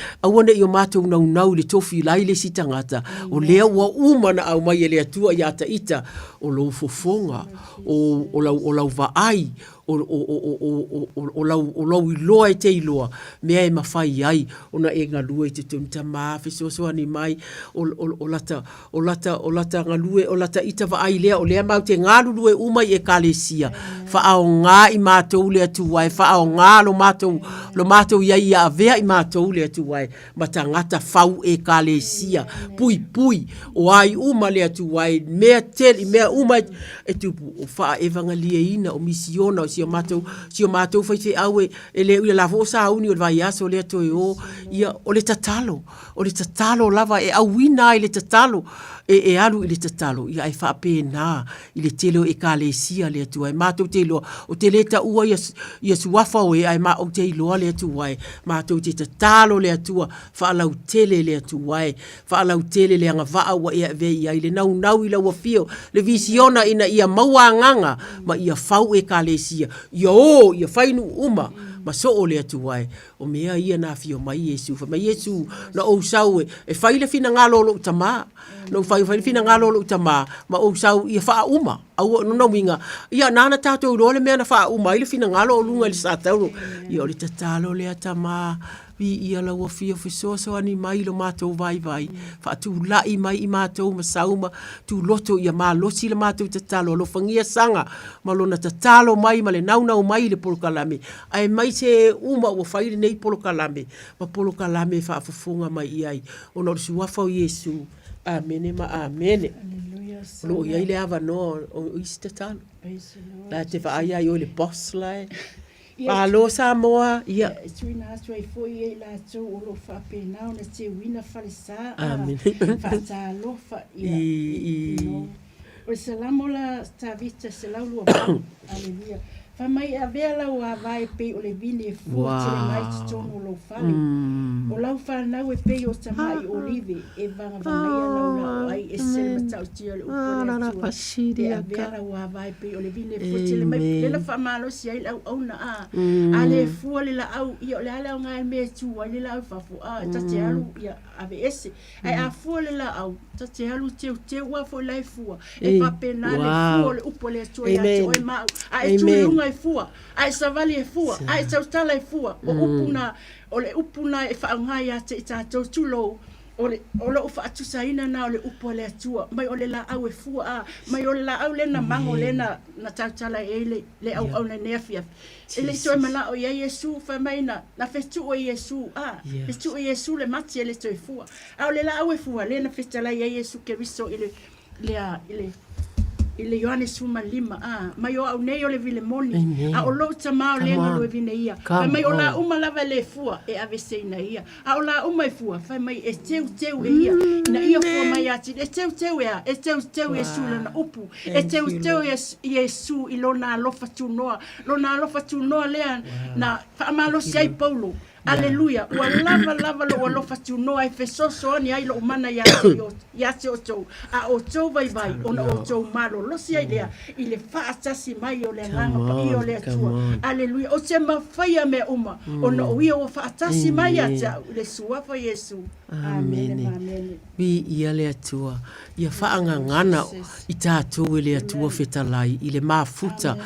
o mātou nau le tofi lai le sitangata o lea ua umana au mai e le atua i ata ita o lau fofonga o lau vai o lau iloa e te iloa mea e mawhai ai ona e ngalue te tunta maa fisoso ani mai o lata ngalue o lata ita vai lea o lea mau te ngalulue umai e kalesia whaao ngā i mātou le atuai whaao ngā lo mātou ia ia avea i mātou le atuai ma tangata whau e kalesia pui o ai uma le atuai mea teli mea uma e tupu o wha evangalia ina o misiona o sio mātou whaife au e le ui la fo sa uni o le vai aso le atoe ia o le tatalo lava e au wina i le tatalo e alu i le tatalo ia e wha pēnā i le tele o e kalesia le atuai mātou te iloa o te leta ua ia suafa o e ai ma o te iloa le atuai mātou te tatalo le atua whaalau tele le atuai whaalau tele le anga waa ua ea vei ia i le nau i lau fio le visiona ina ia maua nganga ma ia whau e kalesia ia whainu uma ma so o le atuai o mea ia na fio mai Yesu fa mai Yesu na o sau e whaile fina ngalo lo tama no whaile fina ngalo lo tama ma o sau ia wha uma au no winga ia nana tatou lo le mea na wha uma ile fina ngalo lunga le sa tau ia o le tatalo le atama vi ia la wa fio fisoso ani mai lo mātou vai fa tu lai mai i mātou ma sauma tu loto ia ma losi le mātou tatalo lo fangia sanga ma lo na tatalo mai ma le nau mai le polokalame ai mai se uma o whaile nei polokalame ma polokalame fa afufunga mai iai o no suafa o Yesu amene ma amene lo ia ile ava no o istatalo la te va ai o le boss lai Alo Samoa, ia. Tuina atu ai foi e la tu o lo fa pena ona te wina falesa. Amen. Fa ta lo fa ia. O salamo la sta vita se la lu. Aleluia. Fa mai avea la wa vai pe o le vini e fu te mai tono lo fale. O lau fa na we pe o tamai olive e vanga ia la ai e se mata o tio le upo. E avea la wa vai pe o le vini e fu te mai le fa malo si ai la ona ale fu le la au io le ala nga me tu le la fa fu ta te alu ia ave ese ai a fu le la au ta te alu te wa fu la fu e fa pena le fu le upo le tu ia tu ma ai tu ai fua ai savali e fua ai tautala e fua o upuna o le upuna e whaangai a te tātou tulo o le ufa atu saina na o le upo le atua mai o le la au e fua mai o le la au le na mango le na tautala e le au na nefia e le soe mana o ia Yesu fa mai na fetu o Yesu fetu o Yesu le mati e le soe fua au le la au e fua le na fetala ia Yesu ke riso ile Yohane suma 5 mai o au nei o le vile moni a o lo tama o le ngalo vine ia fa mai o la uma lava le fua e ave seina ia a o la uma fua fa mai e teu e ia na ia fua mai ati e teu e sula na upu e teu Yesu ilona lofa tu noa le na fa malo sei Paulo Aleluia. Ua lava lo lo fatuno ai fesoso ni ai lo mana ya se o tou. A o tou vai ona o tou malo lo si ai lea i le faatasi mai o le nganga pa i o le atua. Aleluia. O se mawhaia me uma ona o ia o faatasi mai ata le suafa Yesu. Amen. Bi ia le atua. Ia whaanga ngana i tātou le atua whetalai i le mafuta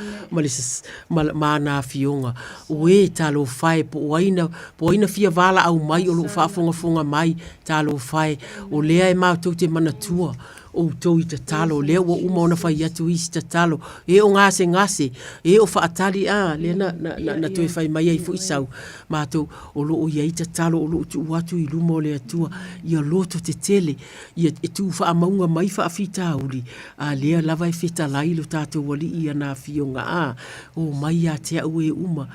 ma nā fionga. Ue talo whae po waina fia wala au mai o lo whaafonga mai talo whae o lea e mātou te manatua. O tau i te talo, lea ua uma ona whai atu isi te talo, e o ngase, e o whaatari lea na toi whai mai ai fu isau, mātou o lo o iai te talo, o lo tu watu i luma o lea tua, i a loto te tele, i a tu wha maunga mai wha awhita uli, lea lava e wheta lai lo tātou wali i ana fionga, o mai a te au e uma,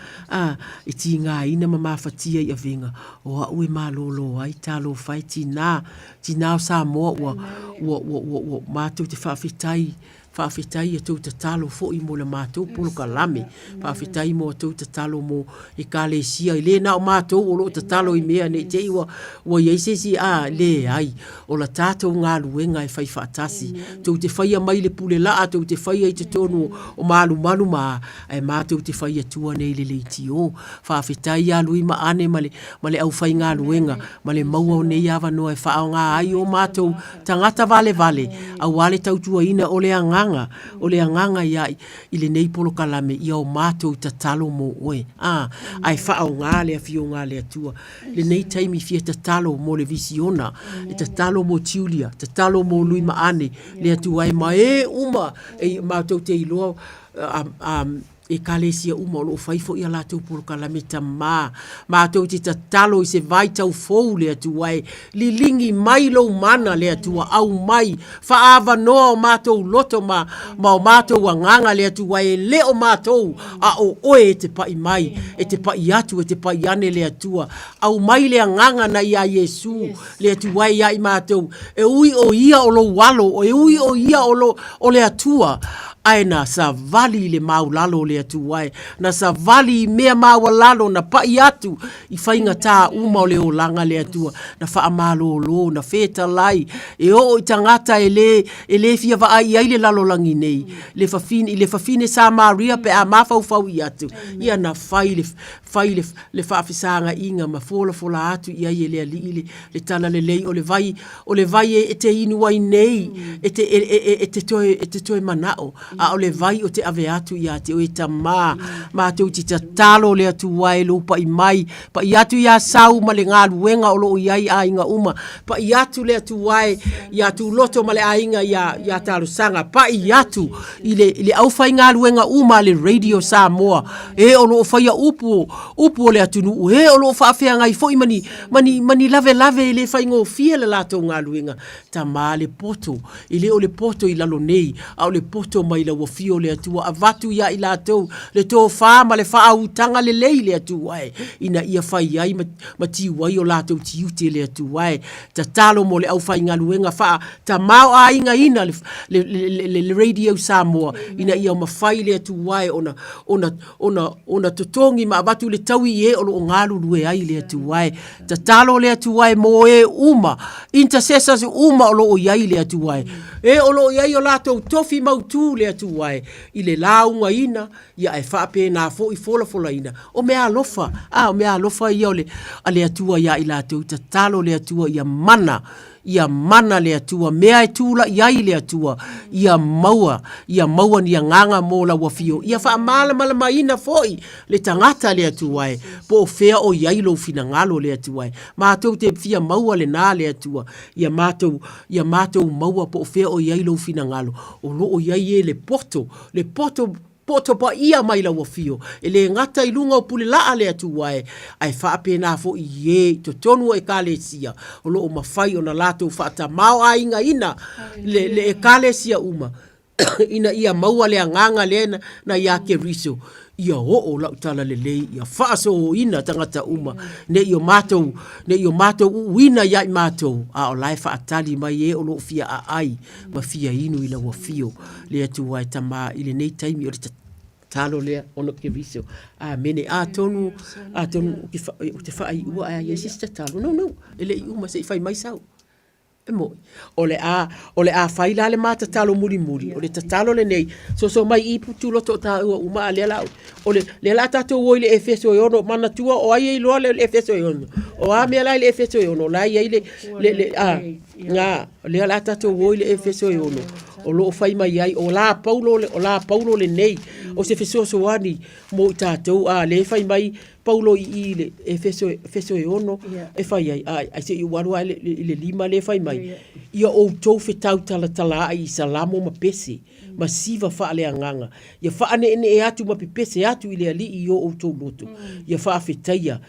e ti ngā ina ma mawhatia i a venga, o a ue mā lolo ai talo whai tina o Samoa ua mātou te whaawhitai a tau te talo fo i mo le mātou polo ka lame. Whaawhitai mo a tau te talo mo e ka le sia. I le na o mātou o lo te talo i mea ne te iwa iaisesi le ai. O la tātou ngā luenga e whai whaatasi. Tau te whai a mai le pule laa, tau te whai ai te tonu o malu ma e mātou te whai a tua nei le leiti o. Whaawhitai a lui ma ane ma le au whai ngā luenga, ma le maua o nei awa noa e whaao ngā ai o mātou tangata vale. Au wale tau tua ina o le anganga ia i le nei polo kalame ia o mātou ta talo mo oe. Ai whaau ngā lea fio ngā lea tua. Le nei taimi fia ta talo mo le visiona, e ta talo mo tiulia, ta talo mo lui maane, lea tua e ma e uma, e mātou te iloa e kalesia uma o lo faifo ia la tau polo kalame ta mātou te ta talo i se vai tau fou lea tua e li lingi mai lo mana lea tua au mai whaava noa o mātou loto ma o mātou anganga lea tua e le o mātou a o oe e te pai mai e te pai atu e te pai ane lea tua au mai lea nganga na ia Yesu lea tua e ia i mātou e ui o ia o lo walo o e ui o ia o lea tua aina sa vali le maulalo le atu wai na sa vali mea maulalo na pai atu i whainga tā uma o le o langa le atua na wha amalo lo na feta lai e o i tangata e le fia wa ai le lalo langi nei le fafine sa Maria pe a mawhau i atu ia na whai le whaafisanga inga ma fola atu i ai le ali le tala le lei o le vai e te inu wai nei e te toe manao a o le vai o te ave atu i ate o e ta mātou ti ta talo le atu wai lo pa i mai pa i atu ia sau ma le ngā luenga o lo i ai a inga uma pa i atu le atu wai i atu loto ma le a inga ia talo sanga pa i atu i le au fai ngā luenga uma le Radio Samoa e o lo fai a upu o le atu nu e o lo whaafea ngai fo i mani lave le fai ngō fia le lato ngā luenga ta le poto i le o le poto i lalo nei a o le poto mai la wafio le atua avatu ia i latou le tō whāma le whaau le lei le atua ina ia whai ai ma tiwai o latou tiute le atua ta talo mo le au whai ngaluenga wha ta mau a inga ina le Radio Samoa ina ia ma whai le atua ona totongi ma avatu le taui e o ngalu lue ai le atua ta talo le atua mo e uma intercessors uma o lo iai le atua e o lo iai o latou tofi mautu le atuai i le launga ina ia e whape na fo i fola ina o mea alofa ia o le ale atua ia i latou ta talo le atua ia mana le atua mea e tula iai le atua ia maua ni nganga mo la wafio ia wha mala maina foi le tangata le atuai po fea o iai lo fina ngalo le atuai mātou te fia maua le nā le atua ia mātou maua po fea o iai lo fina ngalo o lo o iai e le poto pa ia mai la wafio e le ngata i lunga o pule laa le atuai ai whaape na fo i to tonu e kalesia o lo o mawhai o na lato whaata mau a inga ina le e kalesia uma ina ia maua le anganga le na ia ke riso ia o lau tala le lei ia whaaso o ina tangata uma ne io mātou uina ia i mātou a o lai whaatali mai e o lo fia a ai ma fia inu i la wafio le atu wai tama i le nei taimi o le tatalo lea ono ke viso. Mene tonu te whai ua a yesis tatalo. No, ele i uma se i whai mai sau. Ole a whai la le mata talo muri, ole tatalo le nei, so mai i putu loto ta ua uma a lea lau. Ole lea la tato uo i le efeso e ono, mana tua o ai e loa le efeso e ono. O a mea lai le efeso e ono, lai ai lea la tato uo i le efeso e ono. O lo fai mai ai, o la paulo le nei, o se feso soani mo i tatou, le fai mai paulo i le efeso e ono, e fai ai se i waru ai le lima le fai mai. Ia o tou fetau tala ai i salamo ma pese, ma siva faa le anganga. Ia faa ne e atu ma pipese atu i le ali i o tou loto. Ia faa fetaia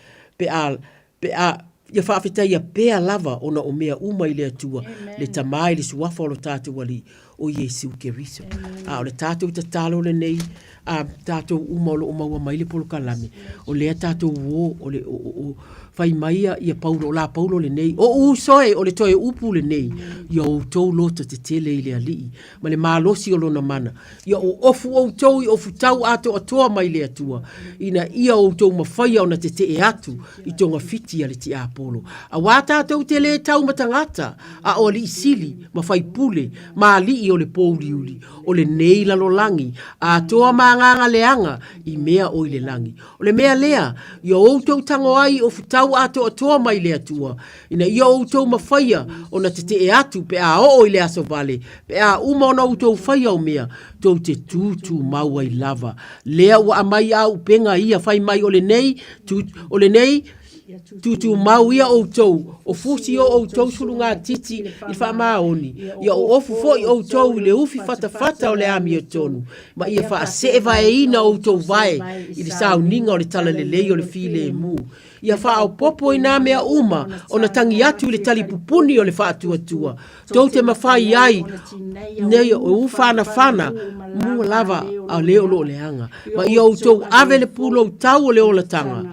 ia whaafetaia pēa lava ona o mea uma i le atua, le tamai le suafa o lo tātou wali o Yesu Keriso. O le tātou tatalo le nei, tātou uma o lo maua mai le polo kalame, o lea tātou o le whai maia ia paulo, o la paulo le nei, o usoe o le toe upu le nei, ia o tau lota te tele i le alii, ma le malosi o lona mana, ia o ofu o tau i ofu tau ato atoa mai le atua, ina ia o tau mawhaia o na te te e atu, i tonga fiti a le ti apolo. A wata tau te le tau matangata, a o li sili, ma whai pule, ma li i o le pouri uli, o le nei lalolangi, a toa maanganga leanga, i mea o i le langi. O le mea lea, ia o tau tango ai o futau ato atoa mai le atua, ina ia o tau mawhaia, o na te e atu, pe a o i le aso vale, pe a uma o na tau whaia o mea, tau te tūtū maua i lava. Lea ua amai au penga ia whai mai o le nei, tutu mau ia o tau, o fusi o tau sulu ngā titi i wha maoni. Ia o ofu fo i o tau le ufi fata o le ami o tonu. Ma ia wha sewa e ina o tau vai i le sau ninga o le tala le lei o le file e mu. Ia wha au popo i nā mea uma o na tangi atu i le tali pupuni o le wha atua. Tau te mawhai ai, nei o ufana whana, mua lava a leo lo le hanga. Ma ia o tau ave le pulo tau o le ola tanga.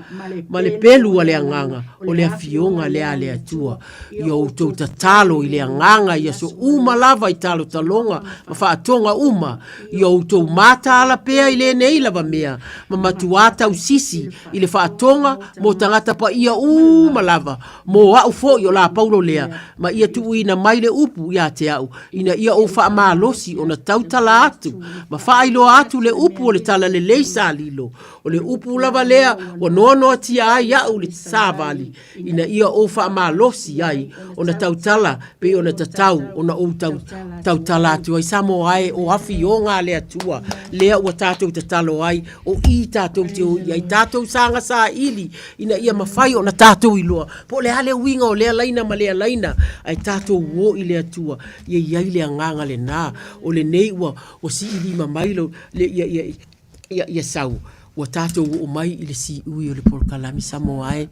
Ma le pelu a le anganga, o le afionga le a le atua. Ia o tau tatalo i le anganga, ia so uma lava i talo talonga, ma wha atonga uma. Ia o tau mata ala pea i le nei lava mea, ma matuata u sisi i le wha atonga, mo tangata pa ia uma lava, mo au fo i o la paulo lea, ma ia tu ina mai le upu ia te au, ina ia o wha maalosi o na tau tala atu, ma wha ilo atu le upu o le tala le leisa lilo, o le upu lava lea, o nono atia ai au le sāvali, ina ia o wha maalosi ai, o na tau tala, pe o na tatau, o na o tau tala atu, ai Samoa ai o afi o ngā lea tua, lea ua tātou tatalo ai, o i tātou te o i tātou sanga sā ili, ina ia mawhai o na tātou i loa, po le hale winga o lea laina ma lea laina, ai tātou wo i lea tua, ia iai lea nganga le nā, o le nei ua, o si ili ma mailo, ia sau, ua tātou o mai i le si ui o le porkalami Samoa ai,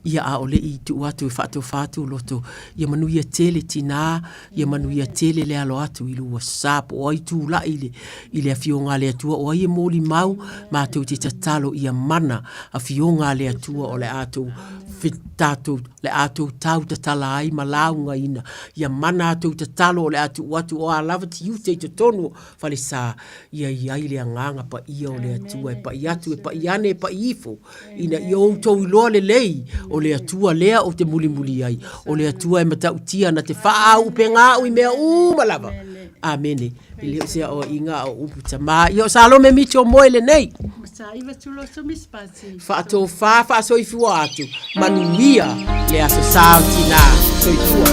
ia a ole i tu atu e whatu loto, ia manuia tele tina, ia manuia tele le alo atu i lua sapo, o ai tu la i le afionga le atua, o ai e mōli mau, ma tau te tatalo ia mana, afionga le atua o le atu, le atu tau tatala ai ma launga ina, ia mana atu tatalo o le atu o a lava ti ute i te tonu, fale sa, ia iai le anganga pa ia o le atua, e pa i atu, e pa i ane, e pa i ifo, ina i o tau i loa le lei, o le atua lea o te muli ai, o le atua e matautia na te wha upe ngā ui mea malava. Amene. I leo sea o inga o upu tama. I o salo me miti o moe le nei. Sa iwa tulo so mispati. Whaato wha soifua atu. Manuia le aso sao tina soifua.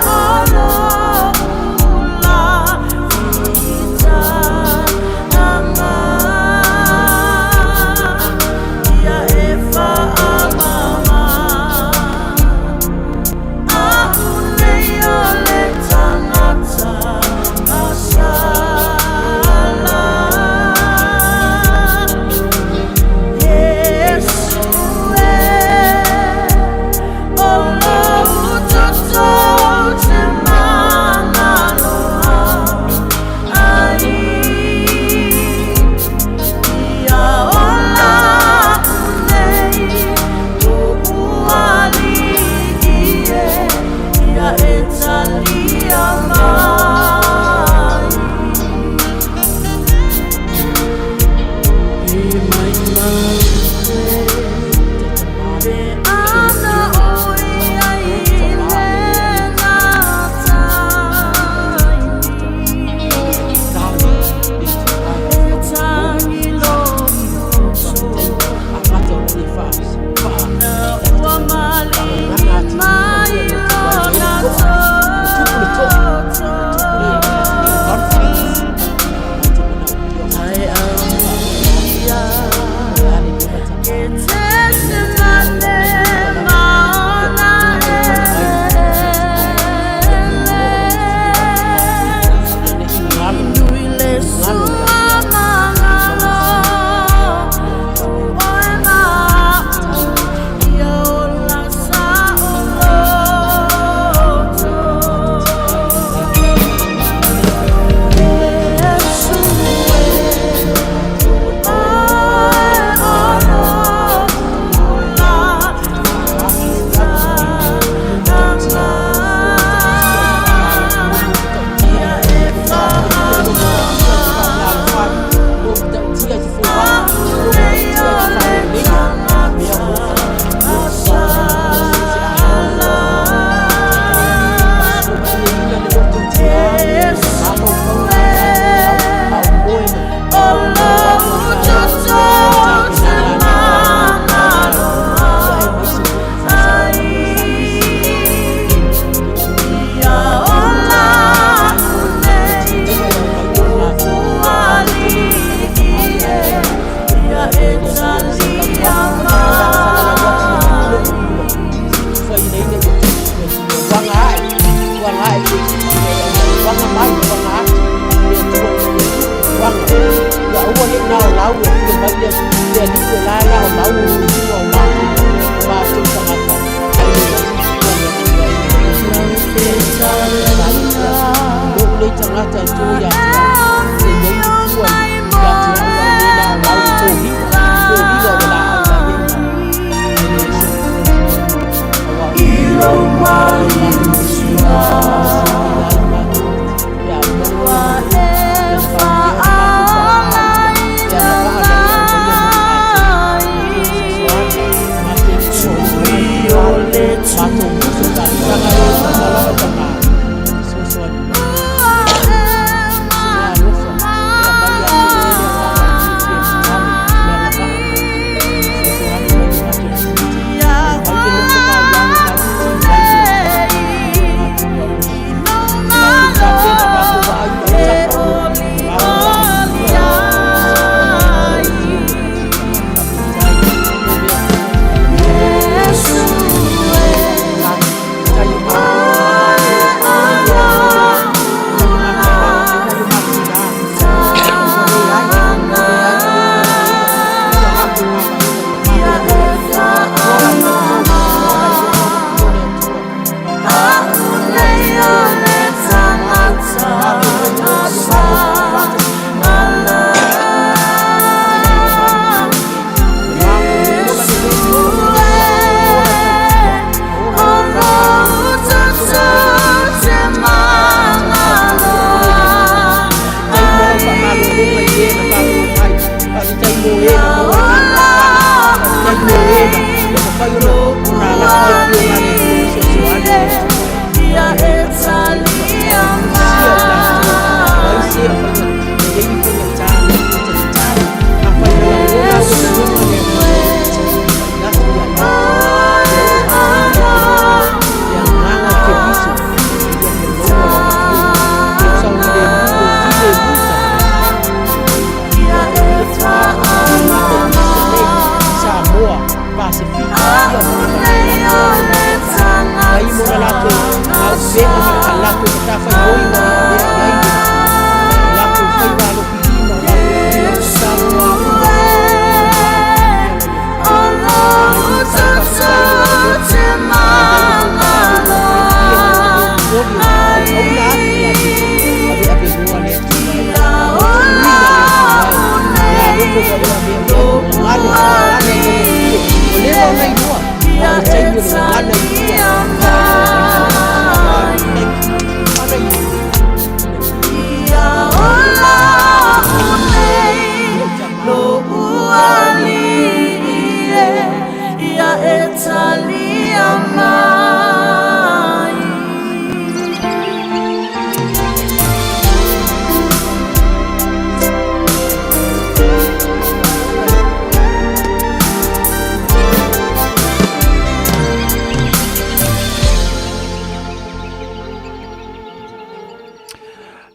Oh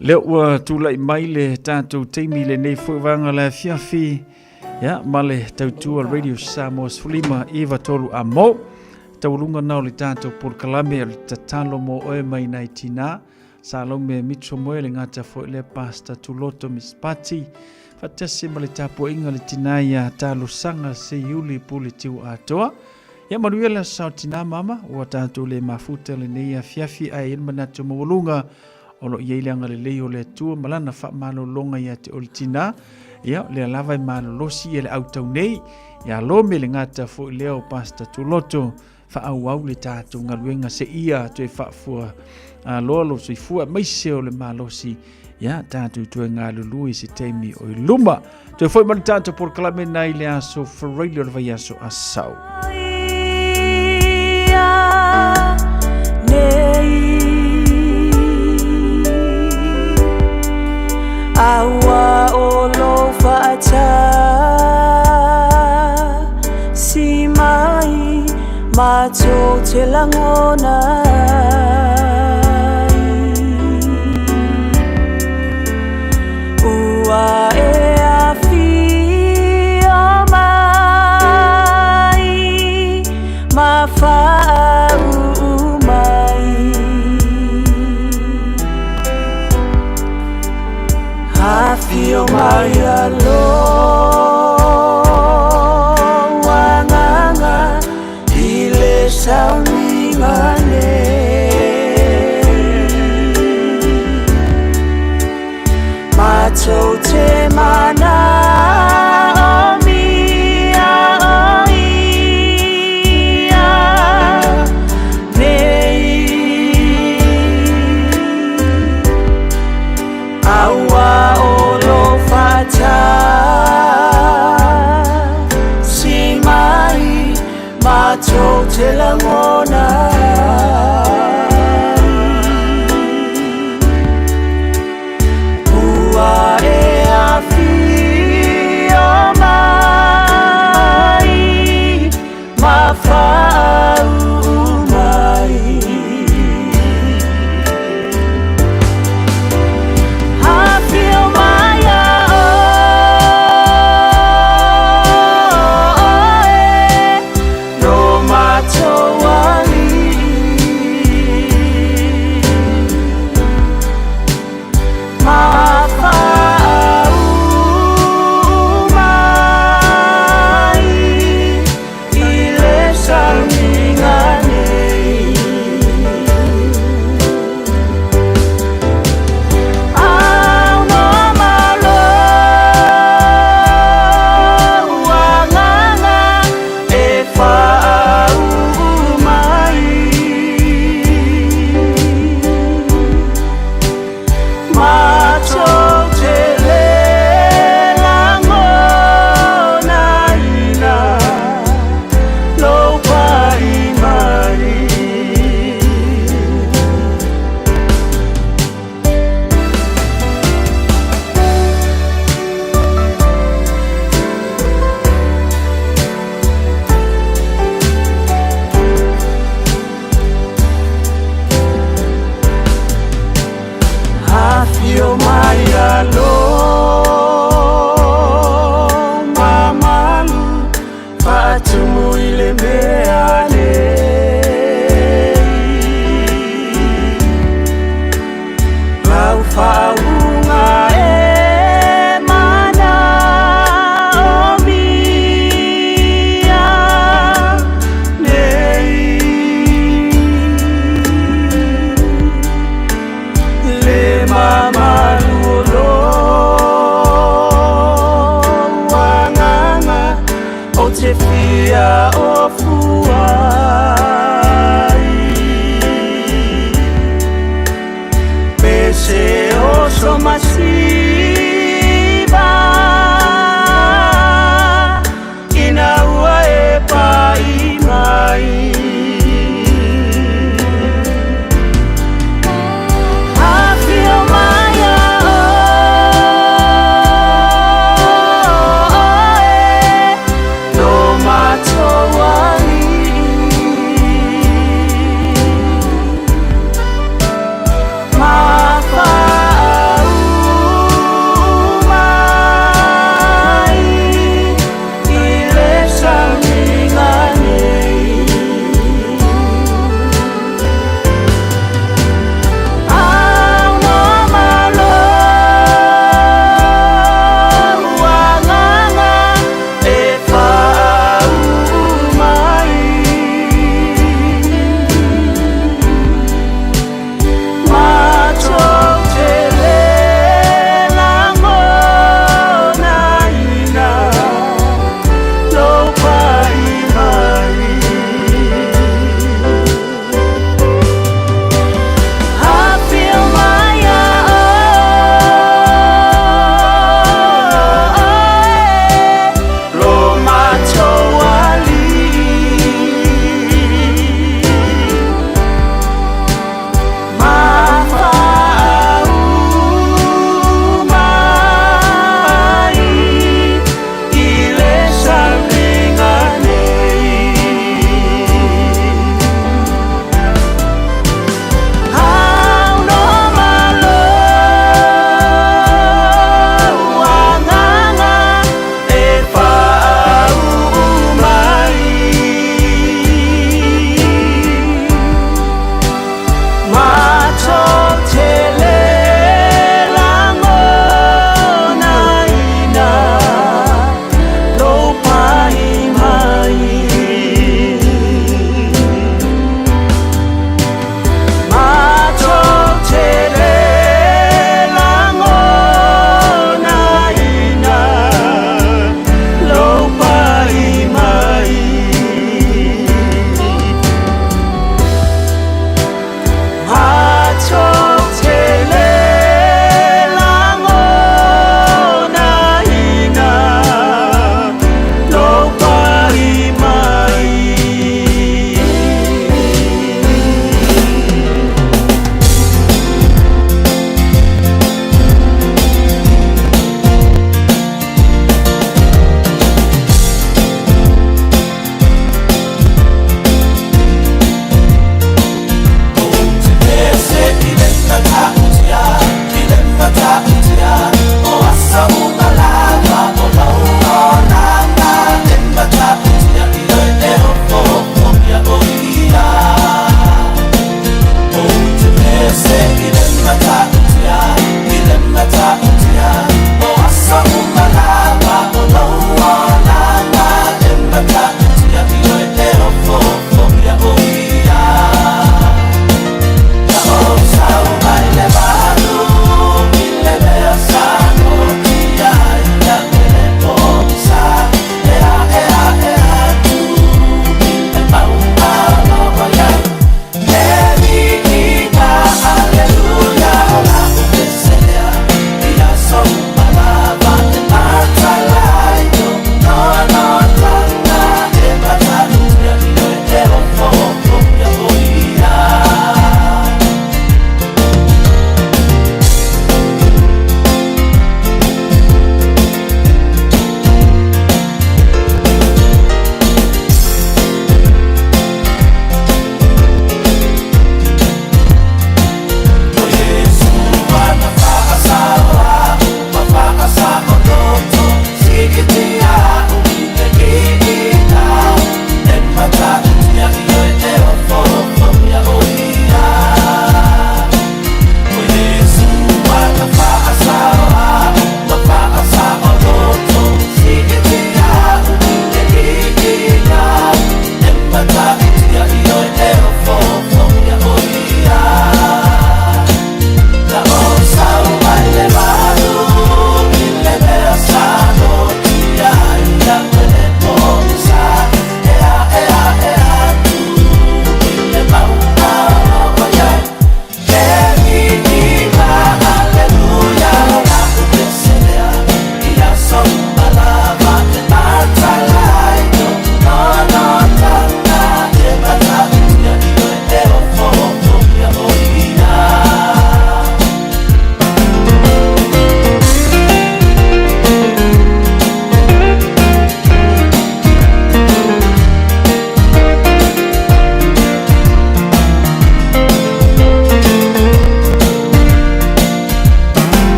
Leo tulai mai le tātou teimi le nei whanga la fiafi ya male tautua Radio Samoa Fulima Eva Tolu Amo taulunga nao le tātou por kalame le tatalo mo oe mai nai tina salome mitso moe le ngata fo le pasta tuloto mispati fatasi male tapo inga le tina ya talo sanga se yuli puli tiu atoa ya manuela sao tina mama wa tātou le mafuta le nei a fiafi ai in manato mawalunga olo yeilanga le leo le tua malana fa malo longa ya te oltina ya le lava malo losi ele autau nei ya lo me le ngata fo leo pasta tuloto fa au le tatu ngaluenga se ia te fa fua lolo se fua mai se o le malosi ya tatu tu ngalulu se temi o luma te foi man tatu por clame nai le aso for radio le vayaso asau Awa o lo fa'ata si mai mato te langona ua e a fia mai ma fa'u mai I feel my alone wanganga ile sauningane mona ua e afi o mai ma whau mai hafi o mai a o e no mato wali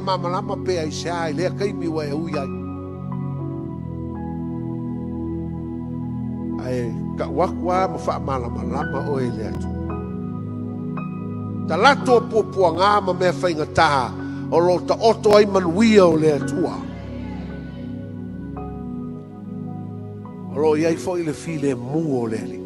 mamalama pe ai sa i le kai mi wa ui ai ai ka wakwa ma fa malama o ele atu talato popuanga ma me fainga taha o lo ta oto ai manuia o le atua o lo iai fo i le file mu o le ali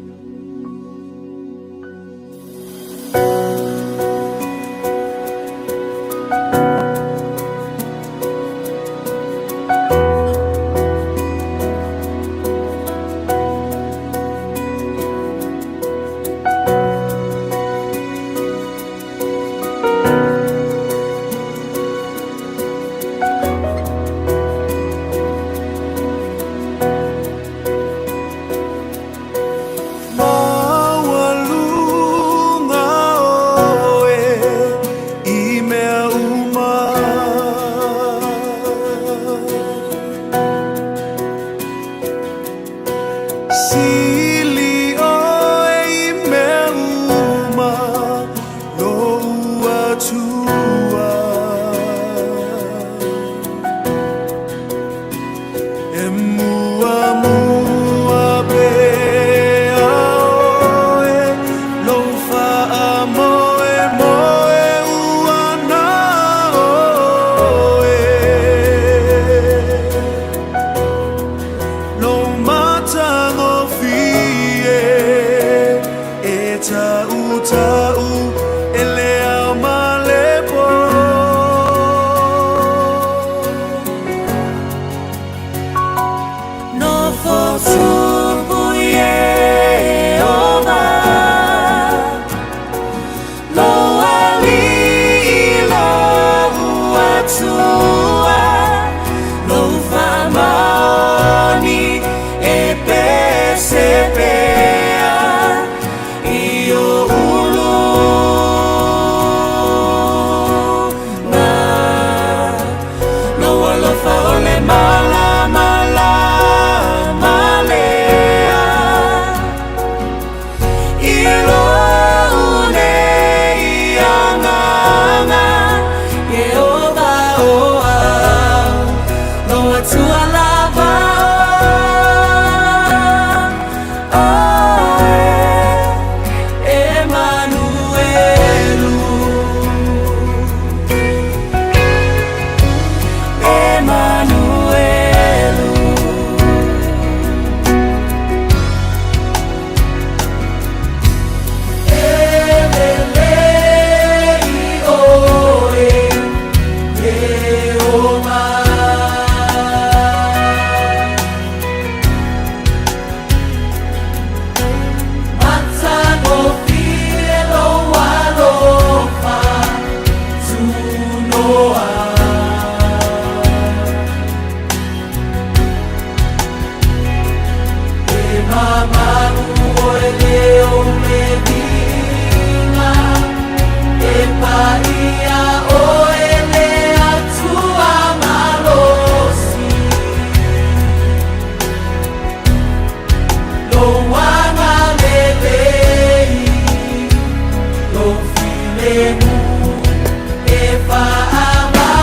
Eva ama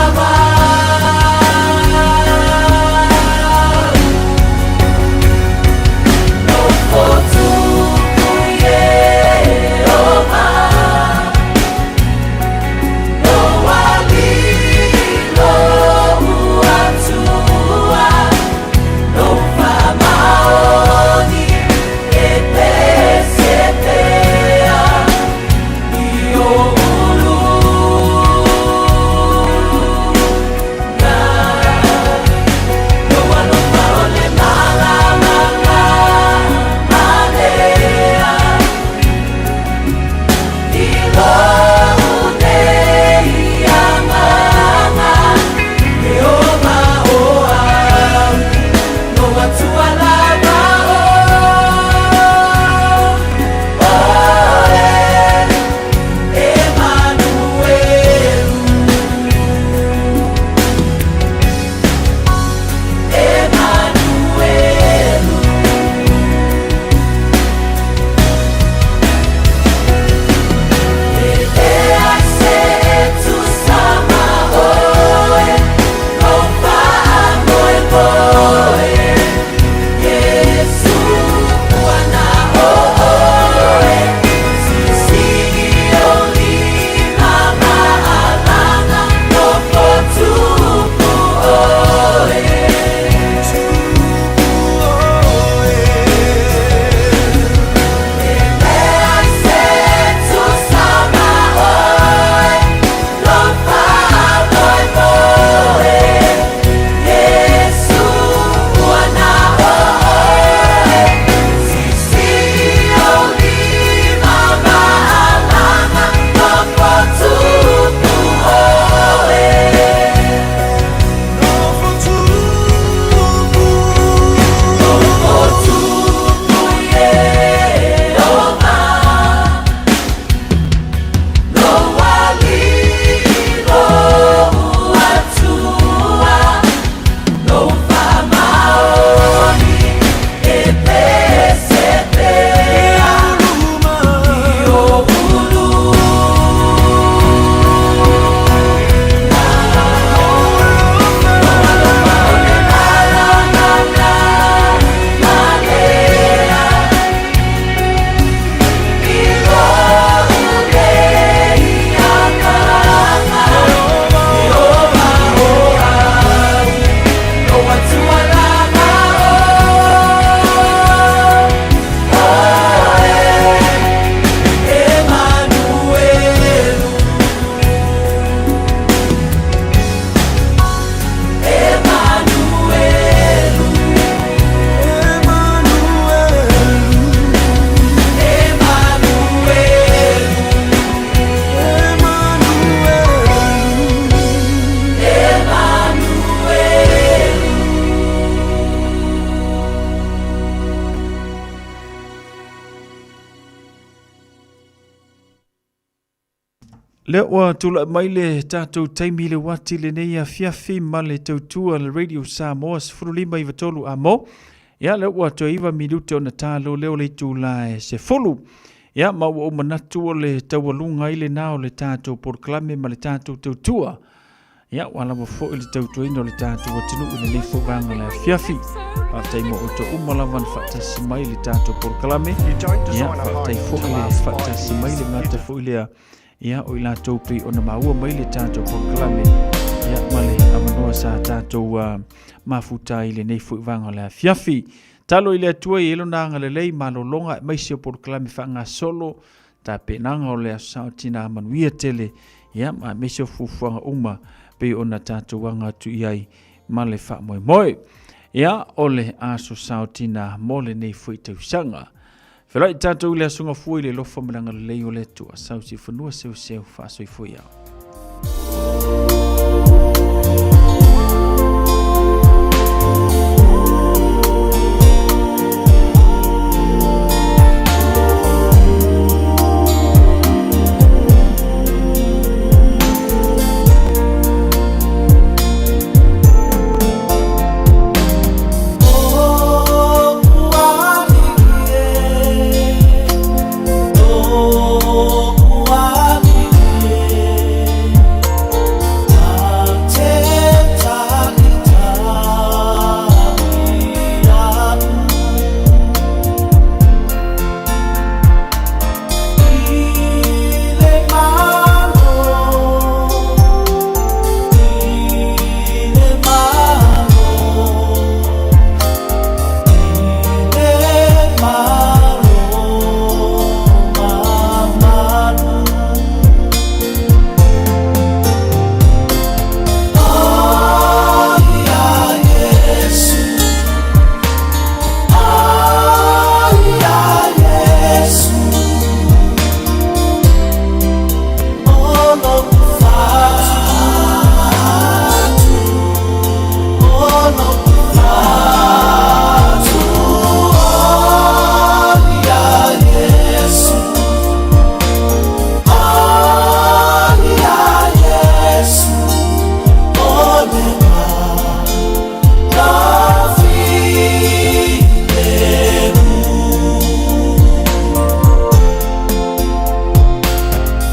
Le wa tula maile tatou taimi le wati le neia fiafi male tautua le Radio Samoa sefululima iwa tolu amo. Ia le wa toiva minute ona talo leo le tula se fulu. Ia ma wa manatu o le tawalunga ile nao le tatou porklame ma le tatou tautua. Ia wala mo fo le tautua ino le tatou watinu ina leifo vanga le fiafi. Taimo o to umalavan fatasimai le tatou porklame. Ia taifo le fatasimai le mata fo ile ia o ila topi ona maua mai le tatou porklame ia male amanoa sa tatou mafuta ile nei fu vanga la fiafi talo ile tua ilo nanga le lei malolonga mai se porklame fanga solo ta penanga o le sautina manuia tele ia ma mesio fufuanga uma pe ona tatou anga tu iai male fa moi moi ia ole aso sautina mole nei fu tausanga Felai tatou le asunga fui le lofa malanga le leo le tua. Sau si whanua seu fa soi fui au.